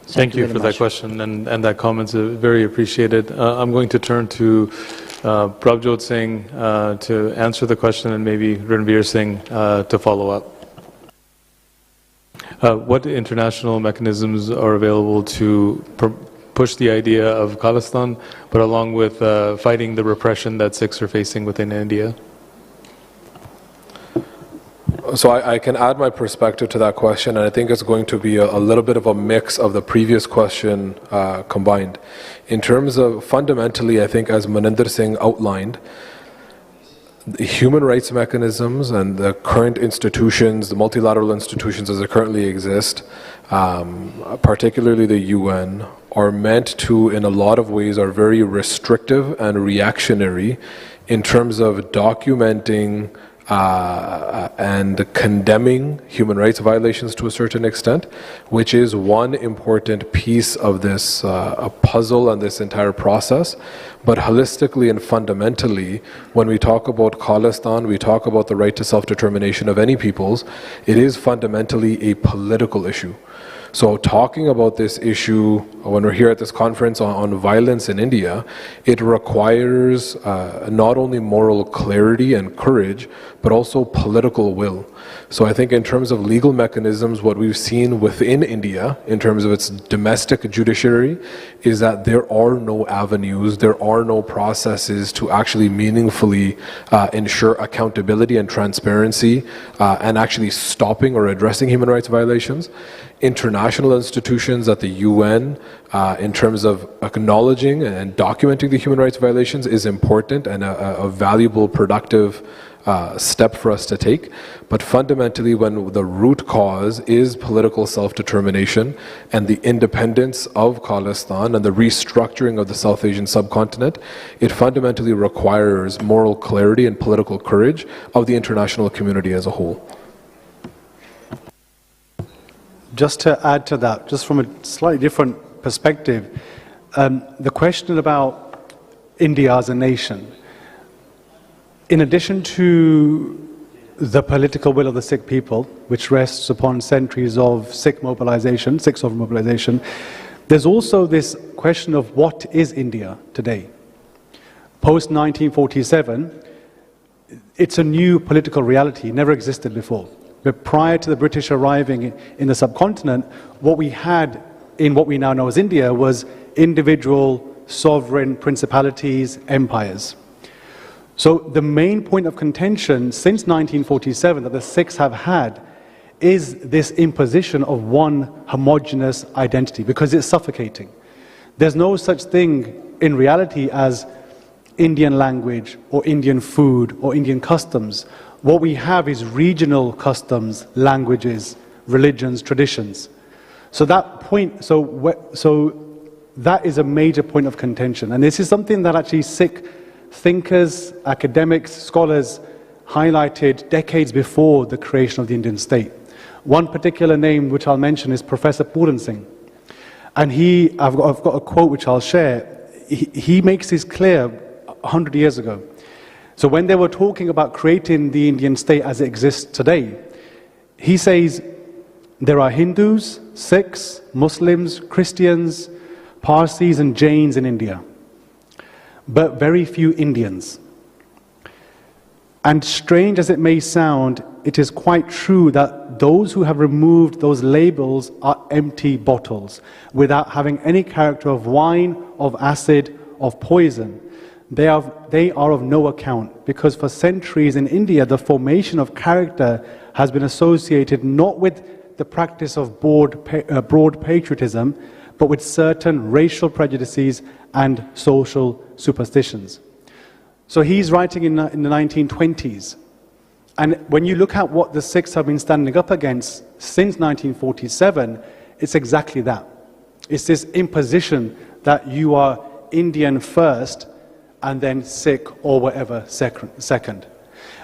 Thank you for that question and that comment. Very appreciated. I'm going to turn to Prabjot Singh to answer the question, and maybe Ranveer Singh to follow up. What international mechanisms are available to push the idea of Khalistan, but along with fighting the repression that Sikhs are facing within India? So I can add my perspective to that question, and I think it's going to be a little bit of a mix of the previous question combined. In terms of fundamentally, I think as Maninder Singh outlined, the human rights mechanisms and the current institutions, the multilateral institutions as they currently exist, particularly the UN, are meant to, in a lot of ways, are very restrictive and reactionary in terms of documenting and condemning human rights violations to a certain extent, which is one important piece of this puzzle and this entire process. But holistically and fundamentally, when we talk about Khalistan, we talk about the right to self-determination of any peoples, it is fundamentally a political issue. So talking about this issue, when we're here at this conference on violence in India, it requires not only moral clarity and courage, but also political will. So I think in terms of legal mechanisms, what we've seen within India, in terms of its domestic judiciary, is that there are no avenues, there are no processes to actually meaningfully ensure accountability and transparency and actually stopping or addressing human rights violations. international institutions at the UN in terms of acknowledging and documenting the human rights violations is important and a valuable, productive step for us to take. But fundamentally, when the root cause is political self-determination and the independence of Khalistan and the restructuring of the South Asian subcontinent, it fundamentally requires moral clarity and political courage of the international community as a whole. Just to add to that, just from a slightly different perspective, the question about India as a nation, in addition to the political will of the Sikh people, which rests upon centuries of Sikh mobilization, Sikh sovereign mobilization, there's also this question of what is India today? Post-1947, it's a new political reality, never existed before. But prior to the British arriving in the subcontinent, what we had in what we now know as India was individual sovereign principalities, empires. So the main point of contention since 1947 that the Sikhs have had is this imposition of one homogeneous identity, because it's suffocating. There's no such thing in reality as Indian language or Indian food or Indian customs. What we have is regional customs, languages, religions, traditions. So that point, so that is a major point of contention. And this is something that actually Sikh thinkers, academics, scholars highlighted decades before the creation of the Indian state. One particular name which I'll mention is Professor Puran Singh. And I've got a quote which I'll share. He makes this clear 100 years ago. So when they were talking about creating the Indian state as it exists today, he says there are Hindus, Sikhs, Muslims, Christians, Parsis and Jains in India, but very few Indians. And strange as it may sound, it is quite true that those who have removed those labels are empty bottles, without having any character of wine, of acid, of poison. They are of no account, because for centuries in India, the formation of character has been associated not with the practice of broad patriotism, but with certain racial prejudices and social superstitions. So he's writing in the 1920s. And when you look at what the Sikhs have been standing up against since 1947, it's exactly that. It's this imposition that you are Indian first and then Sikh or whatever second.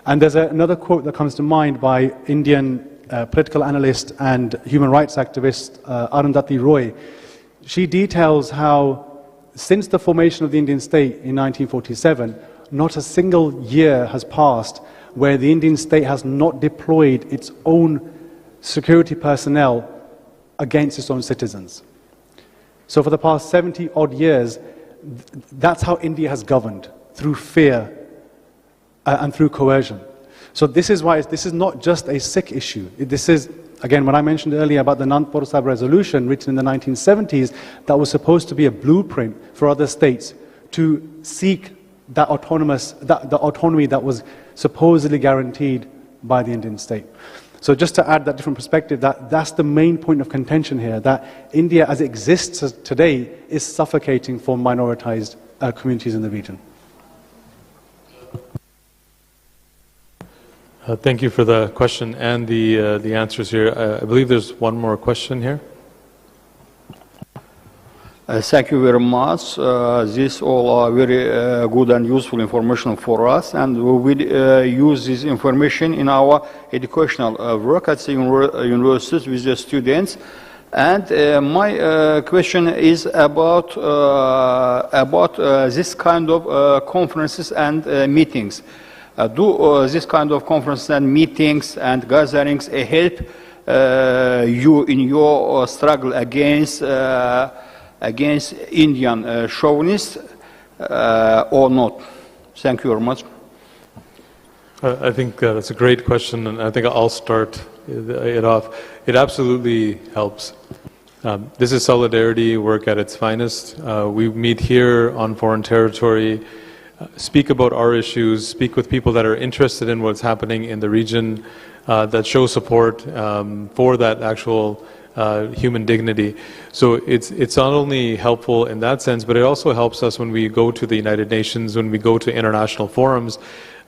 And there's another quote that comes to mind by Indian political analyst and human rights activist Arundhati Roy. She details how since the formation of the Indian state in 1947, not a single year has passed where the Indian state has not deployed its own security personnel against its own citizens. So for the past 70 odd years, that's how India has governed, through fear and through coercion. So this is why this is not just a Sikh issue. This is, again, when I mentioned earlier about the Nandpur Sahib resolution written in the 1970s, that was supposed to be a blueprint for other states to seek that the autonomy that was supposedly guaranteed by the Indian state. So just to add that different perspective, that's the main point of contention here, that India as it exists today is suffocating for minoritized communities in the region. Thank you for the question and the answers here. I believe there's one more question here. Thank you very much. These all are very good and useful information for us, and we will use this information in our educational work at the universities with the students. And my question is about this kind of conferences and meetings. Do this kind of conferences and meetings and gatherings help you in your struggle against Indian chauvinists or not? Thank you very much. I think that's a great question, and I think I'll start it off. It absolutely helps. This is solidarity work at its finest. We meet here on foreign territory, speak about our issues, speak with people that are interested in what's happening in the region, that show support for that actual human dignity. So it's not only helpful in that sense, but it also helps us when we go to the United Nations, when we go to international forums,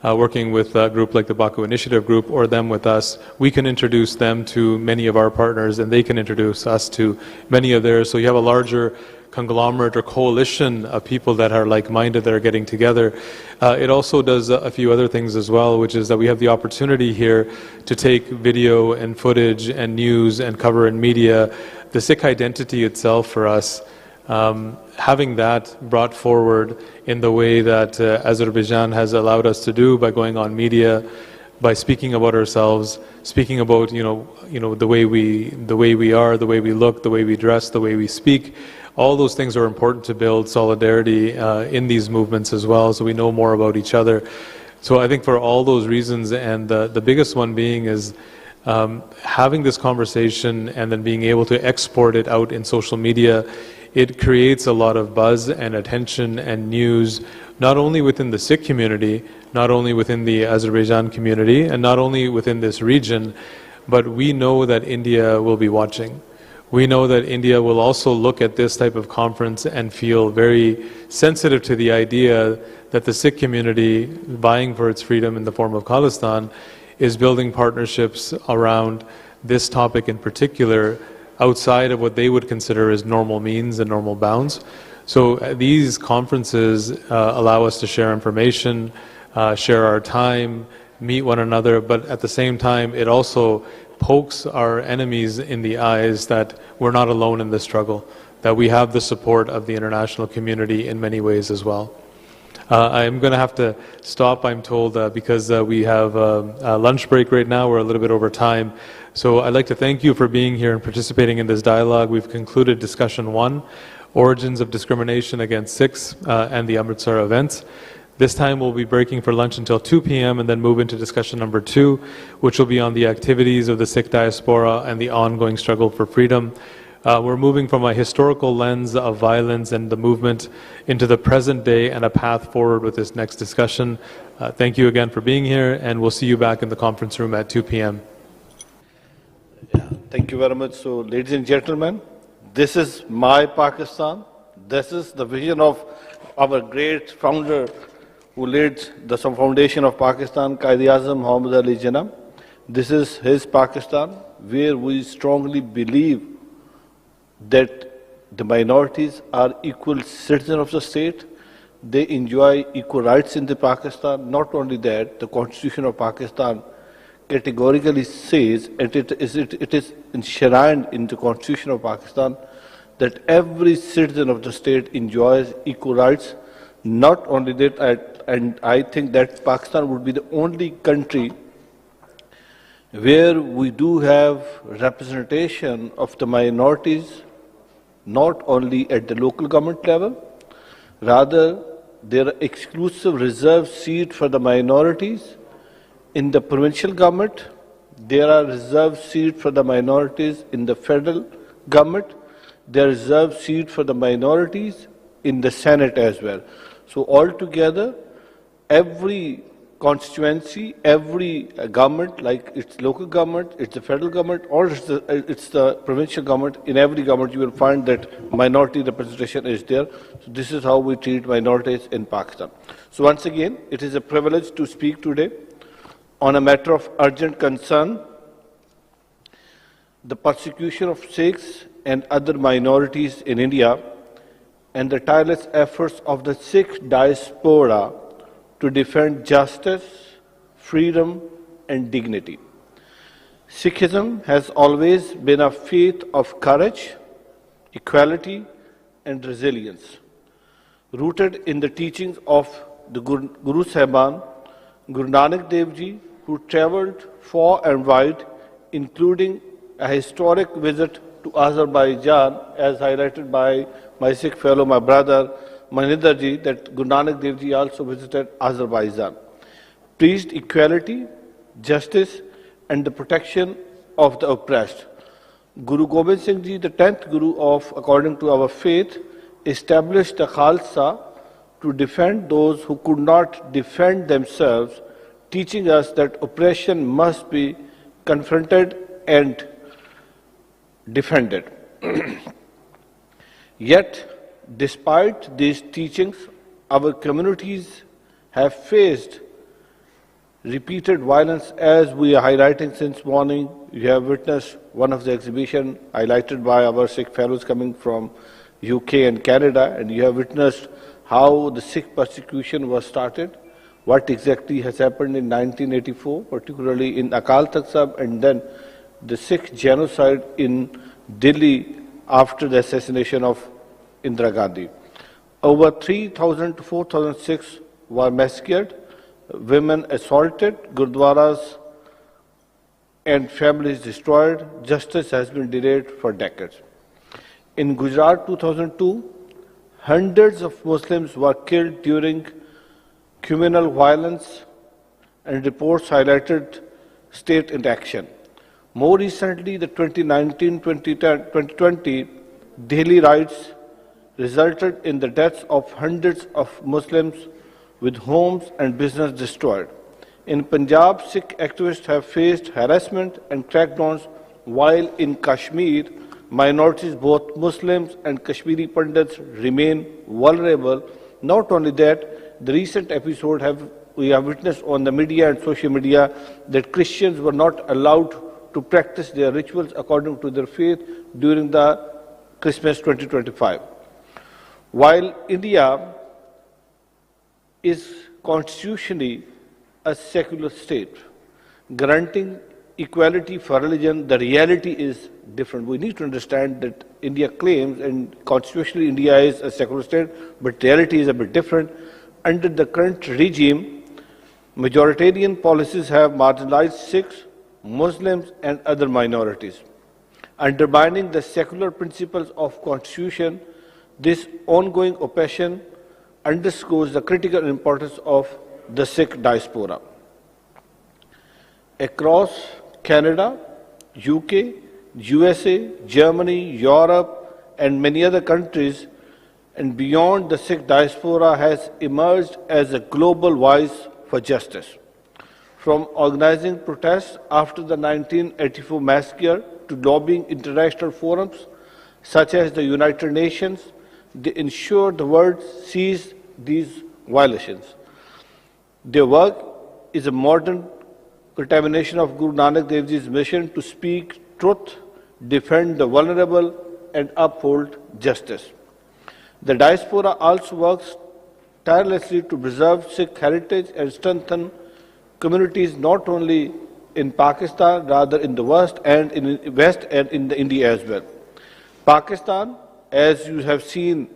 working with a group like the Baku Initiative Group or them with us. We can introduce them to many of our partners and they can introduce us to many of theirs. So you have a larger conglomerate or coalition of people that are like-minded that are getting together. It also does a few other things as well, which is that we have the opportunity here to take video and footage and news and cover in media the Sikh identity itself for us. Having that brought forward in the way that Azerbaijan has allowed us to do by going on media, by speaking about ourselves, speaking about the way we are, the way we look, the way we dress, the way we speak. All those things are important to build solidarity in these movements as well, so we know more about each other. So I think for all those reasons, and the biggest one being is having this conversation and then being able to export it out in social media, it creates a lot of buzz and attention and news, not only within the Sikh community, not only within the Azerbaijan community, and not only within this region, but we know that India will be watching. We know that India will also look at this type of conference and feel very sensitive to the idea that the Sikh community, vying for its freedom in the form of Khalistan, is building partnerships around this topic in particular, outside of what they would consider as normal means and normal bounds. So these conferences allow us to share information, share our time, meet one another, but at the same time it also pokes our enemies in the eyes that we're not alone in this struggle, that we have the support of the international community in many ways as well. I'm going to have to stop, I'm told, because we have a lunch break right now. We're a little bit over time. So I'd like to thank you for being here and participating in this dialogue. We've concluded discussion 1, Origins of Discrimination Against Sikhs and the Amritsar events. This time we'll be breaking for lunch until 2 p.m. and then move into discussion number 2, which will be on the activities of the Sikh diaspora and the ongoing struggle for freedom. We're moving from a historical lens of violence and the movement into the present day and a path forward with this next discussion. Thank you again for being here, and we'll see you back in the conference room at 2 p.m. Thank you very much. So, ladies and gentlemen, this is my Pakistan. This is the vision of our great founder who laid the foundation of Pakistan, Quaid-e-Azam Muhammad Ali Jinnah. This is his Pakistan, where we strongly believe that the minorities are equal citizens of the state. They enjoy equal rights in the Pakistan. Not only that, the Constitution of Pakistan categorically says, and it is enshrined in the Constitution of Pakistan, that every citizen of the state enjoys equal rights. Not only that, and I think that Pakistan would be the only country where we do have representation of the minorities, not only at the local government level, rather there are exclusive reserved seats for the minorities in the provincial government. There are reserved seats for the minorities in the federal government. There are reserved seats for the minorities in the Senate as well. So altogether, every constituency, every government, like it's local government, it's the federal government, or it's the provincial government, in every government you will find that minority representation is there. So this is how we treat minorities in Pakistan. So once again, it is a privilege to speak today on a matter of urgent concern, the persecution of Sikhs and other minorities in India, and the tireless efforts of the Sikh diaspora to defend justice, freedom, and dignity. Sikhism has always been a faith of courage, equality, and resilience, rooted in the teachings of the Guru Sahib, Guru Nanak Dev Ji, who travelled far and wide, including a historic visit to Azerbaijan, as highlighted by my Sikh fellow, my brother, Maninder Ji, that Guru Nanak Dev Ji also visited Azerbaijan, preached equality, justice, and the protection of the oppressed. Guru Gobind Singh Ji, the 10th Guru of, according to our faith, established the Khalsa to defend those who could not defend themselves, teaching us that oppression must be confronted and defended. Yet, despite these teachings, our communities have faced repeated violence, as we are highlighting since morning. You have witnessed one of the exhibitions highlighted by our Sikh fellows coming from UK and Canada, and you have witnessed how the Sikh persecution was started, what exactly has happened in 1984, particularly in Akal Takht Sahib, and then the Sikh genocide in Delhi after the assassination of Indira Gandhi. Over 3,000 to 4,000 Sikhs were massacred, women assaulted, gurdwaras and families destroyed. Justice has been delayed for decades. In Gujarat 2002, hundreds of Muslims were killed during communal violence, and reports highlighted state inaction. More recently, the 2019-2020 Delhi riots resulted in the deaths of hundreds of Muslims with homes and business destroyed. In Punjab, Sikh activists have faced harassment and crackdowns, while in Kashmir, minorities, both Muslims and Kashmiri Pandits, remain vulnerable. Not only that, the recent episode we have witnessed on the media and social media that Christians were not allowed to practice their rituals according to their faith during the Christmas 2025. While India is constitutionally a secular state, granting equality for religion, the reality is different. We need to understand that India claims, and constitutionally India is a secular state, but reality is a bit different. Under the current regime, majoritarian policies have marginalized Sikhs, Muslims and other minorities. Undermining the secular principles of constitution, this ongoing oppression underscores the critical importance of the Sikh diaspora. Across Canada, UK, USA, Germany, Europe, and many other countries and beyond, the Sikh diaspora has emerged as a global voice for justice. From organizing protests after the 1984 massacre to lobbying international forums such as the United Nations, they ensure the world sees these violations. Their work is a modern culmination of Guru Nanak Dev Ji's mission to speak truth, defend the vulnerable, and uphold justice. The diaspora also works tirelessly to preserve Sikh heritage and strengthen communities not only in Pakistan, rather in the West and in the India as well. Pakistan, as you have seen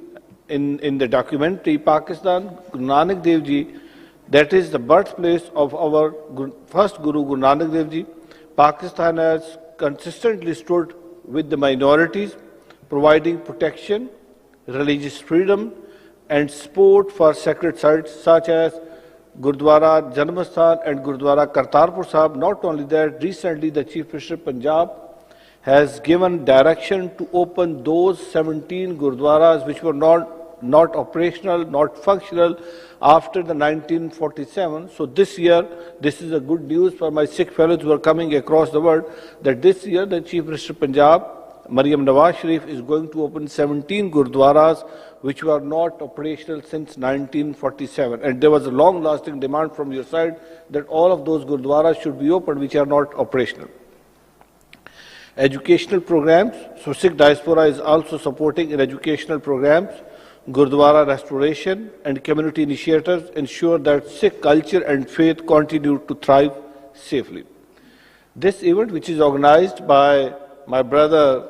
in the documentary, Pakistan, Guru Nanak Dev Ji, that is the birthplace of our first Guru, Guru Nanak Dev Ji. Pakistan has consistently stood with the minorities, providing protection, religious freedom, and support for sacred sites such as Gurdwara Janmastan and Gurdwara Kartarpur Sahib. Not only that, recently the Chief Minister of Punjab has given direction to open those 17 Gurdwaras which were not operational, not functional after the 1947. So this year, this is a good news for my Sikh fellows who are coming across the world, that this year the Chief Minister of Punjab, Maryam Nawaz Sharif, is going to open 17 Gurdwaras which were not operational since 1947. And there was a long-lasting demand from your side that all of those Gurdwaras should be opened which are not operational. Educational programs. So Sikh diaspora is also supporting in educational programs. Gurdwara restoration and community initiatives ensure that Sikh culture and faith continue to thrive safely. This event, which is organized by my brother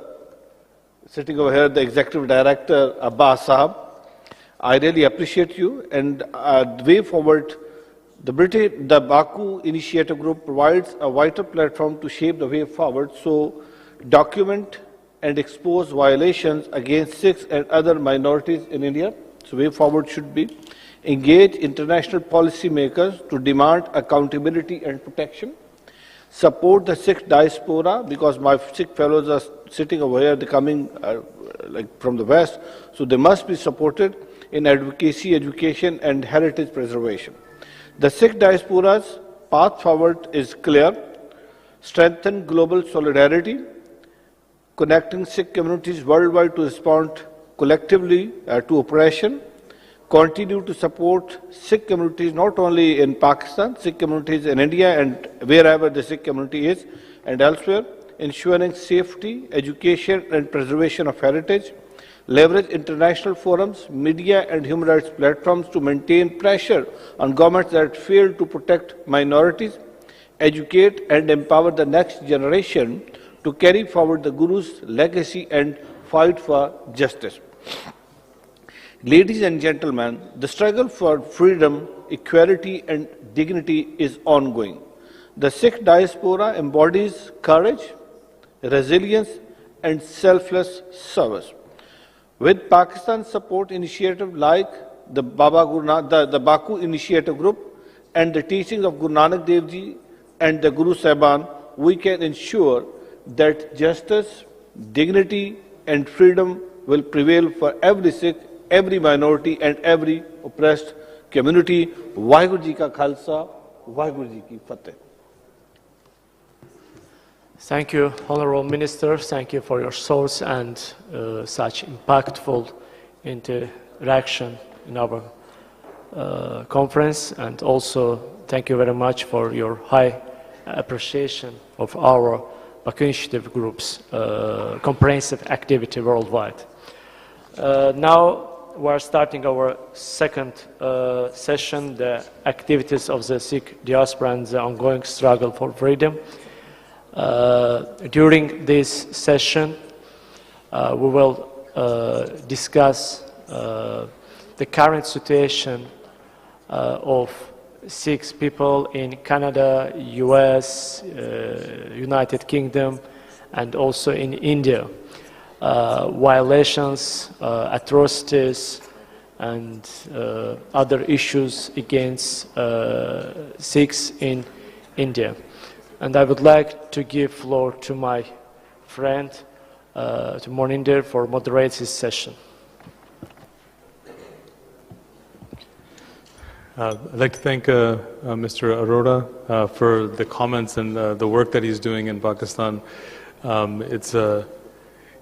sitting over here, the Executive Director, Abbas Sahab, I really appreciate you, and the way forward, the Baku Initiative Group provides a vital platform to shape the way forward, so document and expose violations against Sikhs and other minorities in India. So way forward should be engage international policy makers to demand accountability and protection, support the Sikh diaspora, because my Sikh fellows are sitting over here, they're coming like from the West, so they must be supported in advocacy, education and heritage preservation. The Sikh diaspora's path forward is clear: strengthen global solidarity, connecting Sikh communities worldwide to respond collectively to oppression, continue to support Sikh communities not only in Pakistan, Sikh communities in India and wherever the Sikh community is and elsewhere, ensuring safety, education and preservation of heritage, leverage international forums, media and human rights platforms to maintain pressure on governments that fail to protect minorities, educate and empower the next generation to carry forward the Guru's legacy and fight for justice. Ladies and gentlemen, the struggle for freedom, equality and dignity is ongoing. The Sikh diaspora embodies courage, resilience and selfless service. With Pakistan's support initiative like the Baku Initiative Group and the teachings of Guru Nanak Dev Ji and the Guru Sahib, we can ensure that justice, dignity and freedom will prevail for every Sikh, every minority and every oppressed community. Vaheguru Ji Ka Khalsa, Vaheguru Ji Ki Fateh. Thank you, Honorable Minister. Thank you for your thoughts and such impactful interaction in our conference. And also, thank you very much for your high appreciation of our Baku Initiative Group's comprehensive activity worldwide. Now, we are starting our second session, the activities of the Sikh diaspora and the ongoing struggle for freedom. During this session, we will discuss the current situation of Sikh people in Canada, US, United Kingdom, and also in India. Violations, atrocities, and other issues against Sikhs in India. And I would like to give floor to my friend, to Moninder, for moderate this session. I'd like to thank Mr. Arora for the comments and the work that he's doing in Pakistan.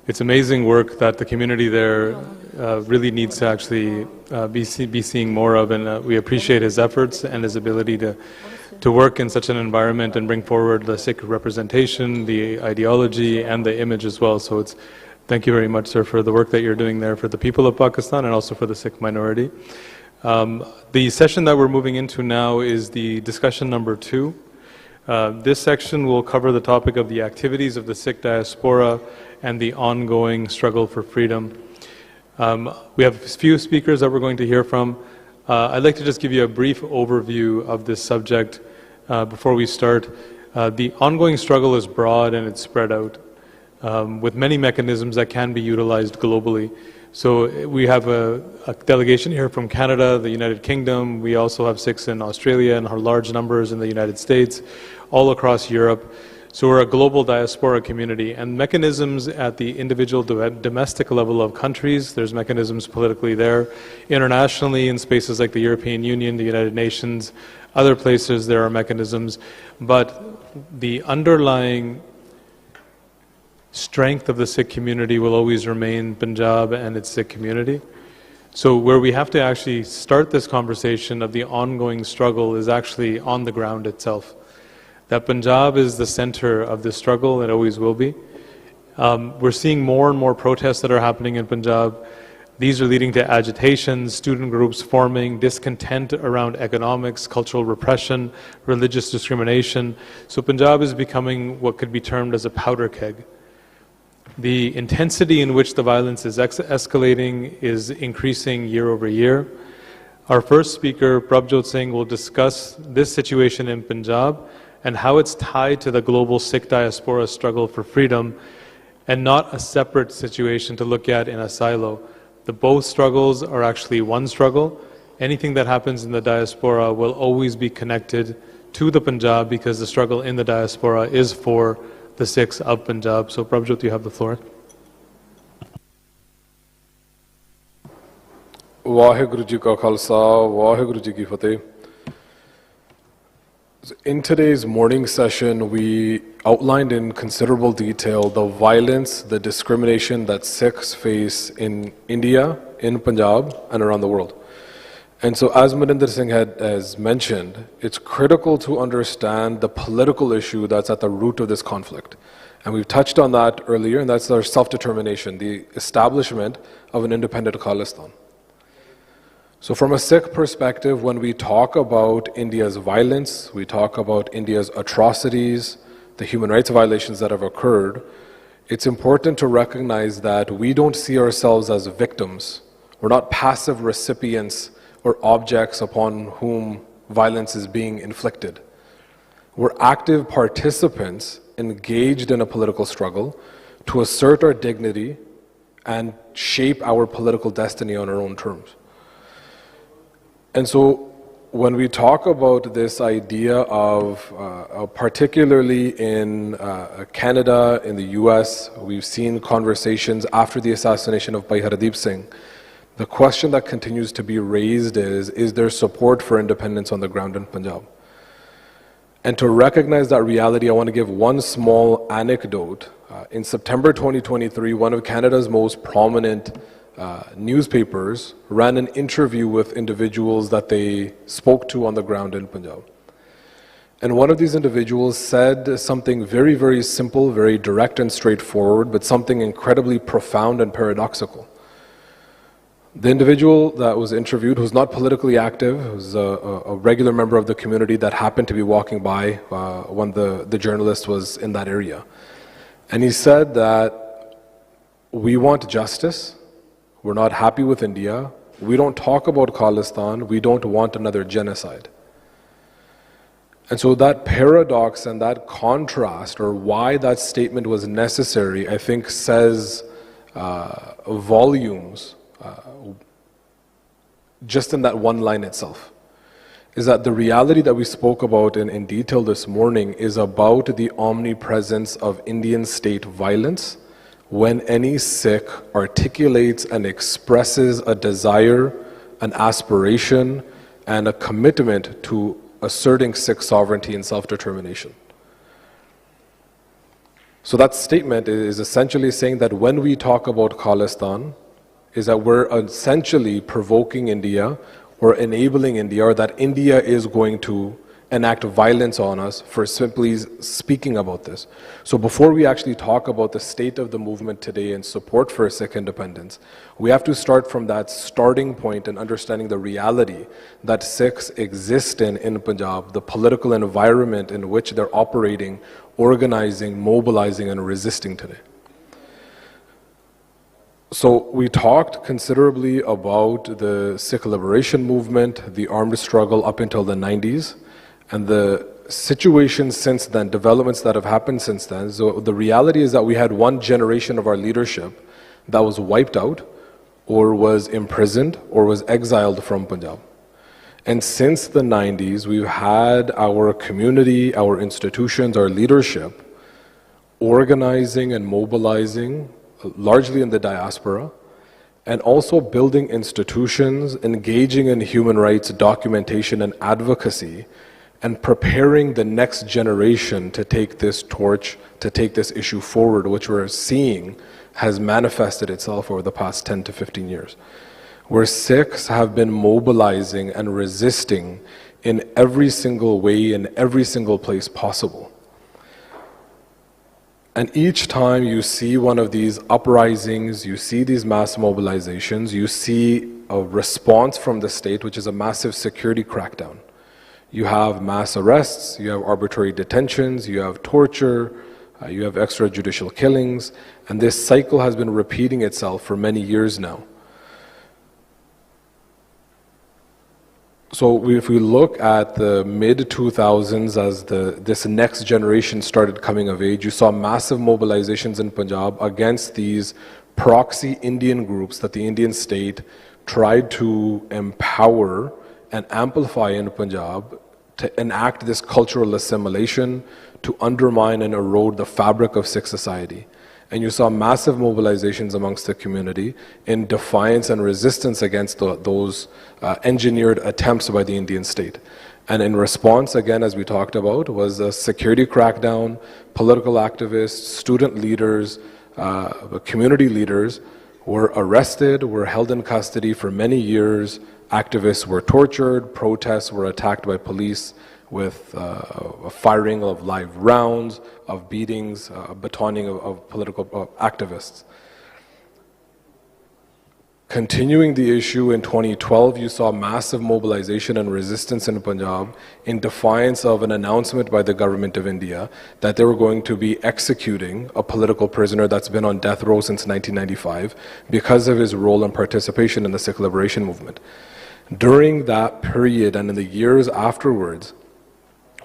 It's amazing work that the community there really needs to actually be seeing more of, and we appreciate his efforts and his ability to work in such an environment and bring forward the Sikh representation, the ideology, and the image as well. So thank you very much, sir, for the work that you're doing there for the people of Pakistan and also for the Sikh minority. The session that we're moving into now is the discussion number 2. This section will cover the topic of the activities of the Sikh diaspora and the ongoing struggle for freedom. We have a few speakers that we're going to hear from. I'd like to just give you a brief overview of this subject before we start. The ongoing struggle is broad and it's spread out with many mechanisms that can be utilized globally. So we have a delegation here from Canada, the United Kingdom. We also have Sikhs in Australia and large numbers in the United States, all across Europe. So we're a global diaspora community, and mechanisms at the individual domestic level of countries, there's mechanisms politically there. Internationally, in spaces like the European Union, the United Nations, other places there are mechanisms. But the underlying strength of the Sikh community will always remain Punjab and its Sikh community. So where we have to actually start this conversation of the ongoing struggle is actually on the ground itself. That Punjab is the center of this struggle, it always will be. We're seeing more and more protests that are happening in Punjab. These are leading to agitations, student groups forming, discontent around economics, cultural repression, religious discrimination. So Punjab is becoming what could be termed as a powder keg. The intensity in which the violence is escalating is increasing year over year. Our first speaker, Prabjot Singh, will discuss this situation in Punjab and how it's tied to the global Sikh diaspora struggle for freedom and not a separate situation to look at in a silo. Both struggles are actually one struggle. Anything that happens in the diaspora will always be connected to the Punjab because the struggle in the diaspora is for the Sikhs of Punjab. So Prabjot, you have the floor. Vaheguru Ji Ka Khalsa, Vaheguru Ji Ki Fateh. In today's morning session, we outlined in considerable detail the violence, the discrimination that Sikhs face in India, in Punjab, and around the world. And so, as Maninder Singh has mentioned, it's critical to understand the political issue that's at the root of this conflict. And we've touched on that earlier, and that's our self-determination, the establishment of an independent Khalistan. So from a Sikh perspective, when we talk about India's violence, we talk about India's atrocities, the human rights violations that have occurred, it's important to recognize that we don't see ourselves as victims. We're not passive recipients or objects upon whom violence is being inflicted. We're active participants engaged in a political struggle to assert our dignity and shape our political destiny on our own terms. And so when we talk about this idea of, particularly in Canada, in the US, we've seen conversations after the assassination of Bhai Hardeep Singh. The question that continues to be raised is there support for independence on the ground in Punjab? And to recognize that reality, I want to give one small anecdote. In September 2023, one of Canada's most prominent newspapers ran an interview with individuals that they spoke to on the ground in Punjab. And one of these individuals said something very, very simple, very direct and straightforward, but something incredibly profound and paradoxical. The individual that was interviewed, who's not politically active, who's a regular member of the community that happened to be walking by when the journalist was in that area. And he said that we want justice, we're not happy with India, we don't talk about Khalistan, we don't want another genocide. And so that paradox and that contrast, or why that statement was necessary, I think says volumes just in that one line itself. Is that the reality that we spoke about in detail this morning is about the omnipresence of Indian state violence when any Sikh articulates and expresses a desire, an aspiration, and a commitment to asserting Sikh sovereignty and self-determination. So that statement is essentially saying that when we talk about Khalistan, is that we're essentially provoking India or enabling India, or that India is going to enact violence on us for simply speaking about this. So before we actually talk about the state of the movement today and support for Sikh independence, we have to start from that starting point and understanding the reality that Sikhs exist in Punjab, the political environment in which they're operating, organizing, mobilizing, and resisting today. So we talked considerably about the Sikh liberation movement, the armed struggle up until the 90s, and the situation since then, developments that have happened since then. So the reality is that we had one generation of our leadership that was wiped out, or was imprisoned, or was exiled from Punjab. And since the 90s, we've had our community, our institutions, our leadership organizing and mobilizing, largely in the diaspora, and also building institutions, engaging in human rights documentation and advocacy, and preparing the next generation to take this torch, to take this issue forward, which we're seeing has manifested itself over the past 10 to 15 years. Where Sikhs have been mobilizing and resisting in every single way, in every single place possible. And each time you see one of these uprisings, you see these mass mobilizations, you see a response from the state, which is a massive security crackdown. You have mass arrests, you have arbitrary detentions, you have torture, you have extrajudicial killings, and this cycle has been repeating itself for many years now. So if we look at the mid-2000s as this next generation started coming of age, you saw massive mobilizations in Punjab against these proxy Indian groups that the Indian state tried to empower and amplify in Punjab to enact this cultural assimilation, to undermine and erode the fabric of Sikh society. And you saw massive mobilizations amongst the community in defiance and resistance against those engineered attempts by the Indian state. And in response, again, as we talked about, was a security crackdown, political activists, student leaders, community leaders were arrested, were held in custody for many years. Activists were tortured, protests were attacked by police with firing of live rounds, of beatings, batoning of political activists. Continuing the issue in 2012, you saw massive mobilization and resistance in Punjab in defiance of an announcement by the government of India that they were going to be executing a political prisoner that's been on death row since 1995 because of his role and participation in the Sikh liberation movement. During that period and in the years afterwards,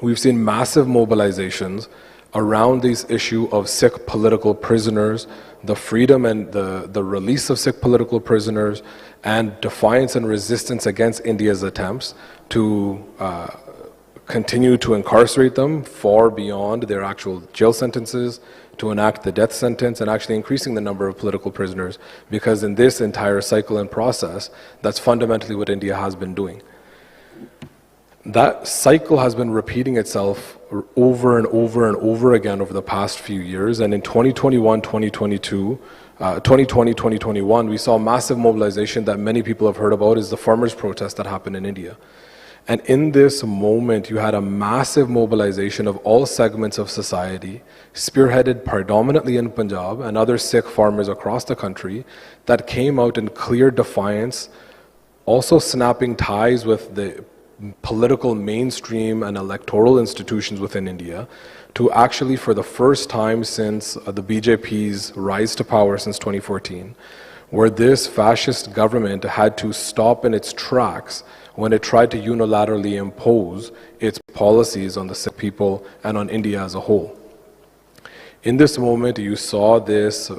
we've seen massive mobilizations around this issue of Sikh political prisoners, the freedom and the release of Sikh political prisoners, and defiance and resistance against India's attempts to continue to incarcerate them far beyond their actual jail sentences, to enact the death sentence, and actually increasing the number of political prisoners, because in this entire cycle and process, that's fundamentally what India has been doing. That cycle has been repeating itself over and over and over again over the past few years, and in 2021, 2022, 2020, 2021, we saw massive mobilization that many people have heard about is the farmers' protest that happened in India. And in this moment, you had a massive mobilization of all segments of society, spearheaded predominantly in Punjab and other Sikh farmers across the country, that came out in clear defiance, also snapping ties with the political mainstream and electoral institutions within India to actually, for the first time since the BJP's rise to power since 2014, where this fascist government had to stop in its tracks when it tried to unilaterally impose its policies on the Sikh people and on India as a whole. In this moment, you saw this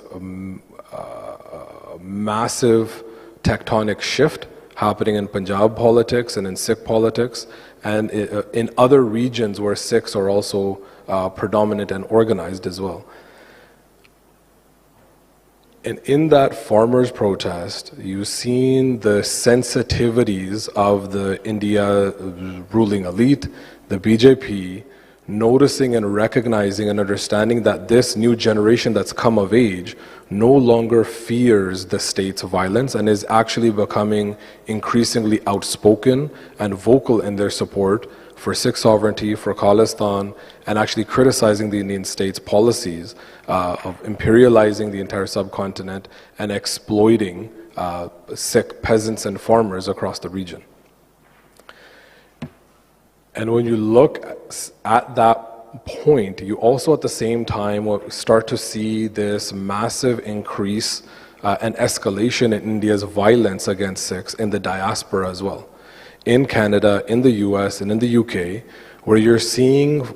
massive tectonic shift happening in Punjab politics and in Sikh politics, and in other regions where Sikhs are also predominant and organized as well. And in that farmers' protest, you've seen the sensitivities of the India ruling elite, the BJP, noticing and recognizing and understanding that this new generation that's come of age no longer fears the state's violence and is actually becoming increasingly outspoken and vocal in their support for Sikh sovereignty, for Khalistan, and actually criticizing the Indian state's policies of imperializing the entire subcontinent and exploiting Sikh peasants and farmers across the region. And when you look at that point, you also at the same time will start to see this massive increase and escalation in India's violence against Sikhs in the diaspora as well. In Canada, in the US, and in the UK, where you're seeing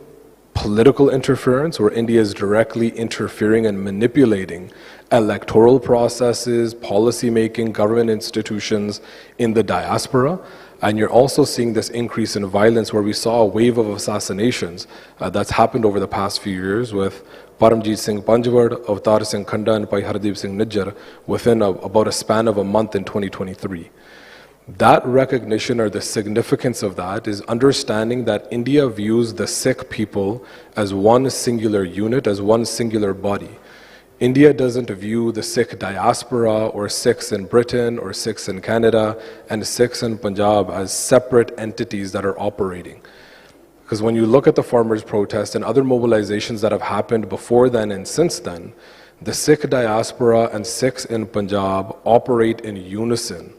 political interference, where India is directly interfering and manipulating electoral processes, policy making, government institutions in the diaspora. And you're also seeing this increase in violence where we saw a wave of assassinations that's happened over the past few years with Paramjit Singh Panjwad, Avtar Singh Khanda, and Bhai Hardeep Singh Nijjar within about a span of a month in 2023. That recognition or the significance of that is understanding that India views the Sikh people as one singular unit, as one singular body. India doesn't view the Sikh diaspora or Sikhs in Britain or Sikhs in Canada and Sikhs in Punjab as separate entities that are operating. Because when you look at the farmers' protest and other mobilizations that have happened before then and since then, the Sikh diaspora and Sikhs in Punjab operate in unison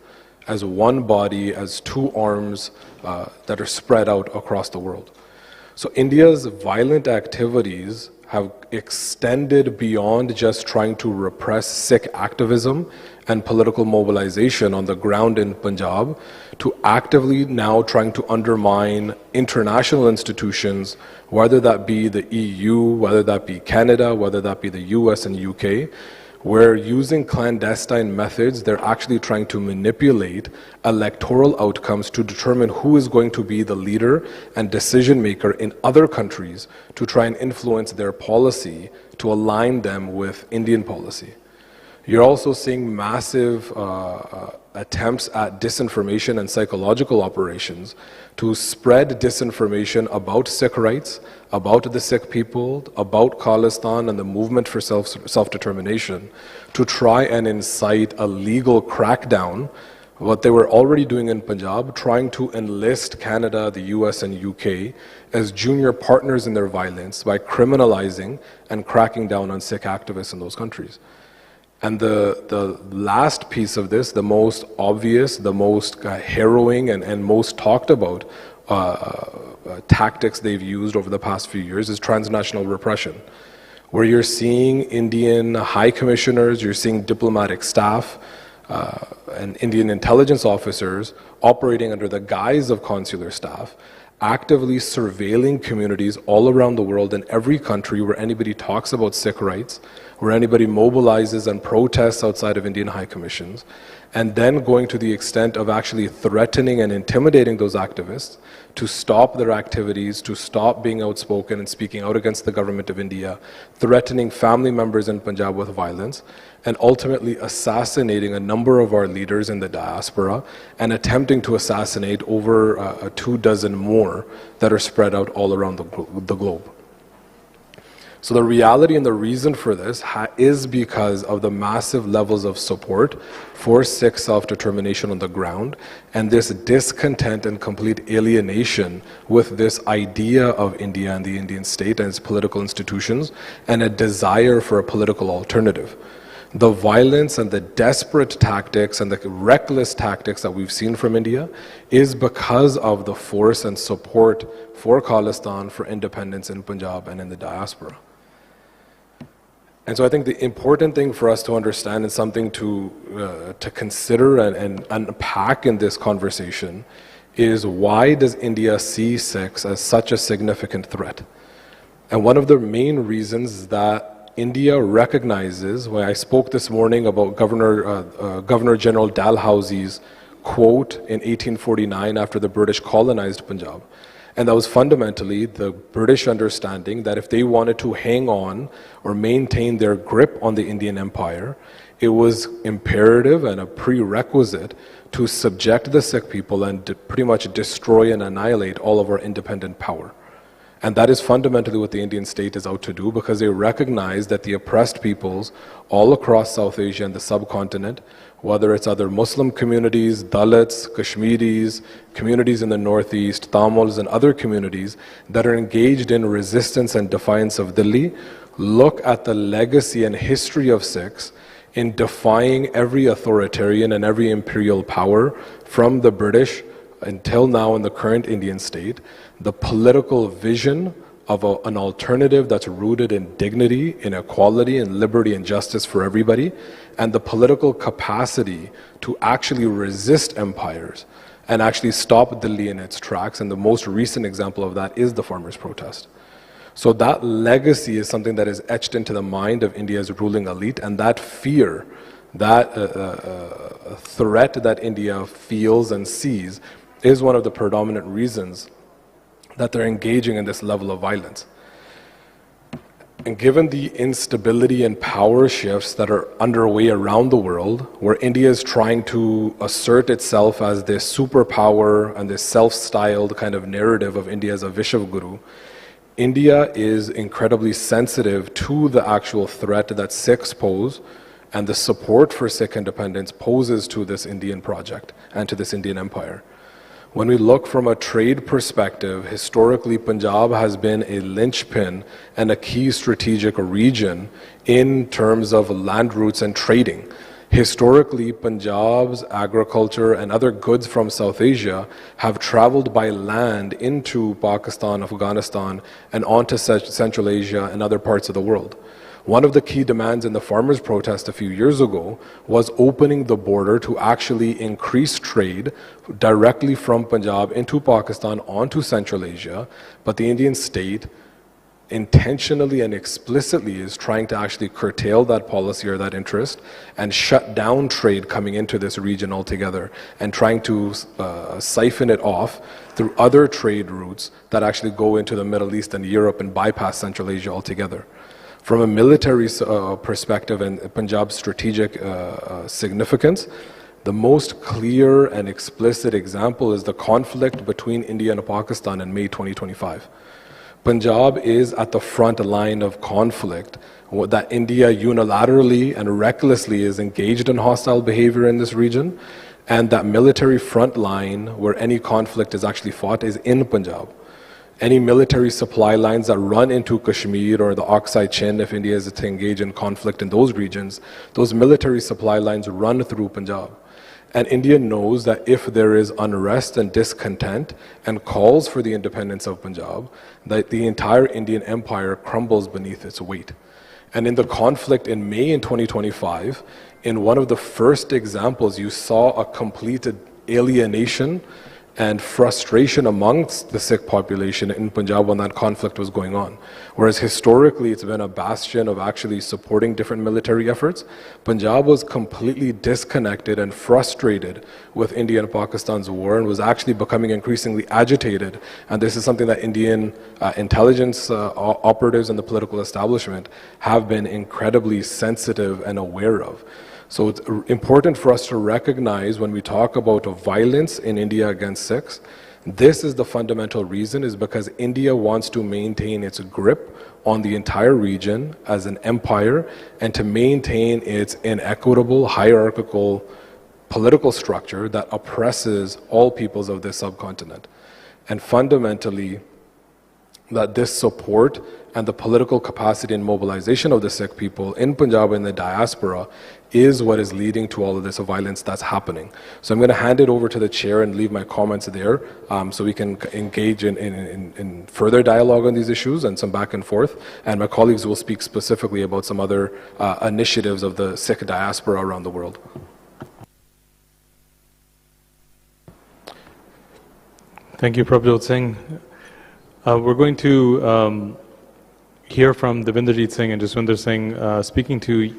as one body, as two arms that are spread out across the world. So India's violent activities have extended beyond just trying to repress Sikh activism and political mobilization on the ground in Punjab to actively now trying to undermine international institutions, whether that be the EU, whether that be Canada, whether that be the US and UK, where using clandestine methods, they're actually trying to manipulate electoral outcomes to determine who is going to be the leader and decision maker in other countries to try and influence their policy to align them with Indian policy. You're also seeing massive attempts at disinformation and psychological operations to spread disinformation about Sikh rights, about the Sikh people, about Khalistan and the movement for self-determination, to try and incite a legal crackdown. What they were already doing in Punjab, trying to enlist Canada, the US and UK as junior partners in their violence by criminalizing and cracking down on Sikh activists in those countries. And the last piece of this, the most obvious, the most harrowing and most talked about tactics they've used over the past few years is transnational repression, where you're seeing Indian high commissioners, you're seeing diplomatic staff, and Indian intelligence officers operating under the guise of consular staff, actively surveilling communities all around the world in every country where anybody talks about Sikh rights, where anybody mobilizes and protests outside of Indian high commissions, and then going to the extent of actually threatening and intimidating those activists to stop their activities, to stop being outspoken and speaking out against the government of India, threatening family members in Punjab with violence, and ultimately assassinating a number of our leaders in the diaspora and attempting to assassinate over 24 more that are spread out all around the globe. So the reality and the reason for this is because of the massive levels of support for Sikh self-determination on the ground, and this discontent and complete alienation with this idea of India and the Indian state and its political institutions, and a desire for a political alternative. The violence and the desperate tactics and the reckless tactics that we've seen from India is because of the force and support for Khalistan, for independence in Punjab and in the diaspora. And so I think the important thing for us to understand and something to consider and unpack in this conversation is, why does India see Sikhs as such a significant threat? And one of the main reasons is that India recognizes, when I spoke this morning about Governor General Dalhousie's quote in 1849 after the British colonized Punjab, and that was fundamentally the British understanding that if they wanted to hang on or maintain their grip on the Indian Empire, it was imperative and a prerequisite to subject the Sikh people and pretty much destroy and annihilate all of our independent power. And that is fundamentally what the Indian state is out to do, because they recognize that the oppressed peoples all across South Asia and the subcontinent, whether it's other Muslim communities, Dalits, Kashmiris, communities in the Northeast, Tamils, and other communities that are engaged in resistance and defiance of Delhi, look at the legacy and history of Sikhs in defying every authoritarian and every imperial power from the British until now in the current Indian state, the political vision of an alternative that's rooted in dignity, in equality, in liberty and justice for everybody, and the political capacity to actually resist empires and actually stop Delhi in its tracks. And the most recent example of that is the farmers' protest. So that legacy is something that is etched into the mind of India's ruling elite, and that fear, that threat that India feels and sees is one of the predominant reasons that they're engaging in this level of violence. And given the instability and power shifts that are underway around the world, where India is trying to assert itself as this superpower and this self-styled kind of narrative of India as a Vishav Guru, India is incredibly sensitive to the actual threat that Sikhs pose, and the support for Sikh independence poses to this Indian project and to this Indian empire. When we look from a trade perspective, historically Punjab has been a linchpin and a key strategic region in terms of land routes and trading. Historically, Punjab's agriculture and other goods from South Asia have traveled by land into Pakistan, Afghanistan, and onto Central Asia and other parts of the world. One of the key demands in the farmers' protest a few years ago was opening the border to actually increase trade directly from Punjab into Pakistan onto Central Asia, but the Indian state intentionally and explicitly is trying to actually curtail that policy or that interest and shut down trade coming into this region altogether, and trying to siphon it off through other trade routes that actually go into the Middle East and Europe and bypass Central Asia altogether. From a military perspective and Punjab's strategic significance, the most clear and explicit example is the conflict between India and Pakistan in May 2025. Punjab is at the front line of conflict that India unilaterally and recklessly is engaged in hostile behavior in this region, and that military front line where any conflict is actually fought is in Punjab. Any military supply lines that run into Kashmir or the Oxide Chin, if India is to engage in conflict in those regions, those military supply lines run through Punjab. And India knows that if there is unrest and discontent and calls for the independence of Punjab, that the entire Indian empire crumbles beneath its weight. And in the conflict in May in 2025, in one of the first examples, you saw a completed alienation and frustration amongst the Sikh population in Punjab when that conflict was going on. Whereas historically it's been a bastion of actually supporting different military efforts, Punjab was completely disconnected and frustrated with India and Pakistan's war and was actually becoming increasingly agitated. And this is something that Indian intelligence operatives and the political establishment have been incredibly sensitive and aware of. So it's important for us to recognize when we talk about violence in India against Sikhs, this is the fundamental reason, is because India wants to maintain its grip on the entire region as an empire and to maintain its inequitable, hierarchical political structure that oppresses all peoples of this subcontinent. And fundamentally, that this support and the political capacity and mobilization of the Sikh people in Punjab and the diaspora is what is leading to all of this violence that's happening. So I'm going to hand it over to the chair and leave my comments there so we can engage in further dialogue on these issues and some back and forth. And my colleagues will speak specifically about some other initiatives of the Sikh diaspora around the world. Thank you, Prabhjot Singh. We're going to hear from Devinderjeet Singh and Jaswinder Singh speaking to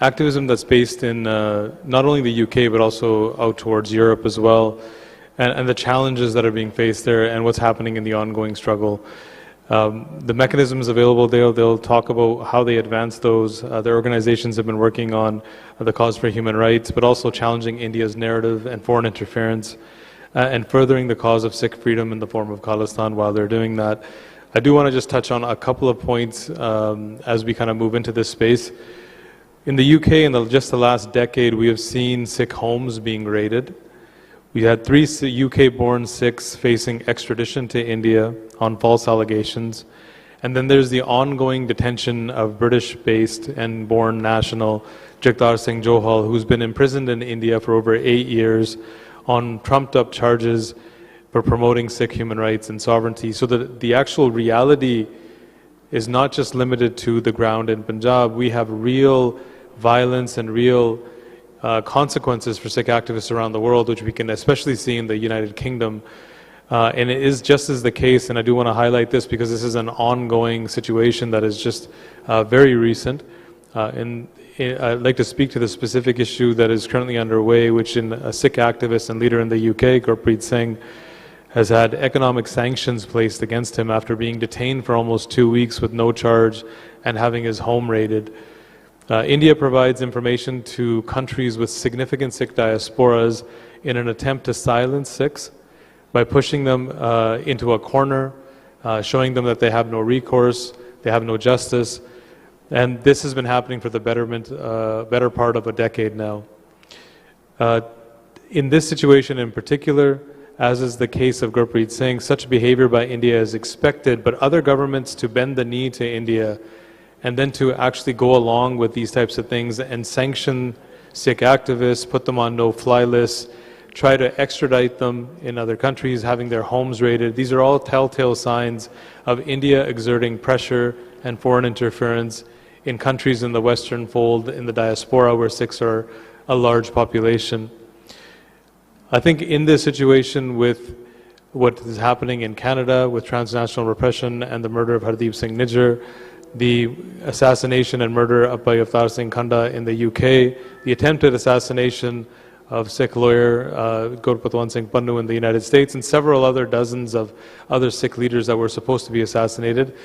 activism that's based in not only the UK but also out towards Europe as well, and the challenges that are being faced there and what's happening in the ongoing struggle. The mechanisms available there, they'll talk about how they advance those. Their organizations have been working on the cause for human rights, but also challenging India's narrative and foreign interference and furthering the cause of Sikh freedom in the form of Khalistan while they're doing that. I do want to just touch on a couple of points as we kind of move into this space. In the UK, in just the last decade, we have seen Sikh homes being raided. We had 3 UK-born Sikhs facing extradition to India on false allegations. And then there's the ongoing detention of British-based and born national Jagtar Singh Johal, who's been imprisoned in India for over 8 years on trumped-up charges for promoting Sikh human rights and sovereignty. So the actual reality is not just limited to the ground in Punjab. We have real violence and real consequences for Sikh activists around the world, which we can especially see in the United Kingdom. And it is just as the case, and I do want to highlight this because this is an ongoing situation that is just very recent. I'd like to speak to the specific issue that is currently underway, which a Sikh activist and leader in the UK, Gurpreet Singh, has had economic sanctions placed against him after being detained for almost 2 weeks with no charge and having his home raided. India provides information to countries with significant Sikh diasporas in an attempt to silence Sikhs by pushing them into a corner, showing them that they have no recourse, they have no justice. And this has been happening for the better part of a decade now. In this situation in particular, as is the case of Gurpreet Singh, such behavior by India is expected, but other governments to bend the knee to India and then to actually go along with these types of things and sanction Sikh activists, put them on no-fly lists, try to extradite them in other countries, having their homes raided. These are all telltale signs of India exerting pressure and foreign interference in countries in the Western fold, in the diaspora where Sikhs are a large population. I think in this situation with what is happening in Canada with transnational repression and the murder of Hardeep Singh Nijjar, the assassination and murder of Avtar Singh Khanda in the UK, the attempted assassination of Sikh lawyer Gurpatwant Singh Pannu in the United States, and several other dozens of other Sikh leaders that were supposed to be assassinated.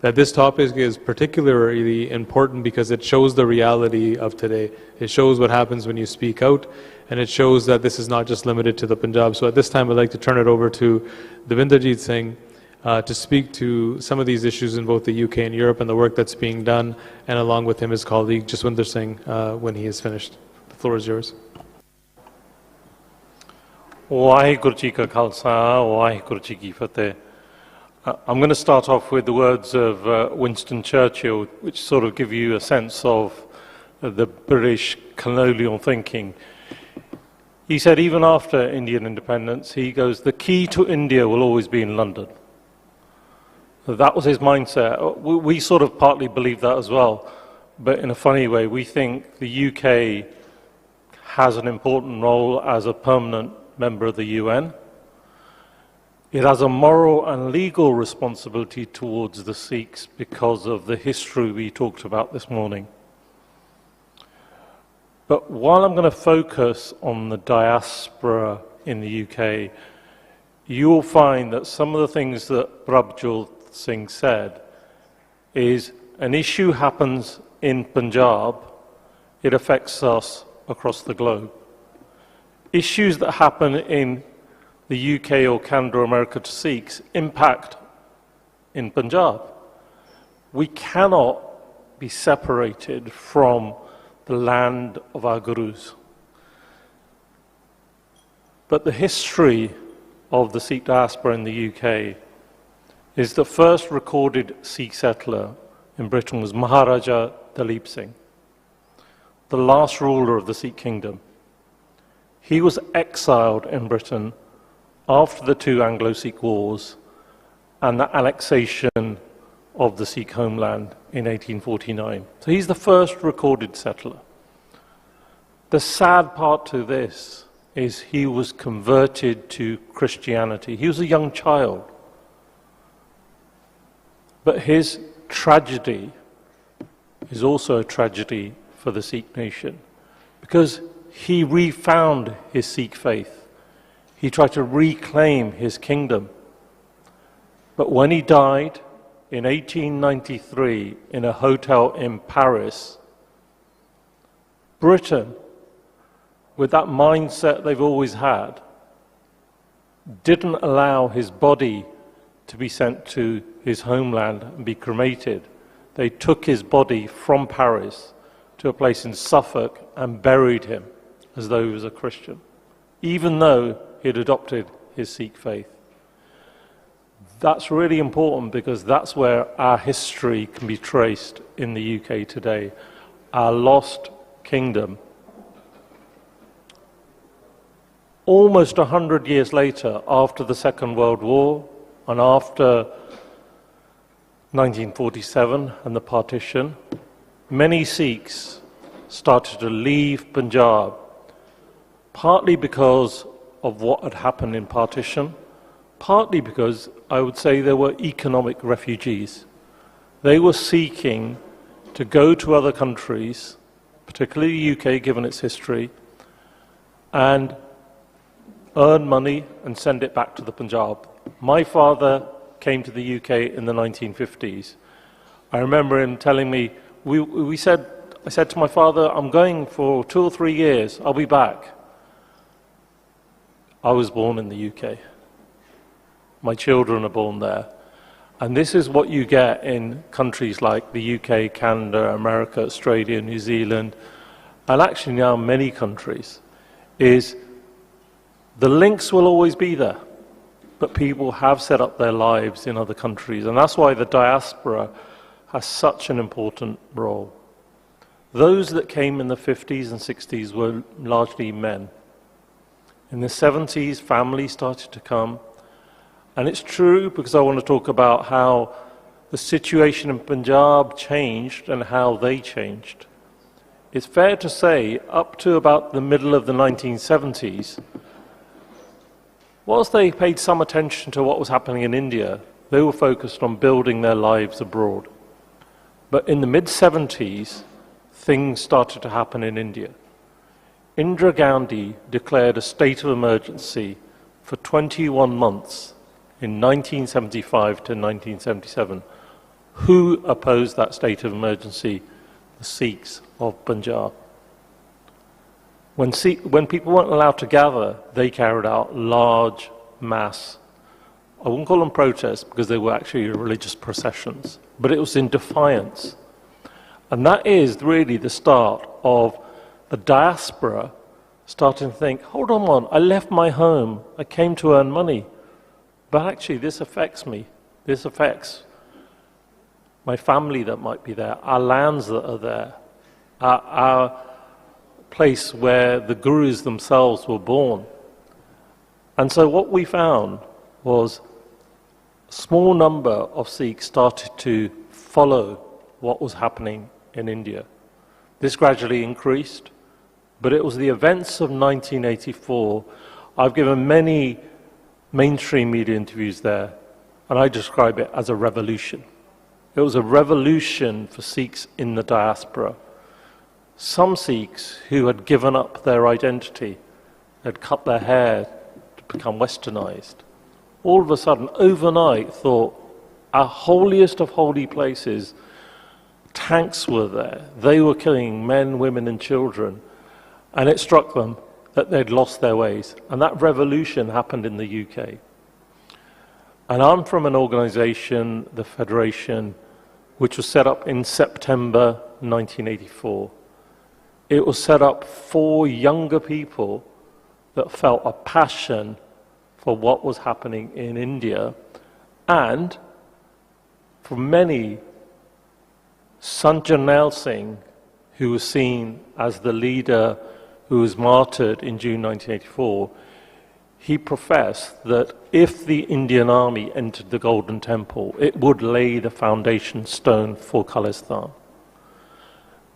that this topic is particularly important because it shows the reality of today. It shows what happens when you speak out, and it shows that this is not just limited to the Punjab. So at this time, I'd like to turn it over to Devinderjeet Singh to speak to some of these issues in both the UK and Europe and the work that's being done, and along with him, his colleague Jaswinder Singh, when he is finished. The floor is yours. Waheguru Ji Ka Khalsa, Waheguru Ji Ki Fateh. I'm going to start off with the words of Winston Churchill, which sort of give you a sense of the British colonial thinking. He said, even after Indian independence, he goes, the key to India will always be in London. That was his mindset. We sort of partly believe that as well, but in a funny way. We think the UK has an important role as a permanent member of the UN. It has a moral and legal responsibility towards the Sikhs because of the history we talked about this morning. But while I'm going to focus on the diaspora in the UK, you will find that some of the things that Prabhjot Singh said is an issue happens in Punjab, it affects us across the globe. Issues that happen in the UK or Canada or America to Sikhs impact in Punjab. We cannot be separated from the land of our gurus. But the history of the Sikh diaspora in the UK is the first recorded Sikh settler in Britain was Maharaja Dalip Singh, the last ruler of the Sikh kingdom. He was exiled in Britain after the two Anglo-Sikh wars and the annexation of the Sikh homeland in 1849. So he's the first recorded settler. The sad part to this is he was converted to Christianity. He was a young child. But his tragedy is also a tragedy for the Sikh nation because he refound his Sikh faith. He tried to reclaim his kingdom. But when he died in 1893 in a hotel in Paris, Britain, with that mindset they've always had, didn't allow his body to be sent to his homeland and be cremated. They took his body from Paris to a place in Suffolk and buried him as though he was a Christian, even though he had adopted his Sikh faith. That's really important because that's where our history can be traced in the UK today, our lost kingdom. Almost 100 years later, after the Second World War and after 1947 and the partition, many Sikhs started to leave Punjab, partly because of what had happened in partition, partly because I would say there were economic refugees. They were seeking to go to other countries, particularly the UK given its history, and earn money and send it back to the Punjab. My father came to the UK in the 1950s. I remember him telling me, I said to my father, I'm going for 2 or 3 years, I'll be back. I was born in the UK. My children are born there. And this is what you get in countries like the UK, Canada, America, Australia, New Zealand, and actually now many countries, is the links will always be there, but people have set up their lives in other countries, and that's why the diaspora has such an important role. Those that came in the 50s and 60s were largely men. In the 70s, families started to come. And it's true because I want to talk about how the situation in Punjab changed and how they changed. It's fair to say, up to about the middle of the 1970s, whilst they paid some attention to what was happening in India, they were focused on building their lives abroad. But in the mid-70s, things started to happen in India. Indira Gandhi declared a state of emergency for 21 months in 1975 to 1977, Who opposed that state of emergency? The Sikhs of Punjab. When people weren't allowed to gather, they carried out large mass, I wouldn't call them protests because they were actually religious processions, but it was in defiance. And that is really the start of the diaspora starting to think, hold on, I left my home, I came to earn money, but actually this affects me, this affects my family that might be there, our lands that are there, our place where the gurus themselves were born. And so what we found was a small number of Sikhs started to follow what was happening in India. This gradually increased, but it was the events of 1984. I've given many mainstream media interviews there, and I describe it as a revolution. It was a revolution for Sikhs in the diaspora. Some Sikhs who had given up their identity, had cut their hair to become westernized, all of a sudden, overnight, thought, our holiest of holy places, tanks were there. They were killing men, women, and children. And it struck them that they'd lost their ways. And that revolution happened in the UK. And I'm from an organization, the Federation, which was set up in September 1984. It was set up for younger people that felt a passion for what was happening in India, and for many, Sant Jarnail Singh, who was seen as the leader who was martyred in June 1984, he professed that if the Indian army entered the Golden Temple, it would lay the foundation stone for Khalistan.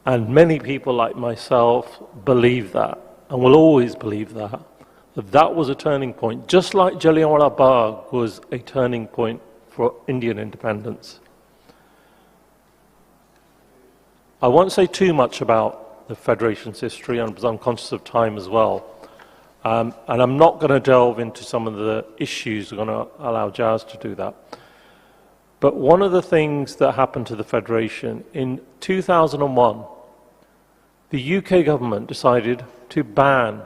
And many people like myself believe that, and will always believe that that was a turning point, just like Jallianwala Bagh was a turning point for Indian independence. I won't say too much about the Federation's history, and I'm conscious of time as well. And I'm not going to delve into some of the issues. I'm going to allow Jazz to do that. But one of the things that happened to the Federation, in 2001, the UK government decided to ban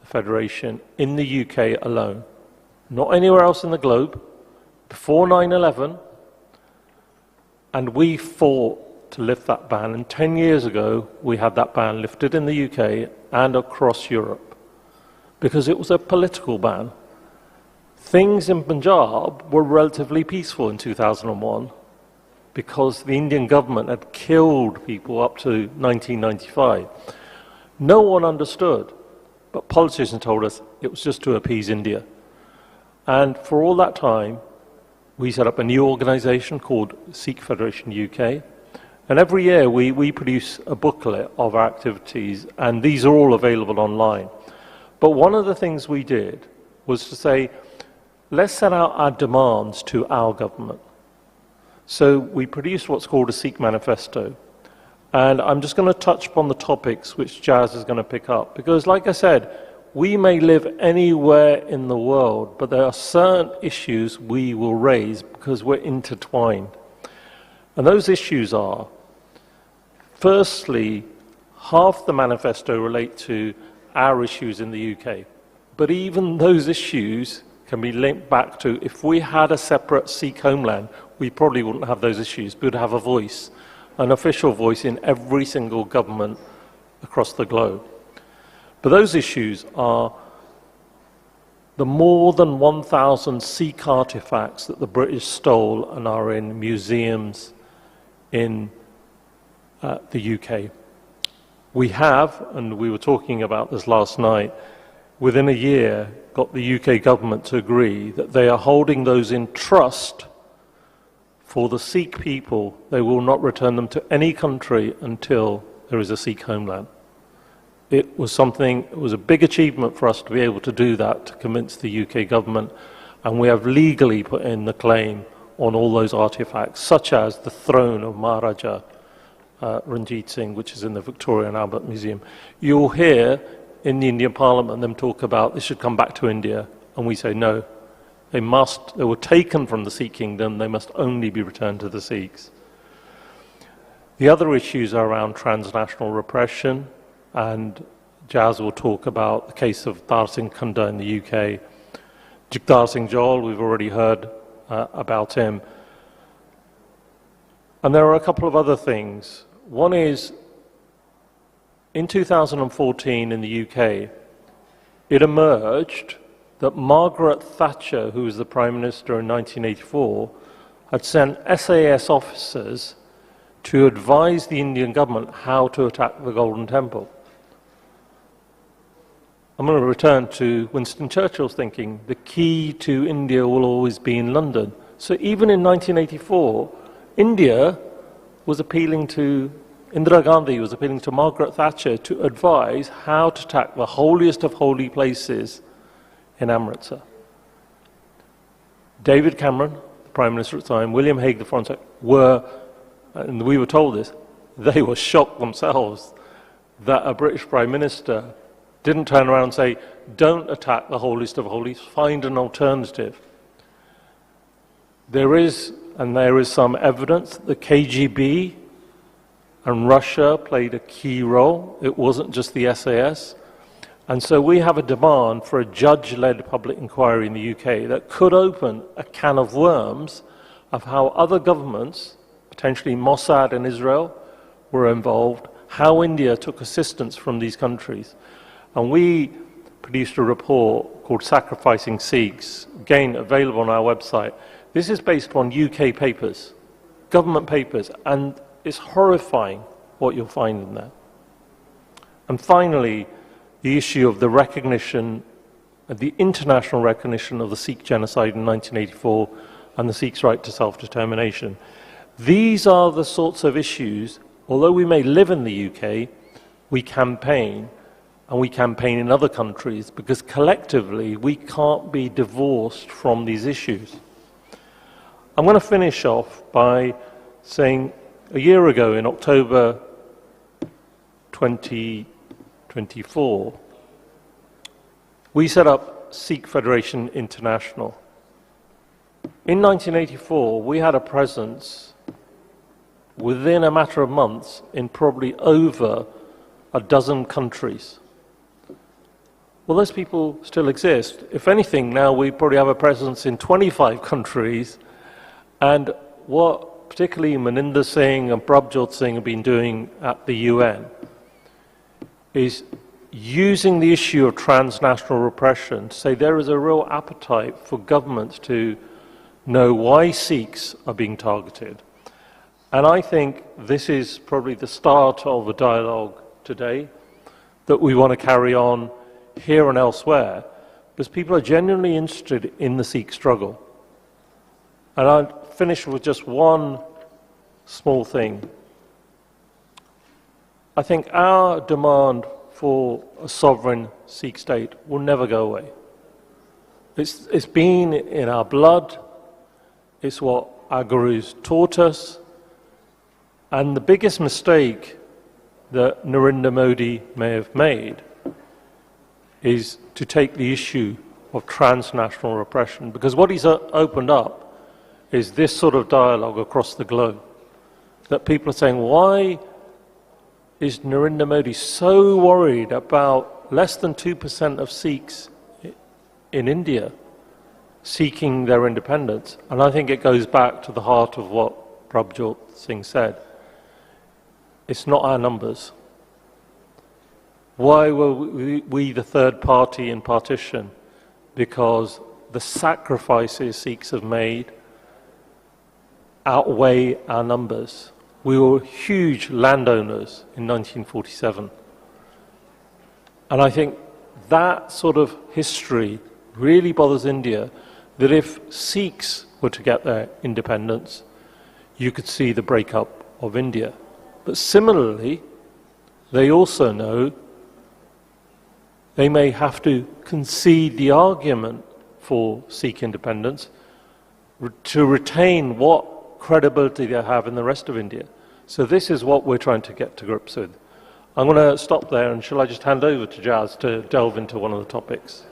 the Federation in the UK alone, not anywhere else in the globe, before 9/11, and we fought to lift that ban. And 10 years ago, we had that ban lifted in the UK and across Europe, because it was a political ban. Things in Punjab were relatively peaceful in 2001 because the Indian government had killed people up to 1995. No one understood, but politicians told us it was just to appease India. And for all that time, we set up a new organization called Sikh Federation UK. And every year we produce a booklet of our activities, and these are all available online. But one of the things we did was to say, let's set out our demands to our government. So we produced what's called a Sikh manifesto. And I'm just going to touch upon the topics which Jazz is going to pick up. Because like I said, we may live anywhere in the world, but there are certain issues we will raise because we're intertwined. And those issues are, firstly, half the manifesto relate to our issues in the UK. But even those issues can be linked back to, if we had a separate Sikh homeland, we probably wouldn't have those issues. We would have a voice, an official voice in every single government across the globe. But those issues are the more than 1,000 Sikh artifacts that the British stole and are in museums in the UK. We have, and we were talking about this last night, within a year got the UK government to agree that they are holding those in trust for the Sikh people. They will not return them to any country until there is a Sikh homeland. It was a big achievement for us to be able to do that, to convince the UK government, and we have legally put in the claim on all those artifacts, such as the throne of Maharaja Ranjit Singh, which is in the Victoria and Albert Museum. You'll hear in the Indian Parliament them talk about this should come back to India, and we say no. They were taken from the Sikh kingdom, they must only be returned to the Sikhs. The other issues are around transnational repression, and Jazz will talk about the case of Dar Singh Khanda in the UK. Jagtar Singh Johal, we've already heard about him. And there are a couple of other things. One is, in 2014 in the UK, it emerged that Margaret Thatcher, who was the Prime Minister in 1984, had sent SAS officers to advise the Indian government how to attack the Golden Temple. I'm going to return to Winston Churchill's thinking, the key to India will always be in London. So even in 1984, India was appealing to, Indira Gandhi was appealing to Margaret Thatcher to advise how to attack the holiest of holy places in Amritsar. David Cameron, the Prime Minister at the time, William Hague, the Foreign Secretary, were, and we were told this, they were shocked themselves that a British Prime Minister didn't turn around and say, don't attack the holiest of holies, find an alternative. There is some evidence that the KGB and Russia played a key role. It wasn't just the SAS. And so we have a demand for a judge-led public inquiry in the UK that could open a can of worms of how other governments, potentially Mossad and Israel, were involved, how India took assistance from these countries. And we produced a report called Sacrificing Sikhs, again available on our website. This is based on UK papers, government papers, and it's horrifying what you'll find in there. And finally, the issue of the recognition, the international recognition of the Sikh genocide in 1984 and the Sikhs' right to self-determination. These are the sorts of issues, although we may live in the UK, we campaign, and we campaign in other countries, because collectively we can't be divorced from these issues. I'm going to finish off by saying a year ago, in October 2024, we set up Sikh Federation International. In 1984, we had a presence within a matter of months in probably over a dozen countries. Well, those people still exist. If anything, now we probably have a presence in 25 countries, and what particularly Maninder Singh and Prabhjot Singh have been doing at the UN is using the issue of transnational repression to say there is a real appetite for governments to know why Sikhs are being targeted. And I think this is probably the start of a dialogue today that we want to carry on here and elsewhere, because people are genuinely interested in the Sikh struggle. And I'll finish with just one small thing. I think our demand for a sovereign Sikh state will never go away. It's been in our blood, it's what our gurus taught us, and the biggest mistake that Narendra Modi may have made is to take the issue of transnational repression, because what he's opened up is this sort of dialogue across the globe, that people are saying, why is Narendra Modi so worried about less than 2% of Sikhs in India seeking their independence? And I think it goes back to the heart of what Prabhjot Singh said. It's not our numbers. Why were we the third party in partition? Because the sacrifices Sikhs have made outweigh our numbers. We were huge landowners in 1947. And I think that sort of history really bothers India, that if Sikhs were to get their independence, you could see the breakup of India. But similarly, they also know they may have to concede the argument for Sikh independence to retain what credibility they have in the rest of India. So this is what we're trying to get to grips with. I'm going to stop there, and shall I just hand over to Jazz to delve into one of the topics?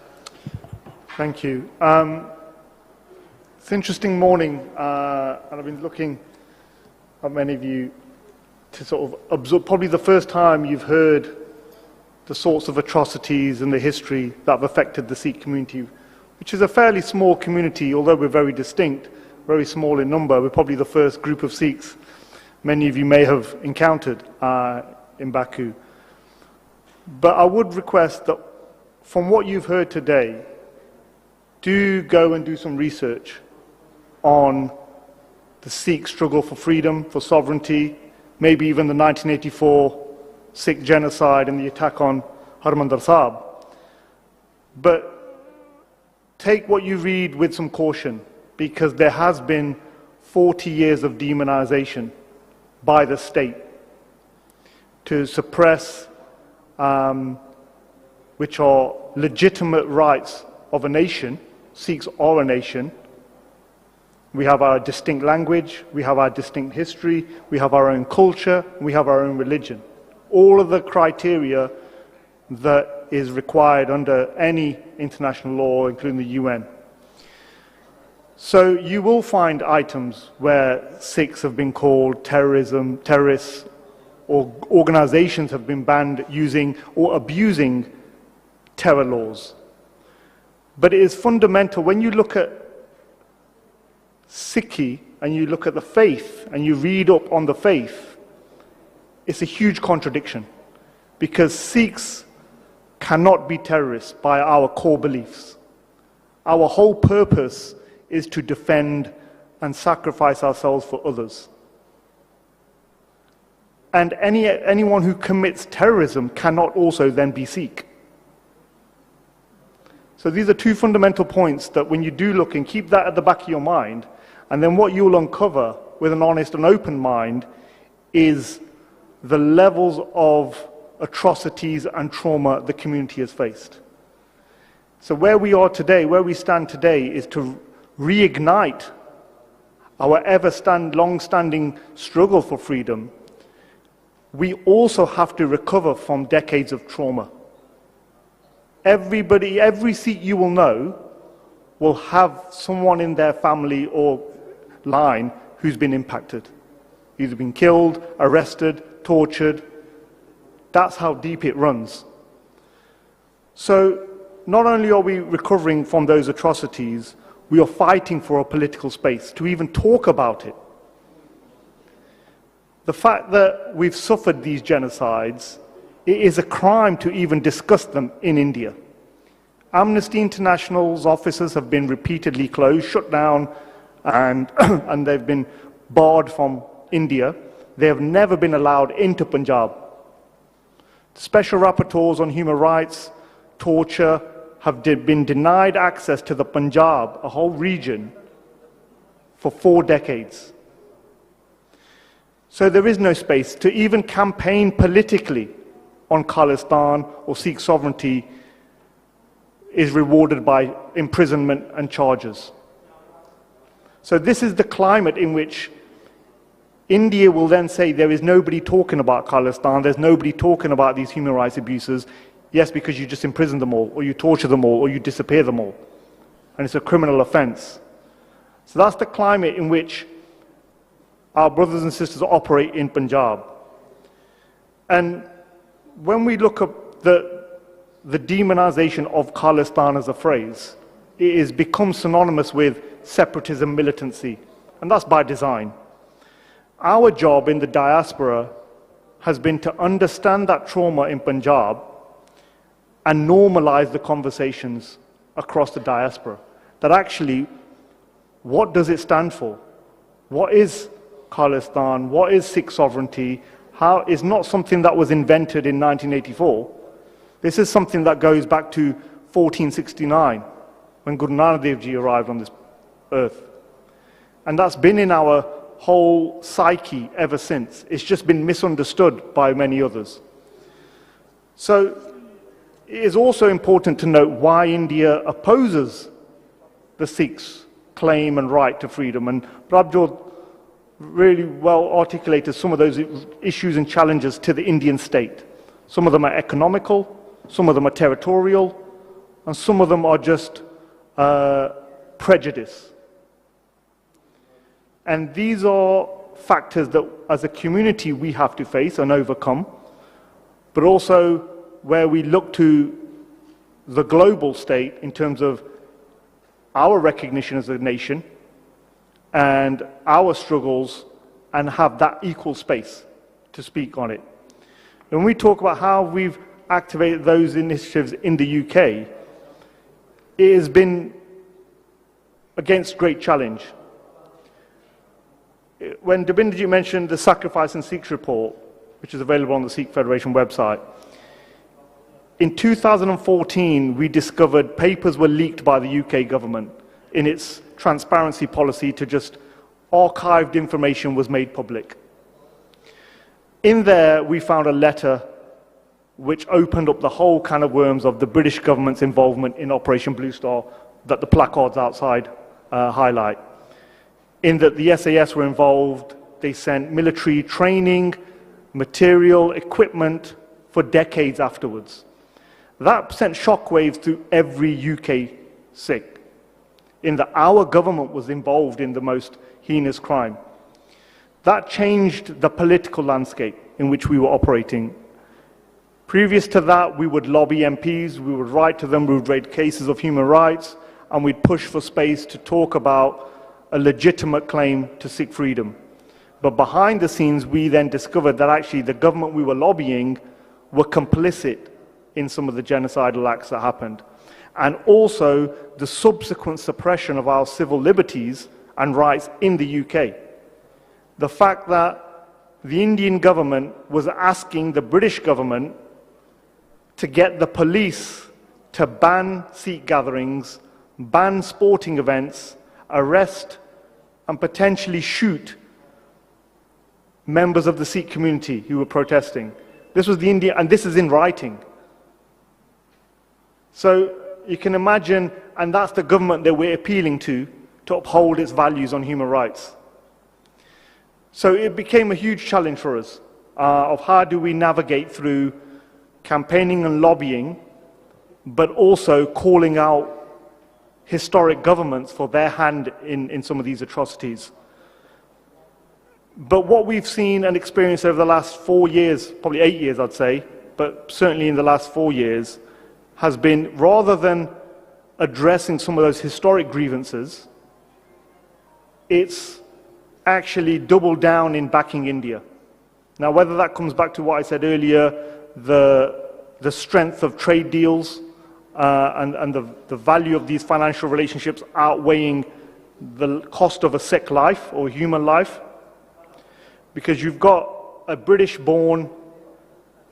Thank you. It's an interesting morning, and I've been looking at many of you to sort of absorb, probably the first time you've heard the sorts of atrocities and the history that have affected the Sikh community, which is a fairly small community, although we're very distinct, very small in number. We're probably the first group of Sikhs many of you may have encountered in Baku. But I would request that from what you've heard today, do go and do some research on the Sikh struggle for freedom, for sovereignty, maybe even the 1984 Sikh genocide and the attack on Harmandir Sahib. But take what you read with some caution, because there has been 40 years of demonization by the state to suppress which are legitimate rights of a nation. Sikhs are a nation. We have our distinct language, we have our distinct history, we have our own culture, we have our own religion. All of the criteria that is required under any international law, including the UN. So you will find items where Sikhs have been called terrorists, or organizations have been banned using or abusing terror laws. But it is fundamental, when you look at Sikhi and you look at the faith and you read up on the faith, it's a huge contradiction, because Sikhs cannot be terrorists by our core beliefs. Our whole purpose is to defend and sacrifice ourselves for others. And anyone who commits terrorism cannot also then be Sikh. So these are two fundamental points that when you do look, and keep that at the back of your mind, and then what you'll uncover with an honest and open mind is the levels of atrocities and trauma the community has faced. So where we are today, where we stand today, is to reignite our long-standing struggle for freedom. We also have to recover from decades of trauma. Every Sikh you will know will have someone in their family or line who's been impacted. Either been killed, arrested, tortured. That's how deep it runs. So not only are we recovering from those atrocities, we are fighting for a political space to even talk about it. The fact that we've suffered these genocides, it is a crime to even discuss them in India. Amnesty International's offices have been repeatedly closed, shut down, and they've been barred from India. They have never been allowed into Punjab. Special rapporteurs on human rights, torture, have been denied access to the Punjab, a whole region, for 4 decades. So there is no space to even campaign politically on Khalistan or Sikh sovereignty is rewarded by imprisonment and charges. So this is the climate in which India will then say there is nobody talking about Khalistan, there's nobody talking about these human rights abuses. Yes, because you just imprison them all, or you torture them all, or you disappear them all. And it's a criminal offense. So that's the climate in which our brothers and sisters operate in Punjab. And when we look at the demonization of Khalistan as a phrase, it has become synonymous with separatism, militancy, and that's by design. Our job in the diaspora has been to understand that trauma in Punjab and normalize the conversations across the diaspora. That actually, what does it stand for? What is Khalistan? What is Sikh sovereignty? How is not something that was invented in 1984. This is something that goes back to 1469, when Guru Nanak Dev Ji arrived on this earth. And that's been in our whole psyche ever since. It's just been misunderstood by many others. So it is also important to note why India opposes the Sikhs' claim and right to freedom. And Prabjot really well articulated some of those issues and challenges to the Indian state. Some of them are economical, some of them are territorial, and some of them are just prejudice. And these are factors that as a community we have to face and overcome, but also where we look to the global state in terms of our recognition as a nation and our struggles, and have that equal space to speak on it. When we talk about how we've activated those initiatives in the UK, it has been against great challenge. When Dabinderji mentioned the Sacrifice in Sikhs report, which is available on the Sikh Federation website, in 2014 we discovered papers were leaked by the UK government in its transparency policy to just archived information was made public. In there we found a letter which opened up the whole can of worms of the British government's involvement in Operation Blue Star that the placards outside highlight. In that the SAS were involved, they sent military training, material, equipment for decades afterwards. That sent shockwaves through every UK Sikh, in that our government was involved in the most heinous crime. That changed the political landscape in which we were operating. Previous to that, we would lobby MPs, we would write to them, we would raise cases of human rights, and we'd push for space to talk about a legitimate claim to Sikh freedom. But behind the scenes, we then discovered that actually the government we were lobbying were complicit in some of the genocidal acts that happened. And also the subsequent suppression of our civil liberties and rights in the UK. The fact that the Indian government was asking the British government to get the police to ban Sikh gatherings, ban sporting events, arrest and potentially shoot members of the Sikh community who were protesting. This was the India, and this is in writing. So you can imagine, and that's the government that we're appealing to uphold its values on human rights. So it became a huge challenge for us of how do we navigate through campaigning and lobbying, but also calling out historic governments for their hand in some of these atrocities. But what we've seen and experienced over the last 4 years, probably 8 years I'd say, but certainly in the last 4 years, has been, rather than addressing some of those historic grievances, it's actually doubled down in backing India. Now, whether that comes back to what I said earlier, the strength of trade deals and the value of these financial relationships outweighing the cost of a Sikh life or human life, because you've got a British-born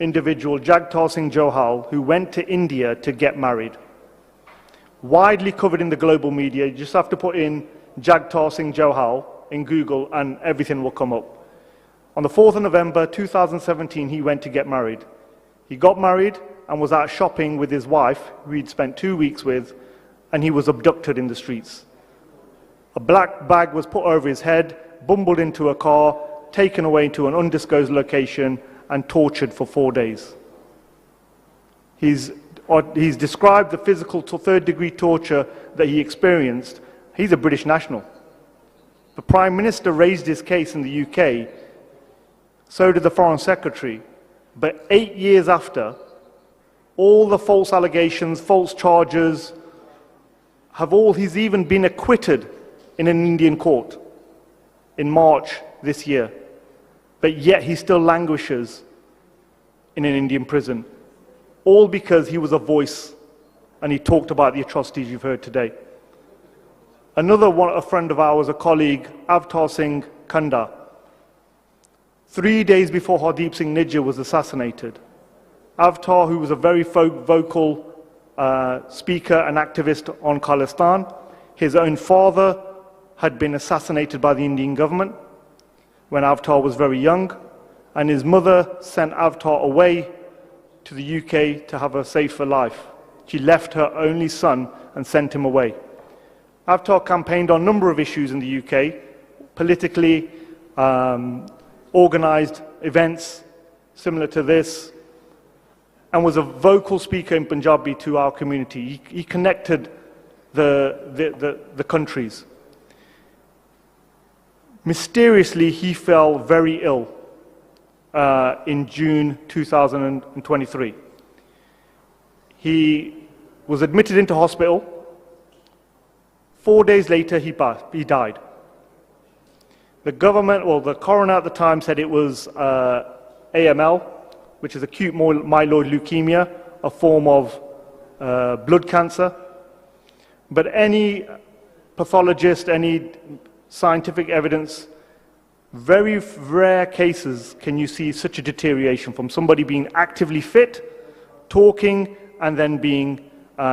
individual, Jagtar Singh Johal, who went to India to get married. Widely covered in the global media. You just have to put in Jagtar Singh Johal in Google and everything will come up. On the 4th of November 2017, he went to get married. He got married and was out shopping with his wife, who he'd spent 2 weeks with, and he was abducted in the streets. A black bag was put over his head, bumbled into a car, taken away to an undisclosed location, and tortured for 4 days. He's described the physical third-degree torture that he experienced. He's a British national. The Prime Minister raised his case in the UK, so did the Foreign Secretary. But 8 years after, all the false allegations, false charges, he's even been acquitted in an Indian court in March this year. But yet he still languishes in an Indian prison, all because he was a voice and he talked about the atrocities you've heard today. Another one, a friend of ours, a colleague, Avtar Singh Kanda, 3 days before Hardeep Singh Nijjar was assassinated, Avtar, who was a very vocal speaker and activist on Khalistan, his own father had been assassinated by the Indian government when Avtar was very young, and his mother sent Avtar away to the UK to have a safer life. She left her only son and sent him away. Avtar campaigned on a number of issues in the UK, politically, organised events similar to this, and was a vocal speaker in Punjabi to our community. He connected the countries. Mysteriously, he fell very ill in June 2023. He was admitted into hospital. 4 days later, he died. The government, well, the coroner at the time said it was AML, which is acute myeloid leukemia, a form of blood cancer. But any pathologist, any scientific evidence, very rare cases can you see such a deterioration from somebody being actively fit, talking, and then being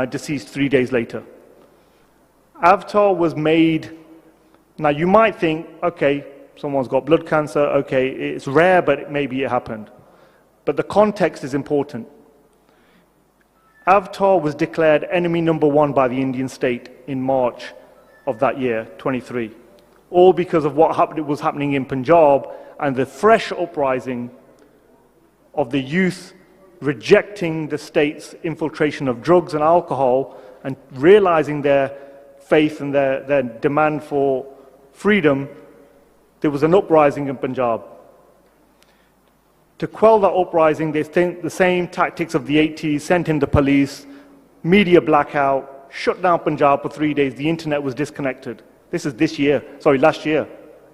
deceased 3 days later. Avtar was made, now you might think, okay, someone's got blood cancer, okay, it's rare, but maybe it happened. But the context is important. Avtar was declared enemy number 1 by the Indian state in March of that year, 23. All because of what was happening in Punjab and the fresh uprising of the youth rejecting the state's infiltration of drugs and alcohol and realizing their faith and their demand for freedom. There was an uprising in Punjab. To quell that uprising, they think the same tactics of the 80s, sent in the police, media blackout, shut down Punjab for 3 days, the internet was disconnected. This is last year,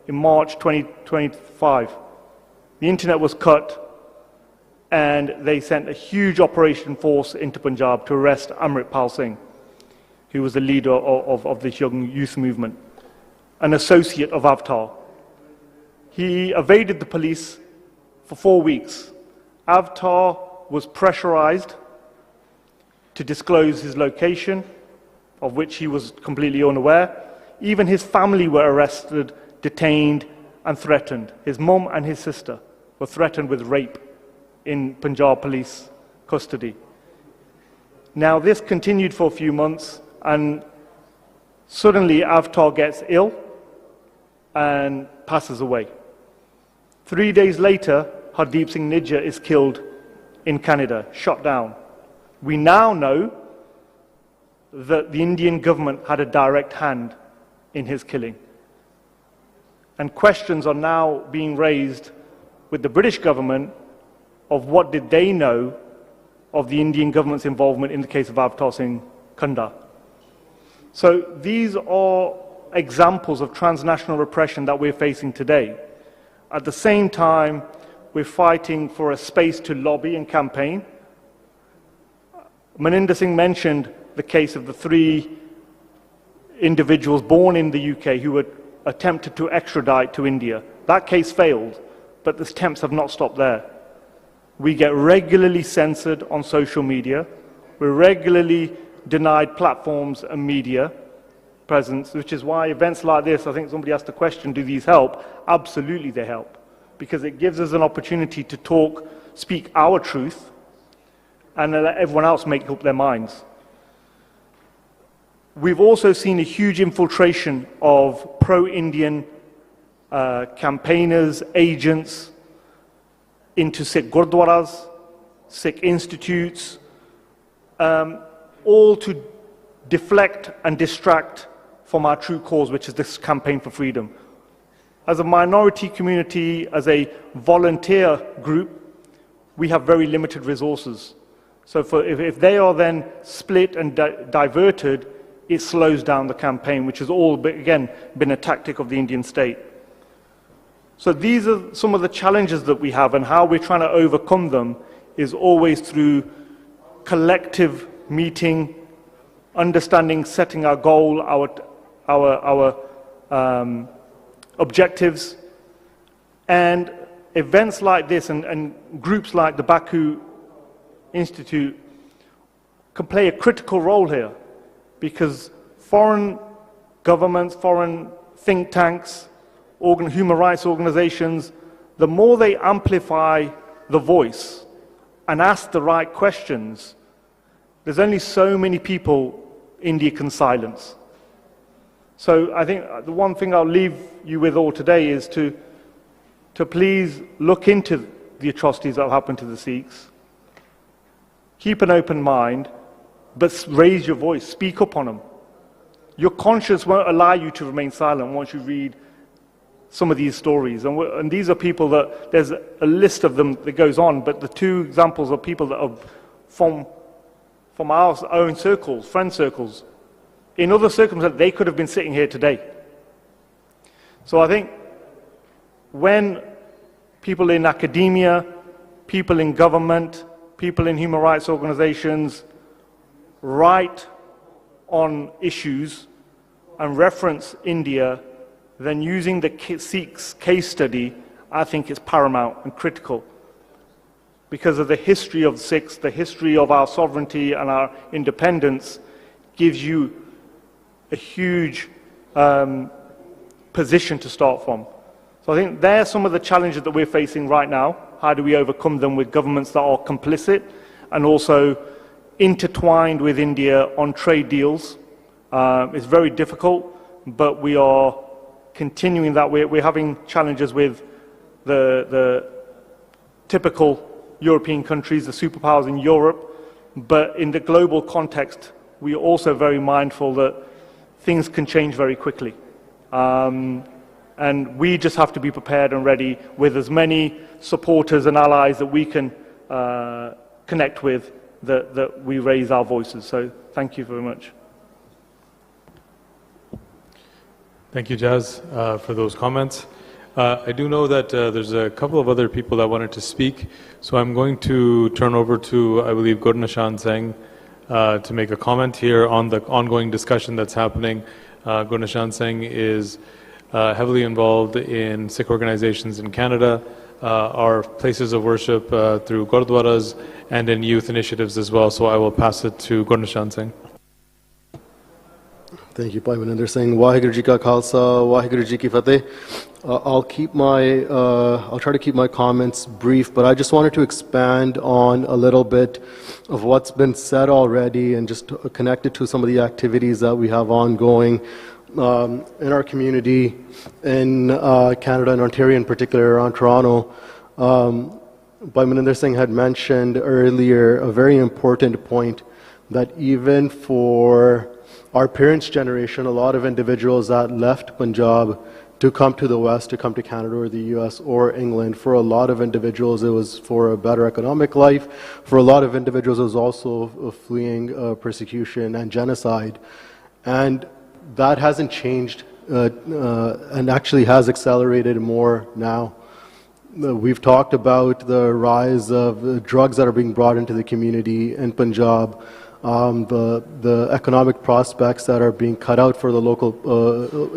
in March 2025. The internet was cut, and they sent a huge operation force into Punjab to arrest Amritpal Singh, who was the leader of this young youth movement, an associate of Avtar. He evaded the police for 4 weeks. Avtar was pressurized to disclose his location, of which he was completely unaware. Even his family were arrested, detained, and threatened. His mum and his sister were threatened with rape in Punjab police custody. Now, this continued for a few months, and suddenly Avtar gets ill and passes away. 3 days later, Hardeep Singh Nijjar is killed in Canada, shot down. We now know that the Indian government had a direct hand in his killing. And questions are now being raised with the British government of what did they know of the Indian government's involvement in the case of Avtar Singh Kanda. So these are examples of transnational repression that we're facing today. At the same time, we're fighting for a space to lobby and campaign. Maninder Singh mentioned the case of the 3 individuals born in the UK who were attempted to extradite to India. That case failed, but the attempts have not stopped there. We get regularly censored on social media. We're regularly denied platforms and media presence, which is why events like this, I think somebody asked the question, do these help? Absolutely they help, because it gives us an opportunity to talk, speak our truth, and let everyone else make up their minds. We've also seen a huge infiltration of pro-Indian campaigners, agents into Sikh gurdwaras, Sikh institutes, all to deflect and distract from our true cause, which is this campaign for freedom. As a minority community, as a volunteer group, we have very limited resources. So if they are then split and diverted, it slows down the campaign, which has all, again, been a tactic of the Indian state. So these are some of the challenges that we have, and how we're trying to overcome them is always through collective meeting, understanding, setting our goal, our objectives, and events like this and groups like the Baku Institute can play a critical role here, because foreign governments, foreign think tanks, human rights organizations, the more they amplify the voice and ask the right questions, there's only so many people India can silence. So I think the one thing I'll leave you with all today is to please look into the atrocities that have happened to the Sikhs. Keep an open mind, but raise your voice, speak up on them. Your conscience won't allow you to remain silent once you read some of these stories. And these are people that, there's a list of them that goes on, but the two examples of people that are from our own circles, friend circles. In other circumstances, they could have been sitting here today. So I think when people in academia, people in government, people in human rights organizations write on issues and reference India, then using the Sikhs case study, I think is paramount and critical. Because of the history of Sikhs, the history of our sovereignty and our independence gives you a huge position to start from. So I think there are some of the challenges that we're facing right now. How do we overcome them with governments that are complicit and also intertwined with India on trade deals? It's very difficult, but we are continuing that. We're having challenges with the typical European countries, the superpowers in Europe, but in the global context, we are also very mindful that things can change very quickly. And we just have to be prepared and ready with as many supporters and allies that we can connect with, that we raise our voices. So thank you very much. Thank you, Jazz, for those comments. I do know that there's a couple of other people that wanted to speak, so I'm going to turn over to, I believe, Gurnashan Singh to make a comment here on the ongoing discussion that's happening. Gurnashan Singh is heavily involved in Sikh organizations in Canada, our places of worship through Gurdwaras, and in youth initiatives as well. So I will pass it to Gurnashan Singh. Thank you, Bhai Maninder Singh. Waheguru Ji Ka Khalsa, Waheguru Ji Ki Fateh. I'll try to keep my comments brief, but I just wanted to expand on a little bit of what's been said already and just connect it to some of the activities that we have ongoing in our community in Canada and Ontario in particular, around Toronto. Bhai Maninder Singh had mentioned earlier a very important point, that even for our parents' generation, a lot of individuals that left Punjab to come to the West, to come to Canada or the US or England, for a lot of individuals it was for a better economic life. For a lot of individuals it was also fleeing persecution and genocide. And that hasn't changed and actually has accelerated more now. We've talked about the rise of drugs that are being brought into the community in Punjab, the economic prospects that are being cut out for the local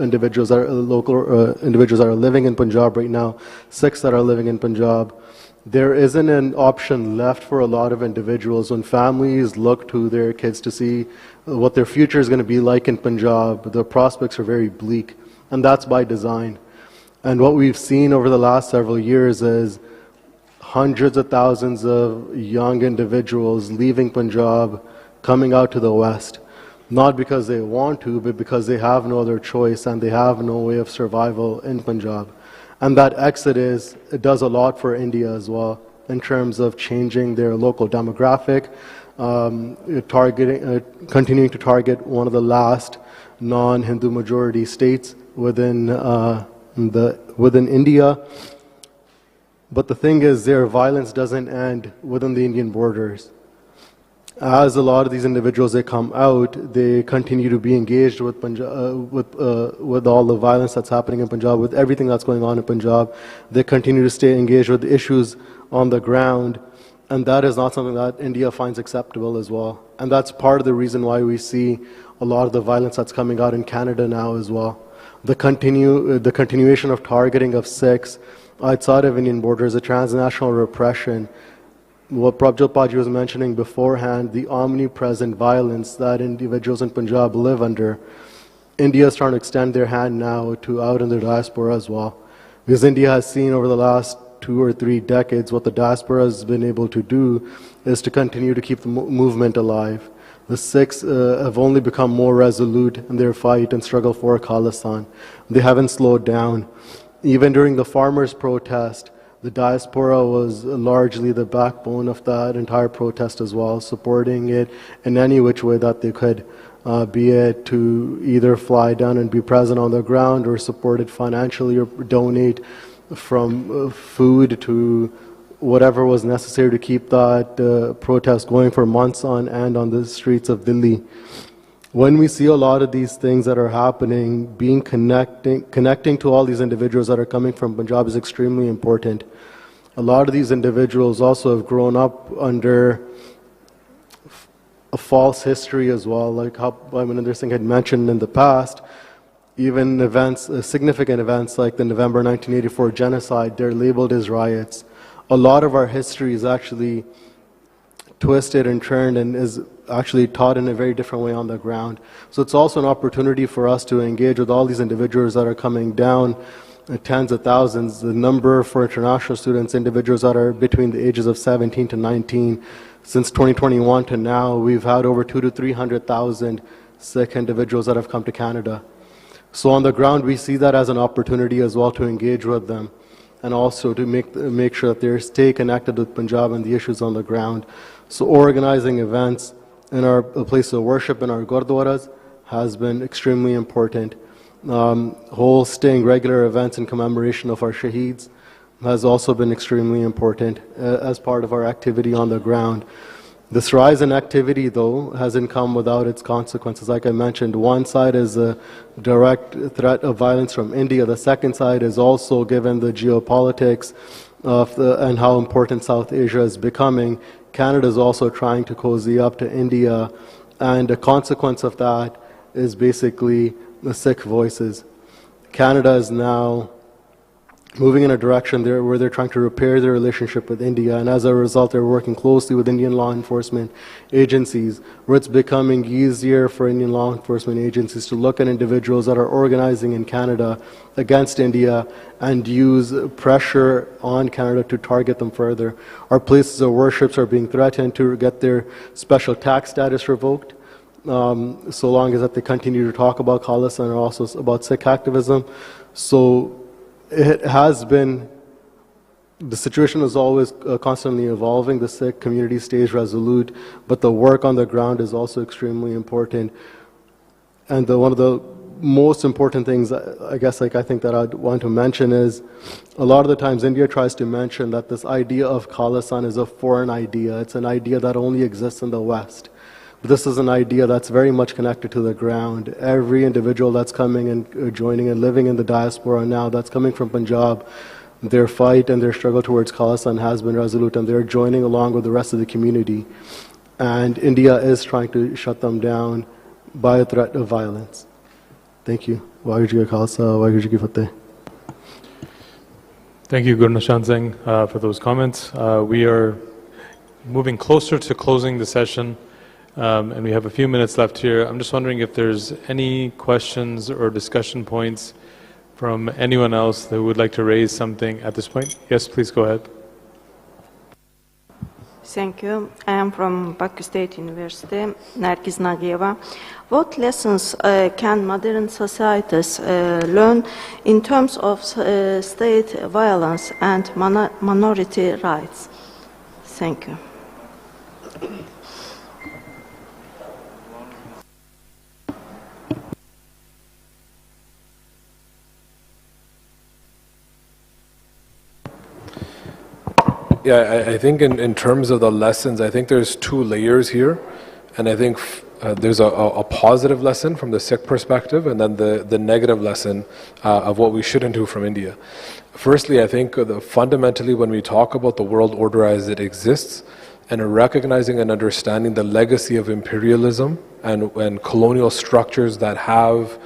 individuals that are living in Punjab right now, Sikhs that are living in Punjab. There isn't an option left for a lot of individuals when families look to their kids to see what their future is going to be like in Punjab. The prospects are very bleak, and that's by design. And what we've seen over the last several years is hundreds of thousands of young individuals leaving Punjab, coming out to the West, not because they want to, but because they have no other choice and they have no way of survival in Punjab. And that exodus, it does a lot for India as well, in terms of changing their local demographic, continuing to target one of the last non-Hindu majority states within India. But the thing is, their violence doesn't end within the Indian borders. As a lot of these individuals, they come out, they continue to be engaged with Punjab, with all the violence that's happening in Punjab, with everything that's going on in Punjab. They continue to stay engaged with the issues on the ground, and that is not something that India finds acceptable as well. And that's part of the reason why we see a lot of the violence that's coming out in Canada now as well. The continuation of targeting of Sikhs outside of Indian borders, the transnational repression, what Prabhat Paji was mentioning beforehand, the omnipresent violence that individuals in Punjab live under. India is trying to extend their hand now to out in the diaspora as well. Because India has seen over the last 2 or 3 decades what the diaspora has been able to do is to continue to keep the movement alive. The Sikhs have only become more resolute in their fight and struggle for Khalistan. They haven't slowed down. Even during the farmers' protest, the diaspora was largely the backbone of that entire protest as well, supporting it in any which way that they could. be it to either fly down and be present on the ground or support it financially or donate from food to whatever was necessary to keep that protest going for months on end on the streets of Delhi. When we see a lot of these things that are happening, connecting to all these individuals that are coming from Punjab is extremely important. A lot of these individuals also have grown up under a false history as well, like how Maninder Singh had mentioned in the past. Even events, significant events like the November 1984 genocide, they're labeled as riots. A lot of our history is actually twisted and turned and is actually taught in a very different way on the ground. So it's also an opportunity for us to engage with all these individuals that are coming down, tens of thousands. The number for international students, individuals that are between the ages of 17 to 19, since 2021 to now, we've had over 200,000 to 300,000 Sikh individuals that have come to Canada. So on the ground, we see that as an opportunity as well to engage with them, and also to make sure that they stay connected with Punjab and the issues on the ground. So organizing events in our place of worship in our gurdwaras has been extremely important. Hosting regular events in commemoration of our shaheeds has also been extremely important as part of our activity on the ground. This rise in activity, though, hasn't come without its consequences. Like I mentioned, one side is a direct threat of violence from India. The second side is also, given the geopolitics and how important South Asia is becoming, Canada is also trying to cozy up to India, and a consequence of that is basically the Sikh voices. Canada is now moving in a direction where they're trying to repair their relationship with India, and as a result they're working closely with Indian law enforcement agencies, where it's becoming easier for Indian law enforcement agencies to look at individuals that are organizing in Canada against India and use pressure on Canada to target them further. Our places of worship are being threatened to get their special tax status revoked, so long as that they continue to talk about Khalistan and also about Sikh activism. So it has been, the situation is always constantly evolving. The Sikh community stays resolute, but the work on the ground is also extremely important. And one of the most important things, I guess, I think that I'd want to mention is, a lot of the times India tries to mention that this idea of Khalistan is a foreign idea. It's an idea that only exists in the West. This is an idea that's very much connected to the ground. Every individual that's coming and joining and living in the diaspora now, that's coming from Punjab, their fight and their struggle towards Khalistan has been resolute, and they're joining along with the rest of the community. And India is trying to shut them down by a threat of violence. Thank you. Waheguru Ji Ka Khalsa, Waheguru Ji Ki Fateh. Thank you, Guru Nishan Singh, for those comments. We are moving closer to closing the session. And we have a few minutes left here. I'm just wondering if there's any questions or discussion points from anyone else that would like to raise something at this point. Yes, please go ahead. Thank you. I am from Baku State University, Nargiz Nagieva. What lessons can modern societies learn in terms of state violence and minority rights? Thank you. Yeah, I think in terms of the lessons, I think there's two layers here. And I think there's a positive lesson from the Sikh perspective, and then the negative lesson of what we shouldn't do from India. Firstly, I think fundamentally when we talk about the world order as it exists, and recognizing and understanding the legacy of imperialism and colonial structures that have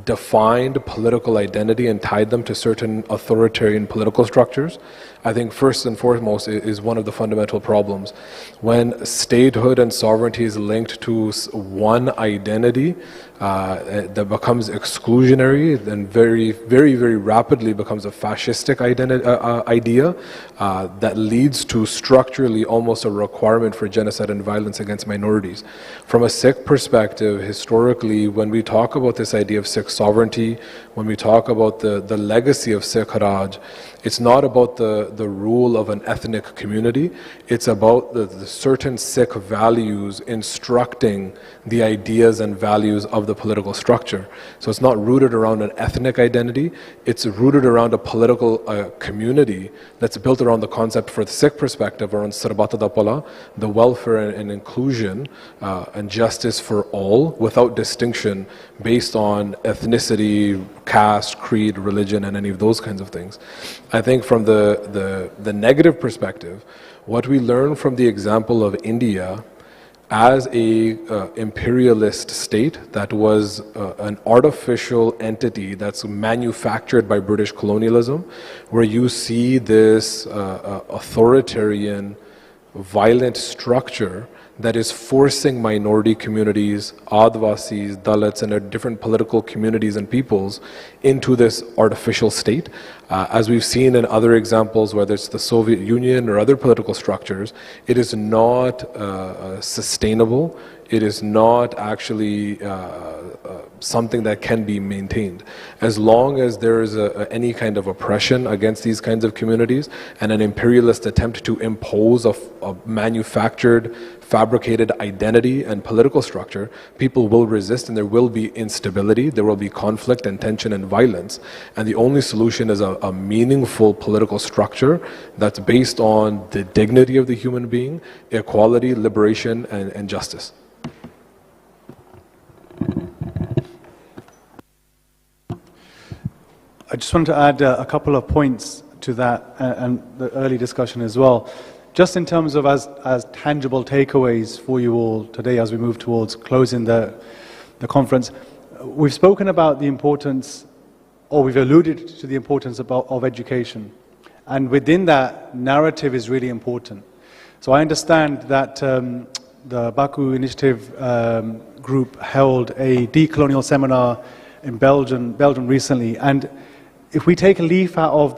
defined political identity and tied them to certain authoritarian political structures, I think first and foremost is one of the fundamental problems. When statehood and sovereignty is linked to one identity that becomes exclusionary, then very, very, very rapidly becomes a fascistic idea that leads to structurally almost a requirement for genocide and violence against minorities. From a Sikh perspective, historically, when we talk about this idea of Sikh Sikh sovereignty, when we talk about the legacy of Sikh Raj, it's not about the rule of an ethnic community, it's about the certain Sikh values instructing the ideas and values of the political structure. So it's not rooted around an ethnic identity, it's rooted around a political community that's built around the concept, for the Sikh perspective, around Sarbata da Pala, the welfare and inclusion and justice for all without distinction based on ethnicity, caste, creed, religion, and any of those kinds of things. I think from the negative perspective, what we learn from the example of India as a imperialist state that was an artificial entity that's manufactured by British colonialism, where you see this authoritarian, violent structure that is forcing minority communities, Adivasis, Dalits, and different political communities and peoples into this artificial state. As we've seen in other examples, whether it's the Soviet Union or other political structures, it is not sustainable. It is not actually something that can be maintained. As long as there is any kind of oppression against these kinds of communities and an imperialist attempt to impose a manufactured, fabricated identity and political structure, people will resist and there will be instability, there will be conflict and tension and violence. And the only solution is a meaningful political structure that's based on the dignity of the human being, equality, liberation, and justice. I just wanted to add a couple of points to that and the early discussion as well. Just in terms of as tangible takeaways for you all today as we move towards closing the conference, we've spoken about the importance, or we've alluded to the importance of education. And within that, narrative is really important. So I understand that the Baku Initiative group held a decolonial seminar in Belgium recently, and if we take a leaf out of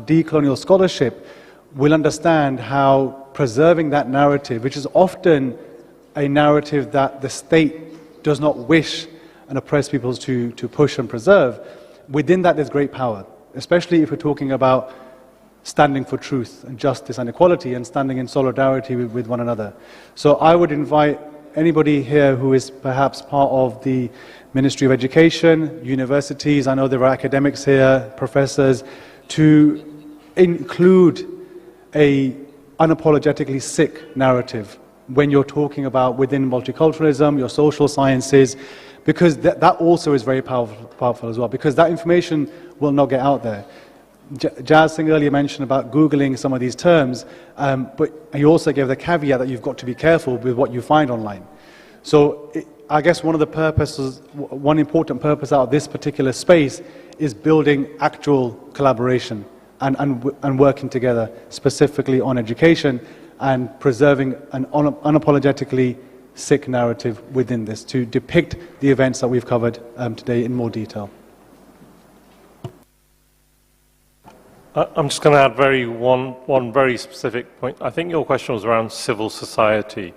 decolonial scholarship, we'll understand how preserving that narrative, which is often a narrative that the state does not wish and oppressed peoples to push and preserve, within that there's great power, especially if we're talking about standing for truth and justice and equality and standing in solidarity with one another. So I would invite anybody here who is perhaps part of the Ministry of Education, universities, I know there are academics here, professors, to include a unapologetically Sikh narrative when you're talking about within multiculturalism, your social sciences, because that also is very powerful as well, because that information will not get out there. Jazz Singh earlier mentioned about Googling some of these terms, but he also gave the caveat that you've got to be careful with what you find online. So I guess one important purpose out of this particular space is building actual collaboration and working together specifically on education and preserving an unapologetically Sikh narrative within this to depict the events that we've covered today in more detail. I'm just going to add one very specific point. I think your question was around civil society.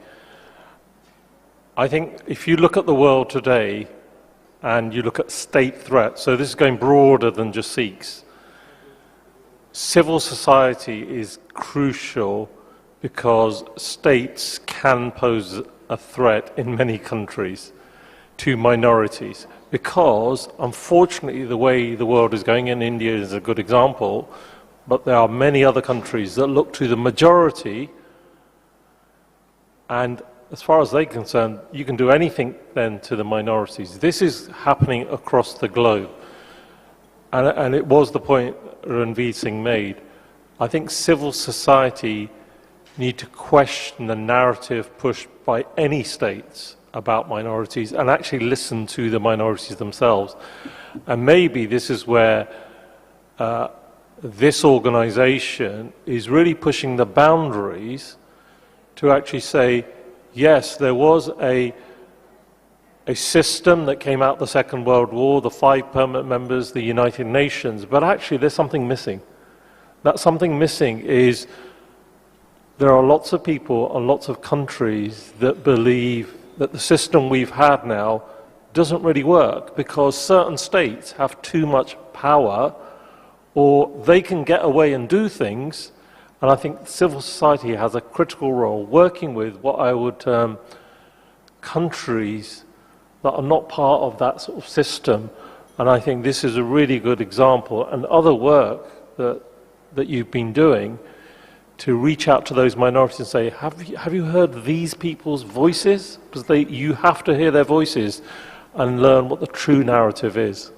I think if you look at the world today and you look at state threats, so this is going broader than just Sikhs, civil society is crucial because states can pose a threat in many countries to minorities. Because, unfortunately, the way the world is going, and India is a good example, but there are many other countries that look to the majority, and as far as they're concerned, you can do anything then to the minorities. This is happening across the globe. And it was the point Ranveer Singh made. I think civil society need to question the narrative pushed by any states about minorities and actually listen to the minorities themselves. And maybe this is where this organization is really pushing the boundaries to actually say, yes, there was a system that came out the Second World War, the 5 permanent members, the United Nations, but actually there's something missing. That something missing is there are lots of people and lots of countries that believe that the system we've had now doesn't really work because certain states have too much power, or they can get away and do things. And I think civil society has a critical role working with what I would term countries that are not part of that sort of system. And I think this is a really good example, and other work that you've been doing to reach out to those minorities and say, have you heard these people's voices? Because you have to hear their voices and learn what the true narrative is.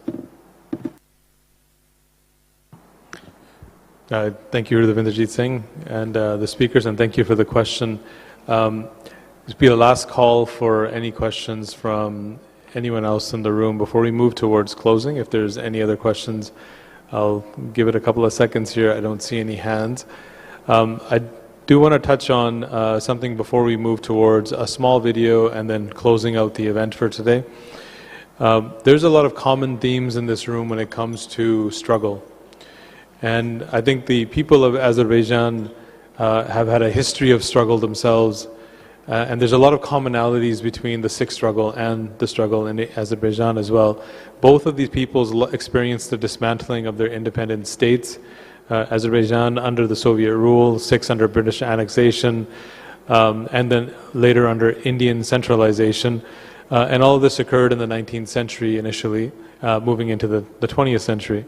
Thank you, Ravinderjeet Singh, and the speakers, and thank you for the question. This will be the last call for any questions from anyone else in the room before we move towards closing. If there's any other questions, I'll give it a couple of seconds here. I don't see any hands. I do want to touch on something before we move towards a small video and then closing out the event for today. There's a lot of common themes in this room when it comes to struggle. And I think the people of Azerbaijan have had a history of struggle themselves. And there's a lot of commonalities between the Sikh struggle and the struggle in Azerbaijan as well. Both of these peoples experienced the dismantling of their independent states. Azerbaijan under the Soviet rule, Sikhs under British annexation, and then later under Indian centralization. And all of this occurred in the 19th century initially, moving into the 20th century.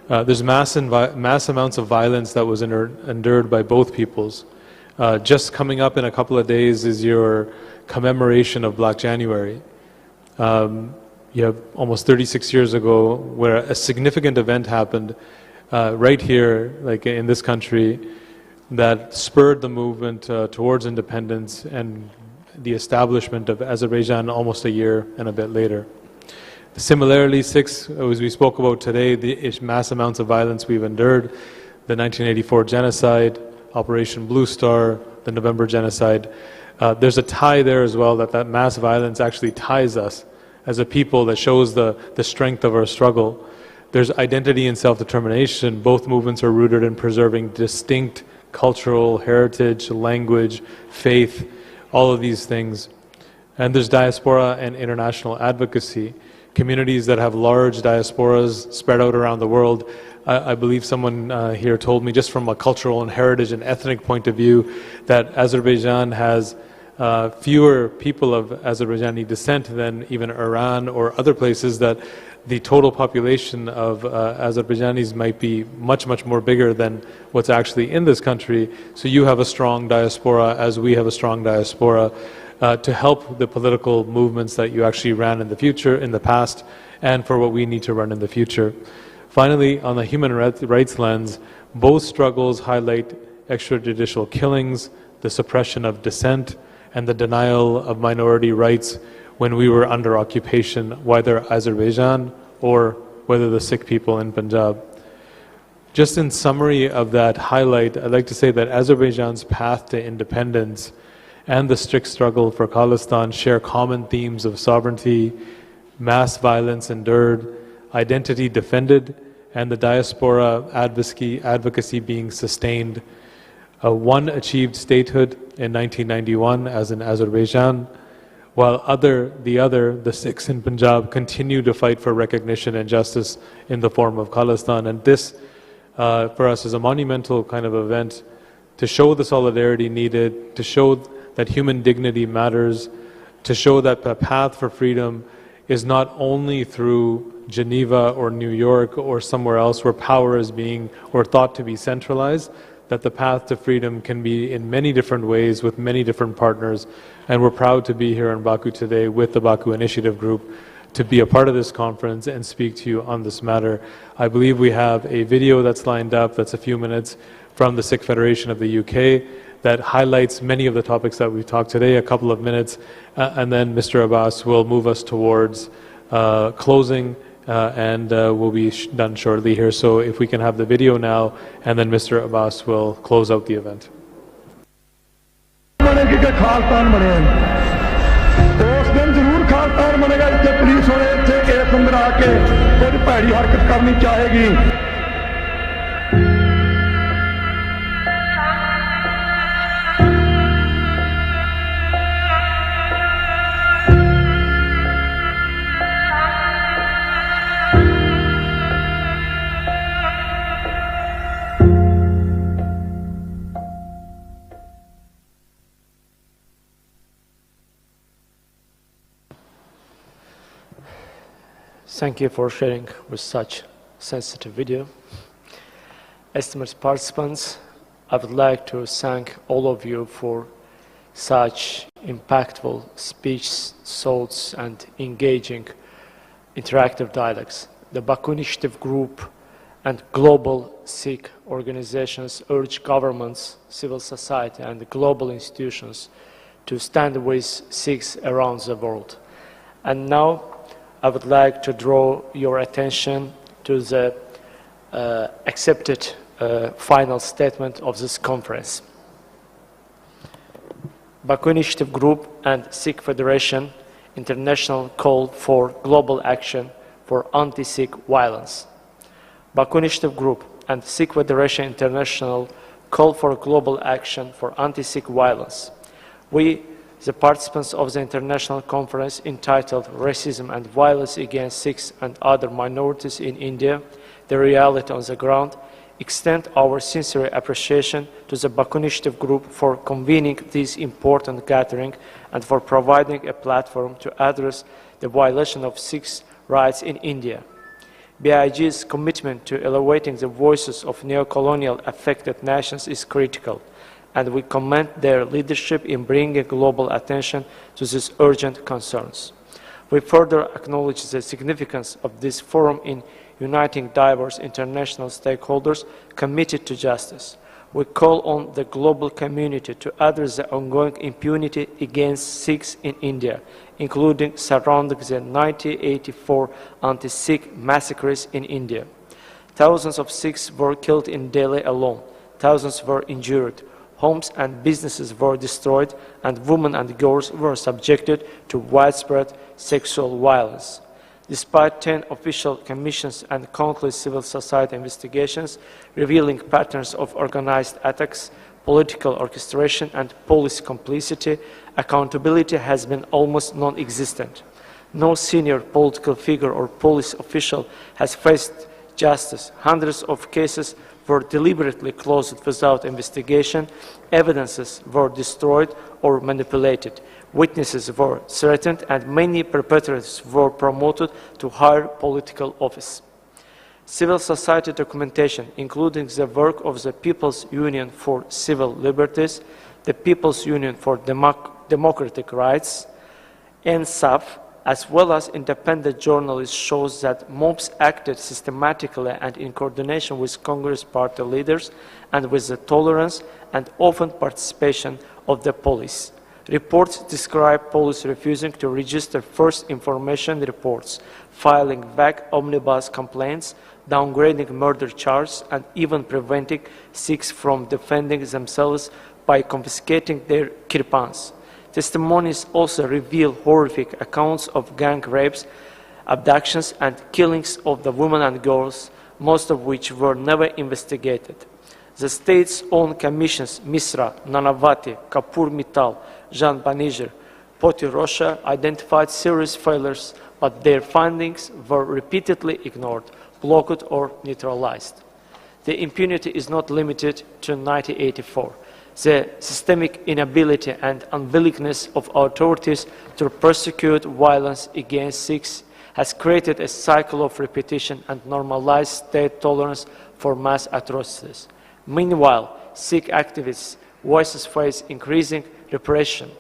There's mass amounts of violence that was endured by both peoples. Just coming up in a couple of days is your commemoration of Black January. You have almost 36 years ago where a significant event happened right here, like in this country, that spurred the movement towards independence and the establishment of Azerbaijan almost a year and a bit later. Similarly, Sikhs, as we spoke about today, the mass amounts of violence we've endured, the 1984 genocide, Operation Blue Star, the November genocide. There's a tie there as well, that mass violence actually ties us as a people, that shows the strength of our struggle. There's identity and self-determination. Both movements are rooted in preserving distinct cultural heritage, language, faith, all of these things. And there's diaspora and international advocacy. Communities that have large diasporas spread out around the world. I believe someone here told me, just from a cultural and heritage and ethnic point of view, that Azerbaijan has fewer people of Azerbaijani descent than even Iran or other places, that the total population of Azerbaijanis might be much, much more bigger than what's actually in this country. So you have a strong diaspora, as we have a strong diaspora, to help the political movements that you actually ran in the past, and for what we need to run in the future. Finally, on the human rights lens, both struggles highlight extrajudicial killings, the suppression of dissent, and the denial of minority rights when we were under occupation, whether Azerbaijan or whether the Sikh people in Punjab. Just in summary of that highlight, I'd like to say that Azerbaijan's path to independence and the strict struggle for Khalistan share common themes of sovereignty, mass violence endured, identity defended, and the diaspora advocacy being sustained. One achieved statehood in 1991, as in Azerbaijan, while the Sikhs in Punjab continue to fight for recognition and justice in the form of Khalistan. And this, for us, is a monumental kind of event to show the solidarity needed, to show that human dignity matters, to show that the path for freedom is not only through Geneva or New York or somewhere else where power is being or thought to be centralized, that the path to freedom can be in many different ways with many different partners. And we're proud to be here in Baku today with the Baku Initiative Group to be a part of this conference and speak to you on this matter. I believe we have a video that's lined up, that's a few minutes, from the Sikh Federation of the UK that highlights many of the topics that we've talked today, a couple of minutes, and then Mr. Abbas will move us towards closing, and we'll be done shortly here. So if we can have the video now, and then Mr. Abbas will close out the event. Thank you for sharing with such sensitive video. Esteemed participants, I would like to thank all of you for such impactful speech, thoughts, and engaging interactive dialogues. The Baku Initiative Group and global Sikh organizations urge governments, civil society, and global institutions to stand with Sikhs around the world. And now I would like to draw your attention to the accepted final statement of this conference. Baku Initiative Group and Sikh Federation International call for global action for anti-Sikh violence. Baku Initiative Group and Sikh Federation International call for global action for anti-Sikh violence. We, the participants of the international conference entitled Racism and Violence Against Sikhs and Other Minorities in India, the Reality on the Ground, extend our sincere appreciation to the Baku Initiative Group for convening this important gathering and for providing a platform to address the violation of Sikhs' rights in India. BIG's commitment to elevating the voices of neo-colonial affected nations is critical, and we commend their leadership in bringing global attention to these urgent concerns. We further acknowledge the significance of this forum in uniting diverse international stakeholders committed to justice. We call on the global community to address the ongoing impunity against Sikhs in India, including surrounding the 1984 anti-Sikh massacres in India. Thousands of Sikhs were killed in Delhi alone. Thousands were injured. Homes and businesses were destroyed, and women and girls were subjected to widespread sexual violence. Despite 10 official commissions and countless civil society investigations revealing patterns of organized attacks, political orchestration, and police complicity, accountability has been almost non-existent. No senior political figure or police official has faced justice. Hundreds of cases were deliberately closed without investigation, evidences were destroyed or manipulated, witnesses were threatened, and many perpetrators were promoted to higher political office. Civil society documentation, including the work of the People's Union for Civil Liberties, the People's Union for Democratic Rights, NSAF, as well as independent journalists, shows that mobs acted systematically and in coordination with Congress party leaders and with the tolerance and often participation of the police. Reports describe police refusing to register first information reports, filing vague omnibus complaints, downgrading murder charges, and even preventing Sikhs from defending themselves by confiscating their kirpans. Testimonies also reveal horrific accounts of gang rapes, abductions, and killings of the women and girls, most of which were never investigated. The state's own commissions, Misra, Nanavati, Kapoor Mittal, Jan Baniger, Poti Rosha, identified serious failures, but their findings were repeatedly ignored, blocked, or neutralized. The impunity is not limited to 1984. The systemic inability and unwillingness of authorities to prosecute violence against Sikhs has created a cycle of repetition and normalized state tolerance for mass atrocities. Meanwhile, Sikh activists' voices face increasing repression.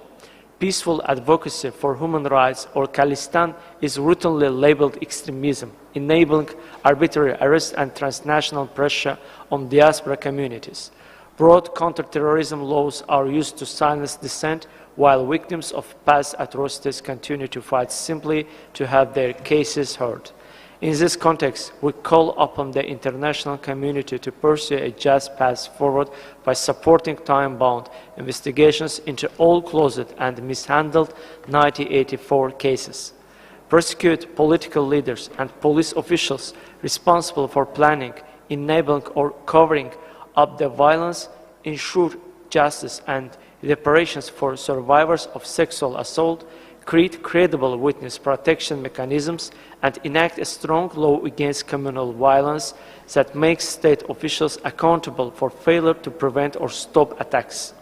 Peaceful advocacy for human rights or Khalistan is routinely labeled extremism, enabling arbitrary arrests and transnational pressure on diaspora communities. Broad counterterrorism laws are used to silence dissent, while victims of past atrocities continue to fight simply to have their cases heard. In this context, we call upon the international community to pursue a just path forward by supporting time-bound investigations into all closed and mishandled 1984 cases. Prosecute political leaders and police officials responsible for planning, enabling, or covering up the violence, ensure justice and reparations for survivors of sexual assault, create credible witness protection mechanisms, and enact a strong law against communal violence that makes state officials accountable for failure to prevent or stop attacks.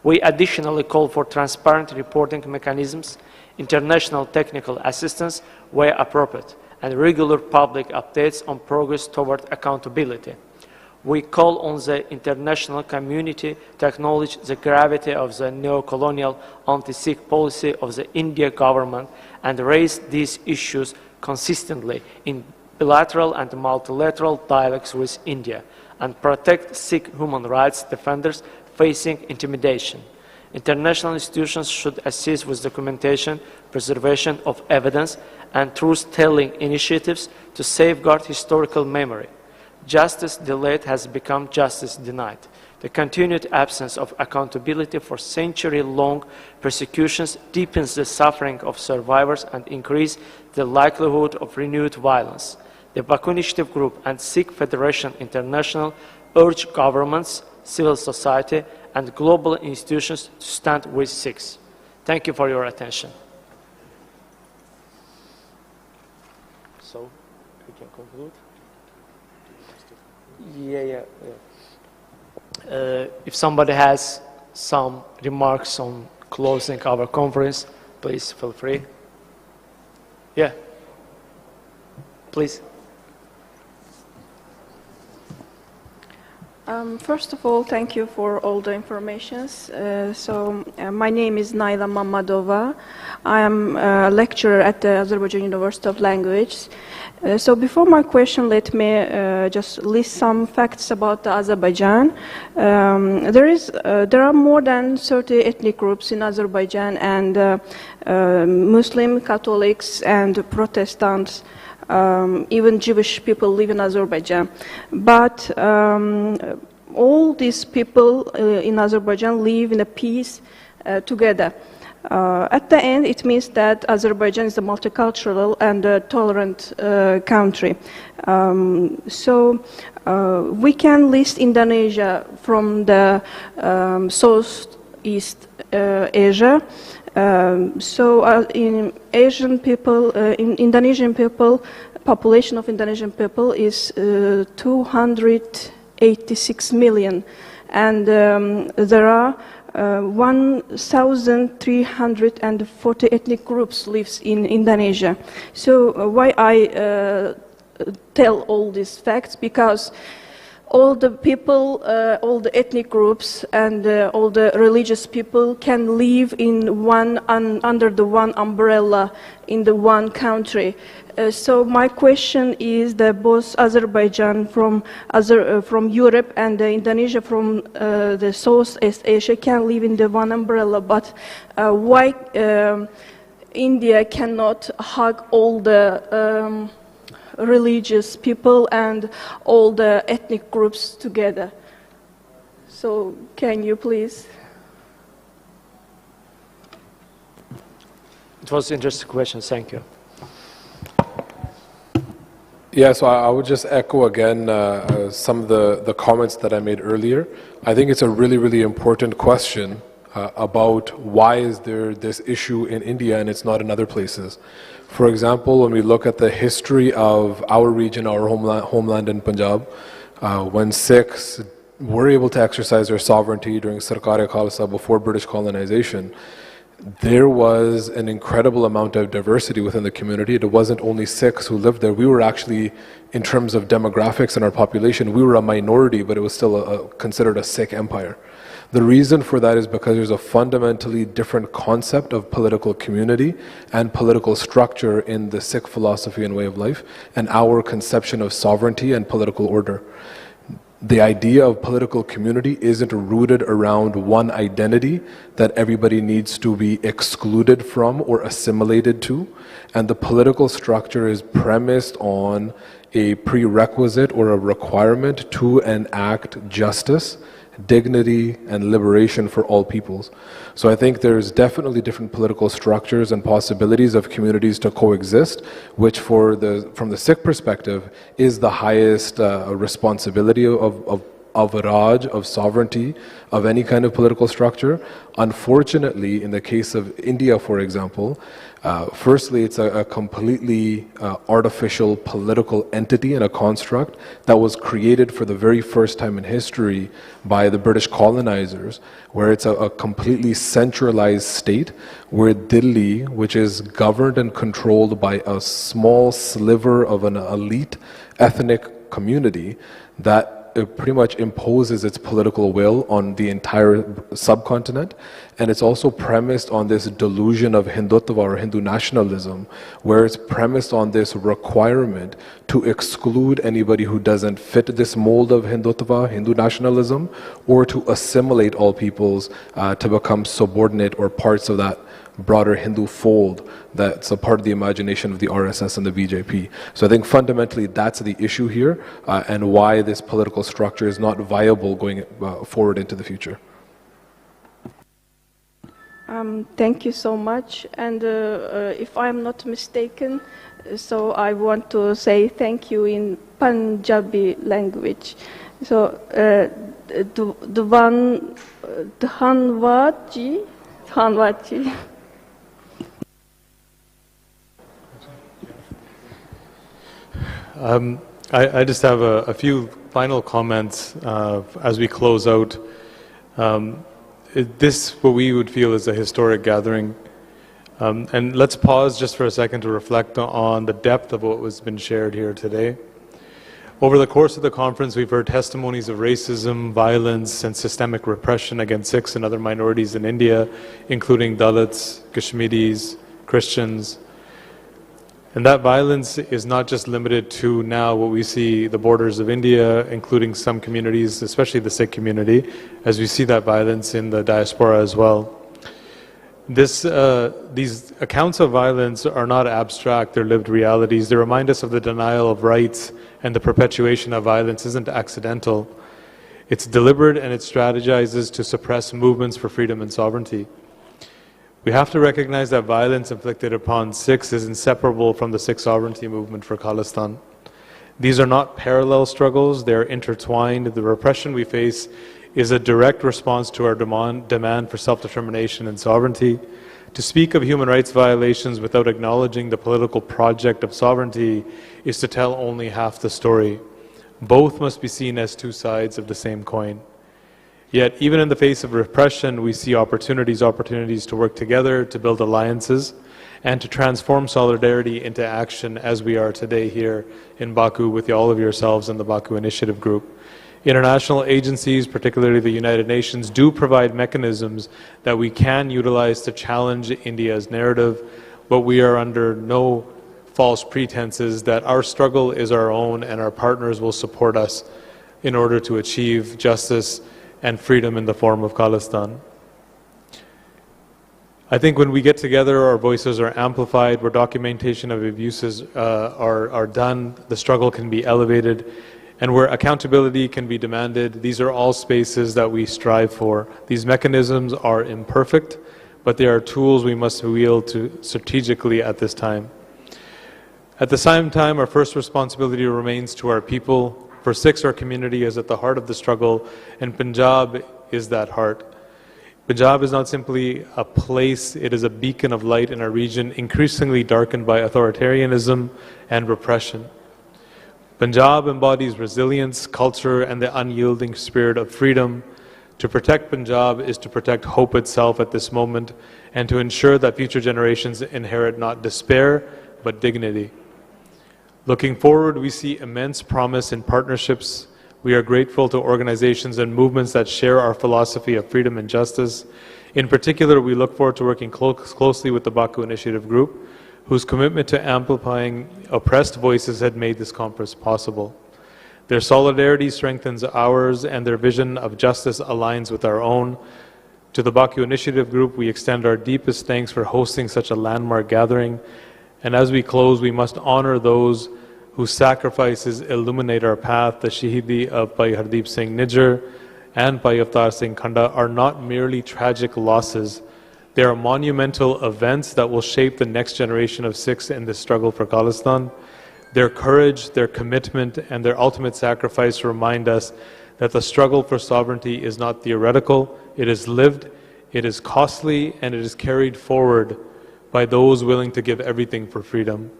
We additionally call for transparent reporting mechanisms, international technical assistance where appropriate, and regular public updates on progress toward accountability. We call on the international community to acknowledge the gravity of the neo-colonial anti-Sikh policy of the India government and raise these issues consistently in bilateral and multilateral dialogues with India, and protect Sikh human rights defenders facing intimidation. International institutions should assist with documentation, preservation of evidence, and truth-telling initiatives to safeguard historical memory. Justice delayed has become justice denied. The continued absence of accountability for century-long persecutions deepens the suffering of survivors and increases the likelihood of renewed violence. The Baku Initiative Group and Sikh Federation International urge governments, civil society, and global institutions to stand with Sikhs. Thank you for your attention. So, we can conclude. Yeah. If somebody has some remarks on closing our conference, please feel free. Yeah. Please. First of all, thank you for all the information. My name is Naila Mamadova. I am a lecturer at the Azerbaijan University of Language. So before my question, let me just list some facts about Azerbaijan. There are more than 30 ethnic groups in Azerbaijan, and Muslim, Catholics, and Protestants. Even Jewish people live in Azerbaijan. But all these people in Azerbaijan live in a peace together. At the end, it means that Azerbaijan is a multicultural and tolerant country. We can list Indonesia from the Southeast Asia. In Asian people, in Indonesian people, population of Indonesian people is 286 million, and there are 1,340 ethnic groups lives in Indonesia. So why I tell all these facts? Because all the people, all the ethnic groups, and all the religious people can live in under the one umbrella in the one country. So my question is that both Azerbaijan from Europe and Indonesia from the Southeast Asia can live in the one umbrella, but why India cannot hug all the religious people and all the ethnic groups together? So can you please? It was an interesting question, thank you. Yeah, so I would just echo again some of the comments that I made earlier. I think it's a really, really important question about why is there this issue in India and it's not in other places. For example, when we look at the history of our region, our homeland in Punjab, when Sikhs were able to exercise their sovereignty during Sarkar-e-Khalsa before British colonization, there was an incredible amount of diversity within the community. It wasn't only Sikhs who lived there. We were actually, in terms of demographics in our population, we were a minority, but it was still considered a Sikh empire. The reason for that is because there's a fundamentally different concept of political community and political structure in the Sikh philosophy and way of life, and our conception of sovereignty and political order. The idea of political community isn't rooted around one identity that everybody needs to be excluded from or assimilated to, and the political structure is premised on a prerequisite or a requirement to enact justice, dignity, and liberation for all peoples. So I think there's definitely different political structures and possibilities of communities to coexist, which from the Sikh perspective is the highest responsibility of avaraj of sovereignty of any kind of political structure. Unfortunately, in the case of India, for example, firstly, it's a completely artificial political entity and a construct that was created for the very first time in history by the British colonizers, where it's a completely centralized state, where Delhi, which is governed and controlled by a small sliver of an elite ethnic community, that it pretty much imposes its political will on the entire subcontinent. And it's also premised on this delusion of Hindutva or Hindu nationalism, where it's premised on this requirement to exclude anybody who doesn't fit this mold of Hindutva, Hindu nationalism, or to assimilate all peoples to become subordinate or parts of that broader Hindu fold that's a part of the imagination of the RSS and the BJP. So I think fundamentally that's the issue here and why this political structure is not viable going forward into the future. Thank you so much. And if I'm not mistaken, so I want to say thank you in Punjabi language. So, Dhanwad ji. I just have a few final comments as we close out. This, what we would feel, is a historic gathering. And let's pause just for a second to reflect on the depth of what has been shared here today. Over the course of the conference, we've heard testimonies of racism, violence, and systemic repression against Sikhs and other minorities in India, including Dalits, Kashmiris, Christians. And that violence is not just limited to now what we see the borders of India, including some communities, especially the Sikh community, as we see that violence in the diaspora as well. These accounts of violence are not abstract, they're lived realities. They remind us of the denial of rights, and the perpetuation of violence isn't accidental. It's deliberate, and it strategizes to suppress movements for freedom and sovereignty. We have to recognize that violence inflicted upon Sikhs is inseparable from the Sikh sovereignty movement for Khalistan. These are not parallel struggles, they are intertwined. The repression we face is a direct response to our demand for self-determination and sovereignty. To speak of human rights violations without acknowledging the political project of sovereignty is to tell only half the story. Both must be seen as two sides of the same coin. Yet, even in the face of repression, we see opportunities to work together, to build alliances, and to transform solidarity into action, as we are today here in Baku with all of yourselves in the Baku Initiative Group. International agencies, particularly the United Nations, do provide mechanisms that we can utilize to challenge India's narrative, but we are under no false pretenses that our struggle is our own and our partners will support us in order to achieve justice and freedom in the form of Khalistan. I think when we get together, our voices are amplified, where documentation of abuses are done, the struggle can be elevated, and where accountability can be demanded. These are all spaces that we strive for. These mechanisms are imperfect, but they are tools we must wield strategically at this time. At the same time, our first responsibility remains to our people. For Sikhs, our community is at the heart of the struggle, and Punjab is that heart. Punjab is not simply a place, it is a beacon of light in a region increasingly darkened by authoritarianism and repression. Punjab embodies resilience, culture, and the unyielding spirit of freedom. To protect Punjab is to protect hope itself at this moment, and to ensure that future generations inherit not despair, but dignity. Looking forward, we see immense promise in partnerships. We are grateful to organizations and movements that share our philosophy of freedom and justice. In particular, we look forward to working closely with the Baku Initiative Group, whose commitment to amplifying oppressed voices had made this conference possible. Their solidarity strengthens ours, and their vision of justice aligns with our own. To the Baku Initiative Group, we extend our deepest thanks for hosting such a landmark gathering. And as we close, we must honor those whose sacrifices illuminate our path. The Shahidi of Bhai Hardeep Singh Nijjar and Bhai Avtar Singh Khanda are not merely tragic losses. They are monumental events that will shape the next generation of Sikhs in this struggle for Khalistan. Their courage, their commitment, and their ultimate sacrifice remind us that the struggle for sovereignty is not theoretical, it is lived, it is costly, and it is carried forward by those willing to give everything for freedom.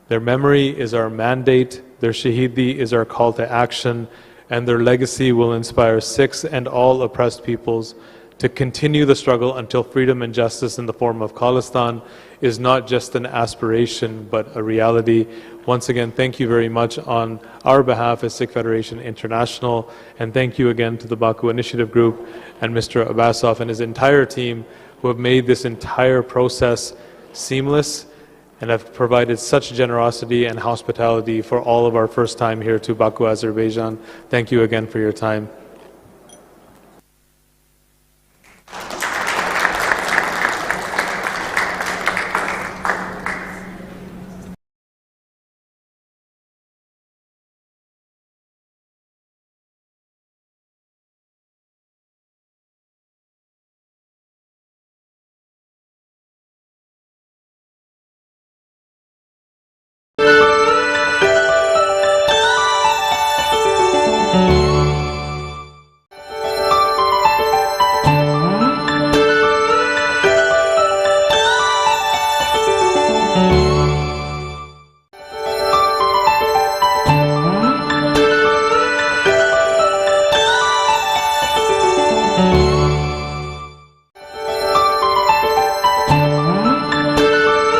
Their memory is our mandate, their shahidi is our call to action, and their legacy will inspire Sikhs and all oppressed peoples to continue the struggle until freedom and justice in the form of Khalistan is not just an aspiration but a reality. Once again, thank you very much on our behalf as Sikh Federation International, and thank you again to the Baku Initiative Group and Mr. Abbasov and his entire team who have made this entire process seamless and have provided such generosity and hospitality for all of our first time here to Baku, Azerbaijan. Thank you again for your time.